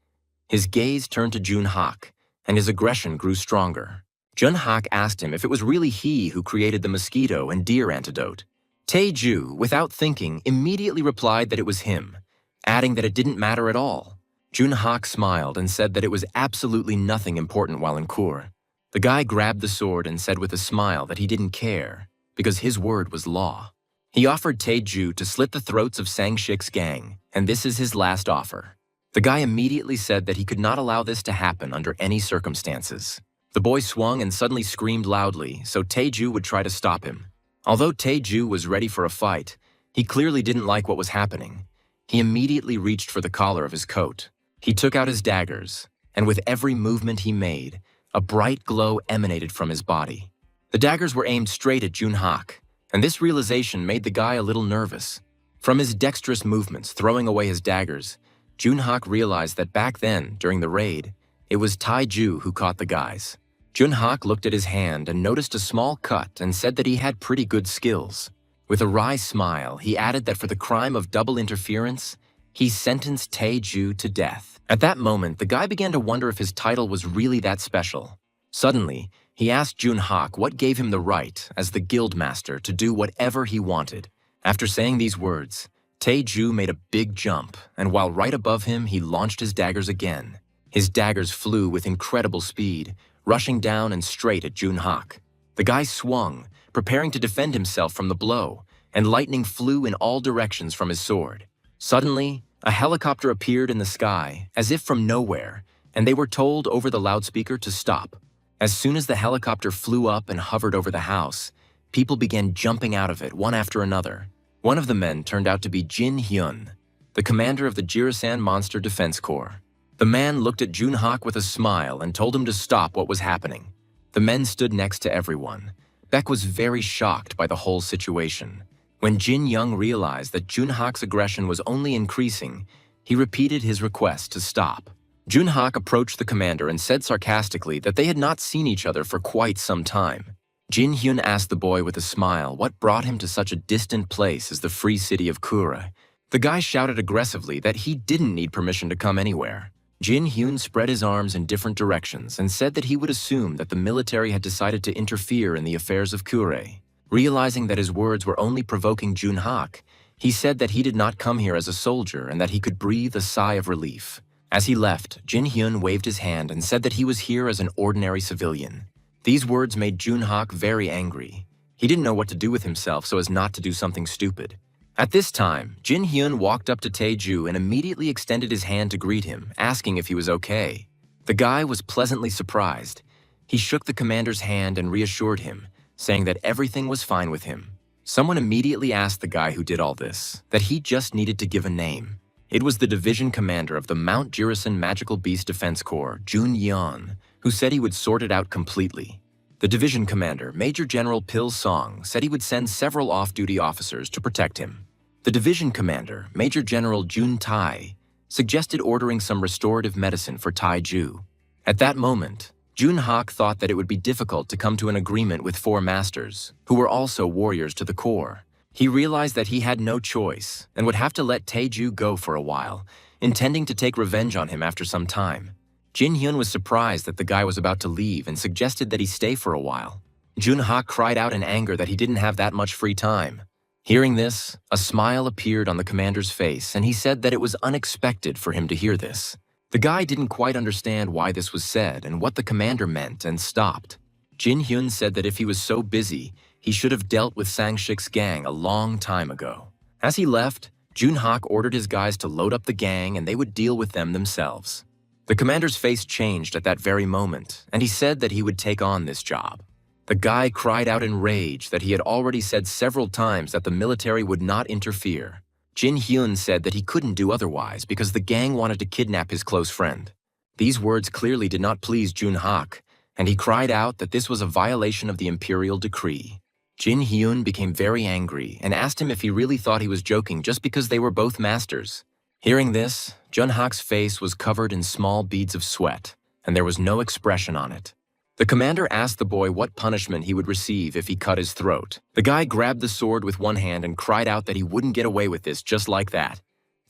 Speaker 1: His gaze turned to Junhak, and his aggression grew stronger. Junhak asked him if it was really he who created the mosquito and deer antidote. Tae-ju, without thinking, immediately replied that it was him, adding that it didn't matter at all. Junhak smiled and said that it was absolutely nothing important while in Kur. The guy grabbed the sword and said with a smile that he didn't care, because his word was law. He offered Tae-ju to slit the throats of Sang-shik's gang, and this is his last offer. The guy immediately said that he could not allow this to happen under any circumstances. The boy swung and suddenly screamed loudly, so Tae-ju would try to stop him. Although Tae-ju was ready for a fight, he clearly didn't like what was happening. He immediately reached for the collar of his coat. He took out his daggers, and with every movement he made, a bright glow emanated from his body. The daggers were aimed straight at Junhak, and this realization made the guy a little nervous. From his dexterous movements throwing away his daggers, Junhak realized that back then, during the raid, it was Tae-ju who caught the guys. Junhak looked at his hand and noticed a small cut and said that he had pretty good skills. With a wry smile, he added that for the crime of double interference, he sentenced Tae-ju to death. At that moment, the guy began to wonder if his title was really that special. Suddenly, he asked Junhak what gave him the right, as the guild master, to do whatever he wanted. After saying these words, Tae-ju made a big jump, and while right above him, he launched his daggers again. His daggers flew with incredible speed, rushing down and straight at Junhak. The guy swung, preparing to defend himself from the blow, and lightning flew in all directions from his sword. Suddenly, a helicopter appeared in the sky, as if from nowhere, and they were told over the loudspeaker to stop. As soon as the helicopter flew up and hovered over the house, people began jumping out of it, one after another. One of the men turned out to be Jin Hyun, the commander of the Jirisan Monster Defense Corps. The man looked at Junhak with a smile and told him to stop what was happening. The men stood next to everyone. Beck was very shocked by the whole situation. When Jin Young realized that Junhak's aggression was only increasing, he repeated his request to stop. Junhak approached the commander and said sarcastically that they had not seen each other for quite some time. Jin Hyun asked the boy with a smile what brought him to such a distant place as the free city of Kura. The guy shouted aggressively that he didn't need permission to come anywhere. Jin Hyun spread his arms in different directions and said that he would assume that the military had decided to interfere in the affairs of Kure. Realizing that his words were only provoking Junhak, he said that he did not come here as a soldier and that he could breathe a sigh of relief. As he left, Jin Hyun waved his hand and said that he was here as an ordinary civilian. These words made Junhak very angry. He didn't know what to do with himself so as not to do something stupid. At this time, Jin Hyun walked up to Tae-ju and immediately extended his hand to greet him, asking if he was okay. The guy was pleasantly surprised. He shook the commander's hand and reassured him, saying that everything was fine with him. Someone immediately asked the guy who did all this that he just needed to give a name. It was the division commander of the Mount Jurison Magical Beast Defense Corps, Jun Yeon, who said he would sort it out completely. The division commander, Major General Pil Song, said he would send several off-duty officers to protect him. The division commander, Major General Jun Tai, suggested ordering some restorative medicine for Taiju. At that moment, Jun Hak thought that it would be difficult to come to an agreement with four masters, who were also warriors to the core. He realized that he had no choice and would have to let Taiju go for a while, intending to take revenge on him after some time. Jin Hyun was surprised that the guy was about to leave and suggested that he stay for a while. Jun Ha cried out in anger that he didn't have that much free time. Hearing this, a smile appeared on the commander's face, and he said that it was unexpected for him to hear this. The guy didn't quite understand why this was said and what the commander meant and stopped. Jin Hyun said that if he was so busy, he should have dealt with Sang-shik's gang a long time ago. As he left, Jun Hak ordered his guys to load up the gang and they would deal with them themselves. The commander's face changed at that very moment, and he said that he would take on this job. The guy cried out in rage that he had already said several times that the military would not interfere. Jin Hyun said that he couldn't do otherwise because the gang wanted to kidnap his close friend. These words clearly did not please Jun Hak, and he cried out that this was a violation of the imperial decree. Jin Hyun became very angry and asked him if he really thought he was joking just because they were both masters. Hearing this, Jun Hak's face was covered in small beads of sweat, and there was no expression on it. The commander asked the boy what punishment he would receive if he cut his throat. The guy grabbed the sword with one hand and cried out that he wouldn't get away with this just like that.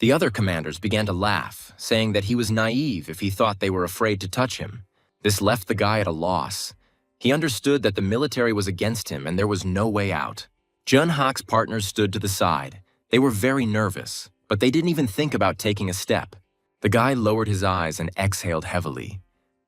Speaker 1: The other commanders began to laugh, saying that he was naive if he thought they were afraid to touch him. This left the guy at a loss. He understood that the military was against him and there was no way out. Jun Hak's partners stood to the side. They were very nervous, but they didn't even think about taking a step. The guy lowered his eyes and exhaled heavily,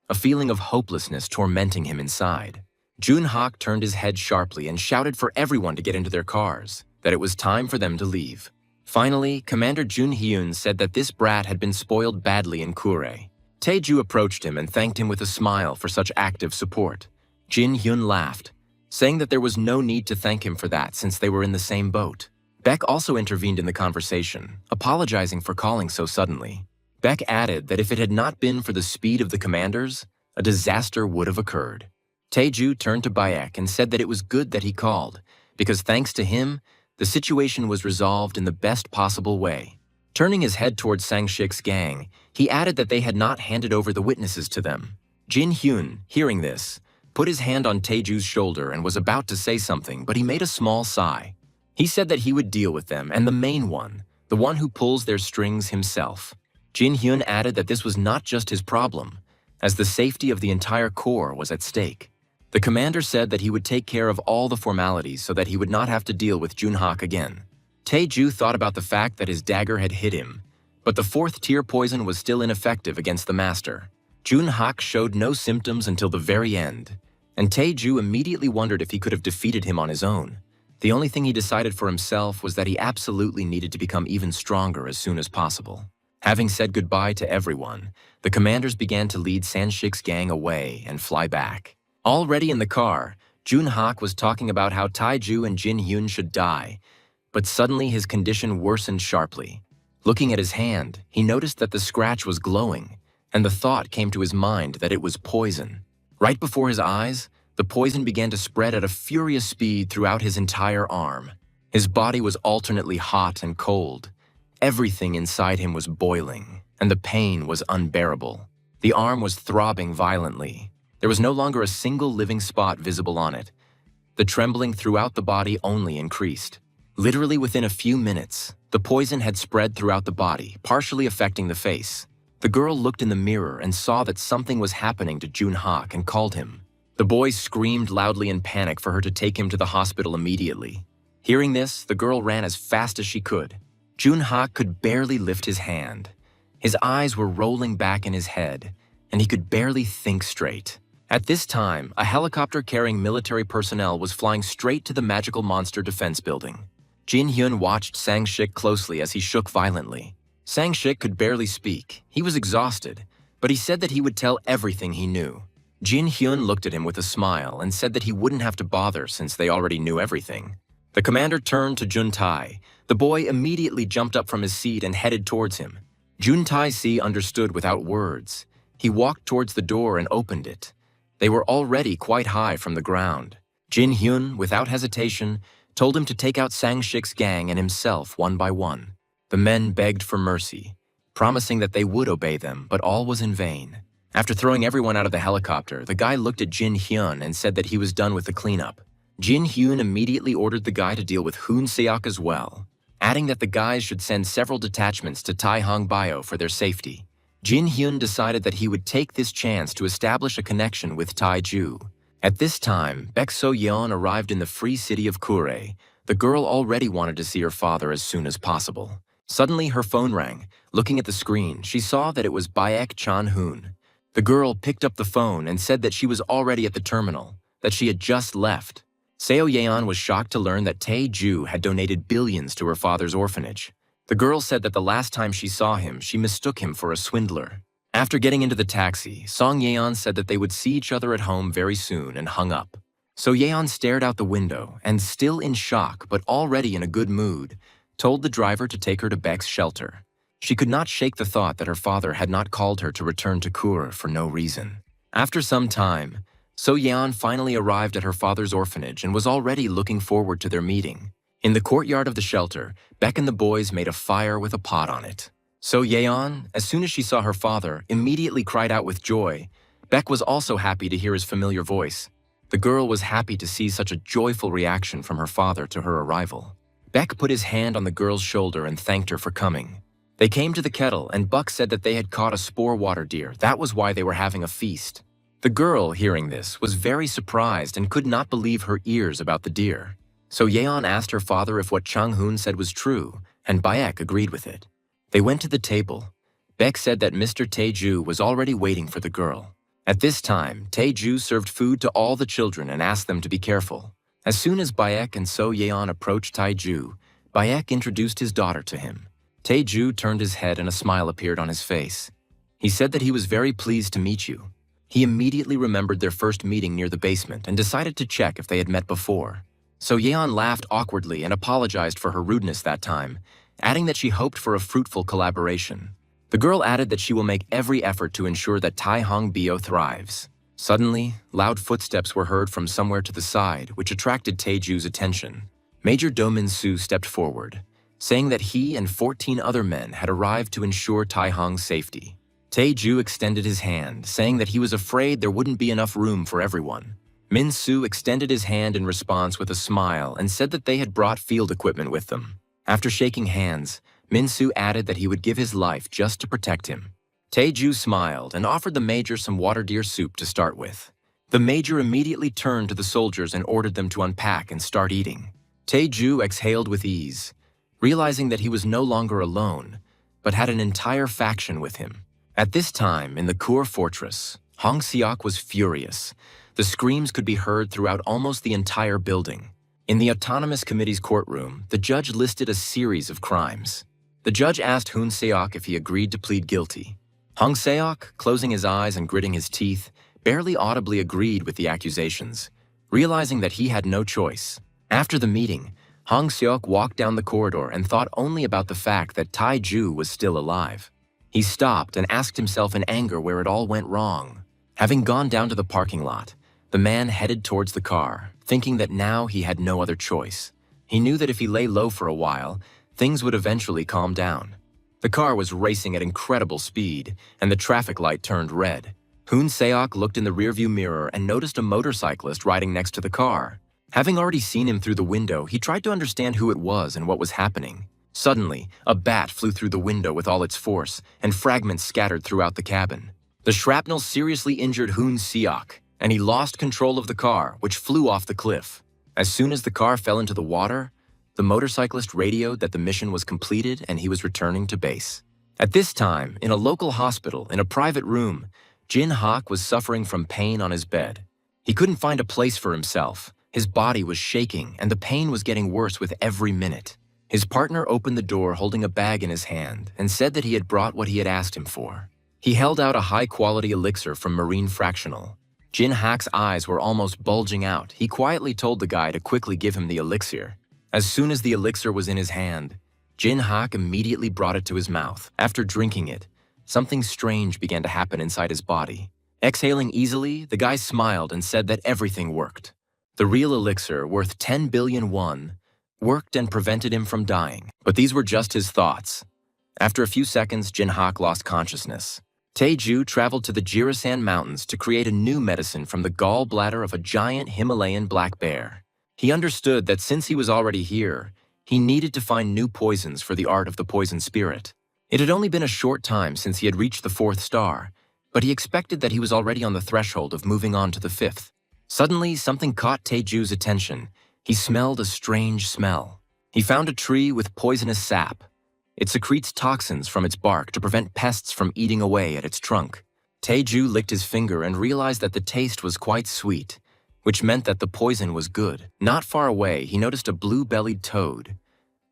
Speaker 1: a feeling of hopelessness tormenting him inside. Jun Hak turned his head sharply and shouted for everyone to get into their cars, that it was time for them to leave. Finally, Commander Jun Hyun said that this brat had been spoiled badly in Kure. Taeju approached him and thanked him with a smile for such active support. Jin Hyun laughed, saying that there was no need to thank him for that since they were in the same boat. Beck also intervened in the conversation, apologizing for calling so suddenly. Beck added that if it had not been for the speed of the commanders, a disaster would have occurred. Taeju turned to Bayek and said that it was good that he called, because thanks to him, the situation was resolved in the best possible way. Turning his head towards Sang-shik's gang, he added that they had not handed over the witnesses to them. Jin Hyun, hearing this, put his hand on Taeju's shoulder and was about to say something, but he made a small sigh. He said that he would deal with them, and the main one, the one who pulls their strings himself. Jin Hyun added that this was not just his problem, as the safety of the entire corps was at stake. The commander said that he would take care of all the formalities so that he would not have to deal with Jun Hak again. Taeju thought about the fact that his dagger had hit him, but the fourth-tier poison was still ineffective against the master. Jun Hak showed no symptoms until the very end, and Taeju immediately wondered if he could have defeated him on his own. The only thing he decided for himself was that he absolutely needed to become even stronger as soon as possible. Having said goodbye to everyone, the commanders began to lead Sang-shik's gang away and fly back. Already in the car, Jun Hak was talking about how Taeju and Jin Hyun should die, but suddenly his condition worsened sharply. Looking at his hand, he noticed that the scratch was glowing, and the thought came to his mind that it was poison. Right before his eyes, the poison began to spread at a furious speed throughout his entire arm. His body was alternately hot and cold. Everything inside him was boiling, and the pain was unbearable. The arm was throbbing violently. There was no longer a single living spot visible on it. The trembling throughout the body only increased. Literally within a few minutes, the poison had spread throughout the body, partially affecting the face. The girl looked in the mirror and saw that something was happening to Jun Hak and called him. The boy screamed loudly in panic for her to take him to the hospital immediately. Hearing this, the girl ran as fast as she could. Jun Hak could barely lift his hand. His eyes were rolling back in his head, and he could barely think straight. At this time, a helicopter carrying military personnel was flying straight to the magical monster defense building. Jin Hyun watched Sang-shik closely as he shook violently. Sang-shik could barely speak. He was exhausted, but he said that he would tell everything he knew. Jin Hyun looked at him with a smile and said that he wouldn't have to bother since they already knew everything. The commander turned to Jun Tai, The boy immediately jumped up from his seat and headed towards him. Jun Tai-si understood without words. He walked towards the door and opened it. They were already quite high from the ground. Jin Hyun, without hesitation, told him to take out Sang-shik's gang and himself one by one. The men begged for mercy, promising that they would obey them, but all was in vain. After throwing everyone out of the helicopter, the guy looked at Jin Hyun and said that he was done with the cleanup. Jin Hyun immediately ordered the guy to deal with Hoon Seok as well, adding that the guys should send several detachments to Taihang Bio for their safety. Jin Hyun decided that he would take this chance to establish a connection with Taiju. At this time, Baek So-yeon arrived in the free city of Kure. The girl already wanted to see her father as soon as possible. Suddenly, her phone rang. Looking at the screen, she saw that it was Baek Chan-hoon. The girl picked up the phone and said that she was already at the terminal, that she had just left. Seo Yeon was shocked to learn that Tae-ju had donated billions to her father's orphanage. The girl said that the last time she saw him, she mistook him for a swindler. After getting into the taxi, Song Yeon said that they would see each other at home very soon and hung up. So Yeon stared out the window and, still in shock but already in a good mood, told the driver to take her to Baek's shelter. She could not shake the thought that her father had not called her to return to Kur for no reason. After some time, So Yeon finally arrived at her father's orphanage and was already looking forward to their meeting. In the courtyard of the shelter, Baek and the boys made a fire with a pot on it. So Yeon, as soon as she saw her father, immediately cried out with joy. Baek was also happy to hear his familiar voice. The girl was happy to see such a joyful reaction from her father to her arrival. Baek put his hand on the girl's shoulder and thanked her for coming. They came to the kettle, and Buck said that they had caught a spore water deer. That was why they were having a feast. The girl, hearing this, was very surprised and could not believe her ears about the deer. So Yeon asked her father if what Chang-hoon said was true, and Baek agreed with it. They went to the table. Baek said that Mr. Tae-ju was already waiting for the girl. At this time, Tae-ju served food to all the children and asked them to be careful. As soon as Baek and So Yeon approached Tae-ju, Baek introduced his daughter to him. Tae-ju turned his head and a smile appeared on his face. He said that he was very pleased to meet you. He immediately remembered their first meeting near the basement and decided to check if they had met before. So Yeon laughed awkwardly and apologized for her rudeness that time, adding that she hoped for a fruitful collaboration. The girl added that she will make every effort to ensure that Taihang Bio thrives. Suddenly, loud footsteps were heard from somewhere to the side, which attracted Tae-ju's attention. Major Do Min-soo stepped forward, saying that he and 14 other men had arrived to ensure Taihang's safety. Tae-ju extended his hand, saying that he was afraid there wouldn't be enough room for everyone. Min-soo extended his hand in response with a smile and said that they had brought field equipment with them. After shaking hands, Min-soo added that he would give his life just to protect him. Tae-ju smiled and offered the major some water deer soup to start with. The major immediately turned to the soldiers and ordered them to unpack and start eating. Tae-ju exhaled with ease, realizing that he was no longer alone, but had an entire faction with him. At this time, in the Kur fortress, Hong Seok was furious. The screams could be heard throughout almost the entire building. In the Autonomous Committee's courtroom, the judge listed a series of crimes. The judge asked Hoon Seok if he agreed to plead guilty. Hong Seok, closing his eyes and gritting his teeth, barely audibly agreed with the accusations, realizing that he had no choice. After the meeting, Hong Seok walked down the corridor and thought only about the fact that Tae-ju was still alive. He stopped and asked himself in anger where it all went wrong. Having gone down to the parking lot, the man headed towards the car, thinking that now he had no other choice. He knew that if he lay low for a while, things would eventually calm down. The car was racing at incredible speed, and the traffic light turned red. Hoon Seok looked in the rearview mirror and noticed a motorcyclist riding next to the car. Having already seen him through the window, he tried to understand who it was and what was happening. Suddenly, a bat flew through the window with all its force, and fragments scattered throughout the cabin. The shrapnel seriously injured Hoon Seok, and he lost control of the car, which flew off the cliff. As soon as the car fell into the water, the motorcyclist radioed that the mission was completed and he was returning to base. At this time, in a local hospital, in a private room, Jin Hak was suffering from pain on his bed. He couldn't find a place for himself. His body was shaking, and the pain was getting worse with every minute. His partner opened the door holding a bag in his hand and said that he had brought what he had asked him for. He held out a high-quality elixir from Marine Fractional. Jin Hak's eyes were almost bulging out. He quietly told the guy to quickly give him the elixir. As soon as the elixir was in his hand, Jin Hak immediately brought it to his mouth. After drinking it, something strange began to happen inside his body. Exhaling easily, the guy smiled and said that everything worked. The real elixir, worth 10 billion won, worked and prevented him from dying. But these were just his thoughts. After a few seconds, Jin Hak lost consciousness. Taeju traveled to the Jirisan Mountains to create a new medicine from the gallbladder of a giant Himalayan black bear. He understood that since he was already here, he needed to find new poisons for the art of the poison spirit. It had only been a short time since he had reached the 4th star, but he expected that he was already on the threshold of moving on to the 5th. Suddenly, something caught Taeju's attention. He smelled a strange smell. He found a tree with poisonous sap. It secretes toxins from its bark to prevent pests from eating away at its trunk. Taeju licked his finger and realized that the taste was quite sweet, which meant that the poison was good. Not far away, he noticed a blue-bellied toad.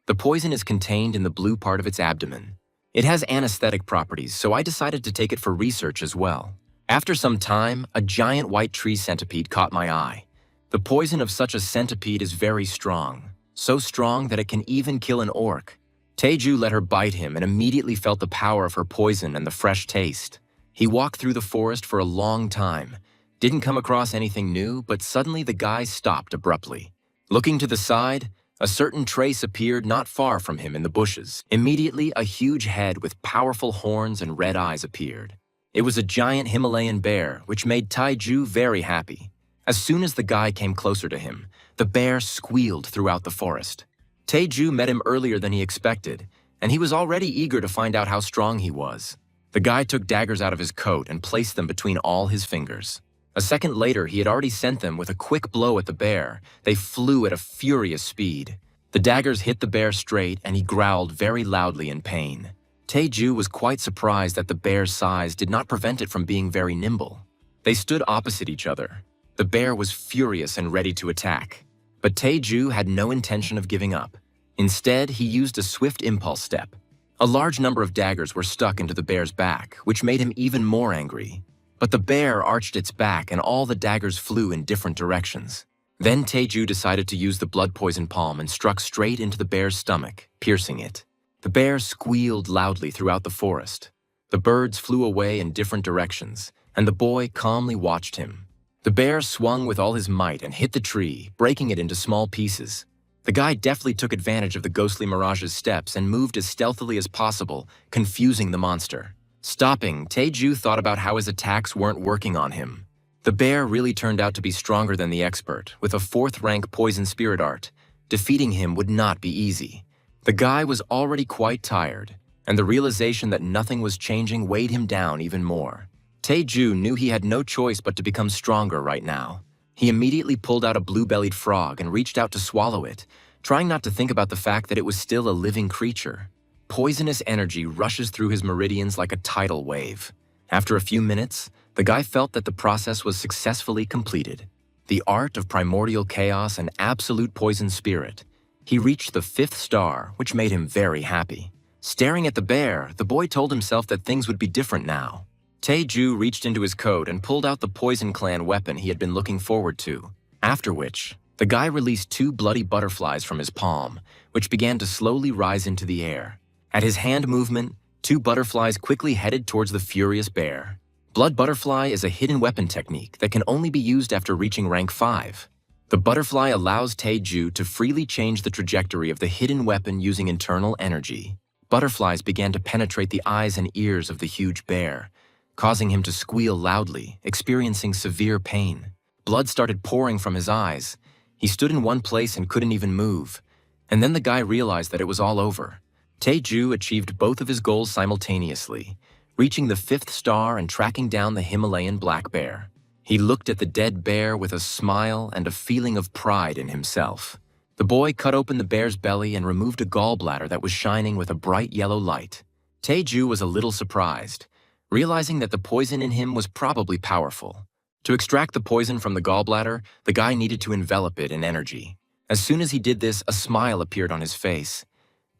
Speaker 1: The poison is contained in the blue part of its abdomen. It has anesthetic properties, so I decided to take it for research as well. After some time, a giant white tree centipede caught my eye. The poison of such a centipede is very strong, so strong that it can even kill an orc. Taeju let her bite him and immediately felt the power of her poison and the fresh taste. He walked through the forest for a long time, didn't come across anything new, but suddenly the guy stopped abruptly. Looking to the side, a certain trace appeared not far from him in the bushes. Immediately, a huge head with powerful horns and red eyes appeared. It was a giant Himalayan bear, which made Taeju very happy. As soon as the guy came closer to him, the bear squealed throughout the forest. Taeju met him earlier than he expected, and he was already eager to find out how strong he was. The guy took daggers out of his coat and placed them between all his fingers. A second later, he had already sent them with a quick blow at the bear. They flew at a furious speed. The daggers hit the bear straight, and he growled very loudly in pain. Taeju was quite surprised that the bear's size did not prevent it from being very nimble. They stood opposite each other. The bear was furious and ready to attack. But Taeju had no intention of giving up. Instead, he used a swift impulse step. A large number of daggers were stuck into the bear's back, which made him even more angry. But the bear arched its back and all the daggers flew in different directions. Then Taeju decided to use the blood poison palm and struck straight into the bear's stomach, piercing it. The bear squealed loudly throughout the forest. The birds flew away in different directions, and the boy calmly watched him. The bear swung with all his might and hit the tree, breaking it into small pieces. The guy deftly took advantage of the ghostly mirage's steps and moved as stealthily as possible, confusing the monster. Stopping, Taeju thought about how his attacks weren't working on him. The bear really turned out to be stronger than the expert, with a 4th-rank poison spirit art. Defeating him would not be easy. The guy was already quite tired, and the realization that nothing was changing weighed him down even more. Taeju knew he had no choice but to become stronger right now. He immediately pulled out a blue-bellied frog and reached out to swallow it, trying not to think about the fact that it was still a living creature. Poisonous energy rushes through his meridians like a tidal wave. After a few minutes, the guy felt that the process was successfully completed. The art of primordial chaos and absolute poison spirit. He reached the 5th star, which made him very happy. Staring at the bear, the boy told himself that things would be different now. Taeju reached into his coat and pulled out the Poison Clan weapon he had been looking forward to. After which, the guy released 2 bloody butterflies from his palm, which began to slowly rise into the air. At his hand movement, 2 butterflies quickly headed towards the furious bear. Blood Butterfly is a hidden weapon technique that can only be used after reaching rank 5. The butterfly allows Taeju to freely change the trajectory of the hidden weapon using internal energy. Butterflies began to penetrate the eyes and ears of the huge bear, causing him to squeal loudly, experiencing severe pain. Blood started pouring from his eyes. He stood in one place and couldn't even move. And then the guy realized that it was all over. Taeju achieved both of his goals simultaneously, reaching the 5th star and tracking down the Himalayan black bear. He looked at the dead bear with a smile and a feeling of pride in himself. The boy cut open the bear's belly and removed a gallbladder that was shining with a bright yellow light. Taeju was a little surprised, realizing that the poison in him was probably powerful. To extract the poison from the gallbladder, the guy needed to envelop it in energy. As soon as he did this, a smile appeared on his face.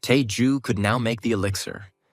Speaker 1: Taeju could now make the elixir.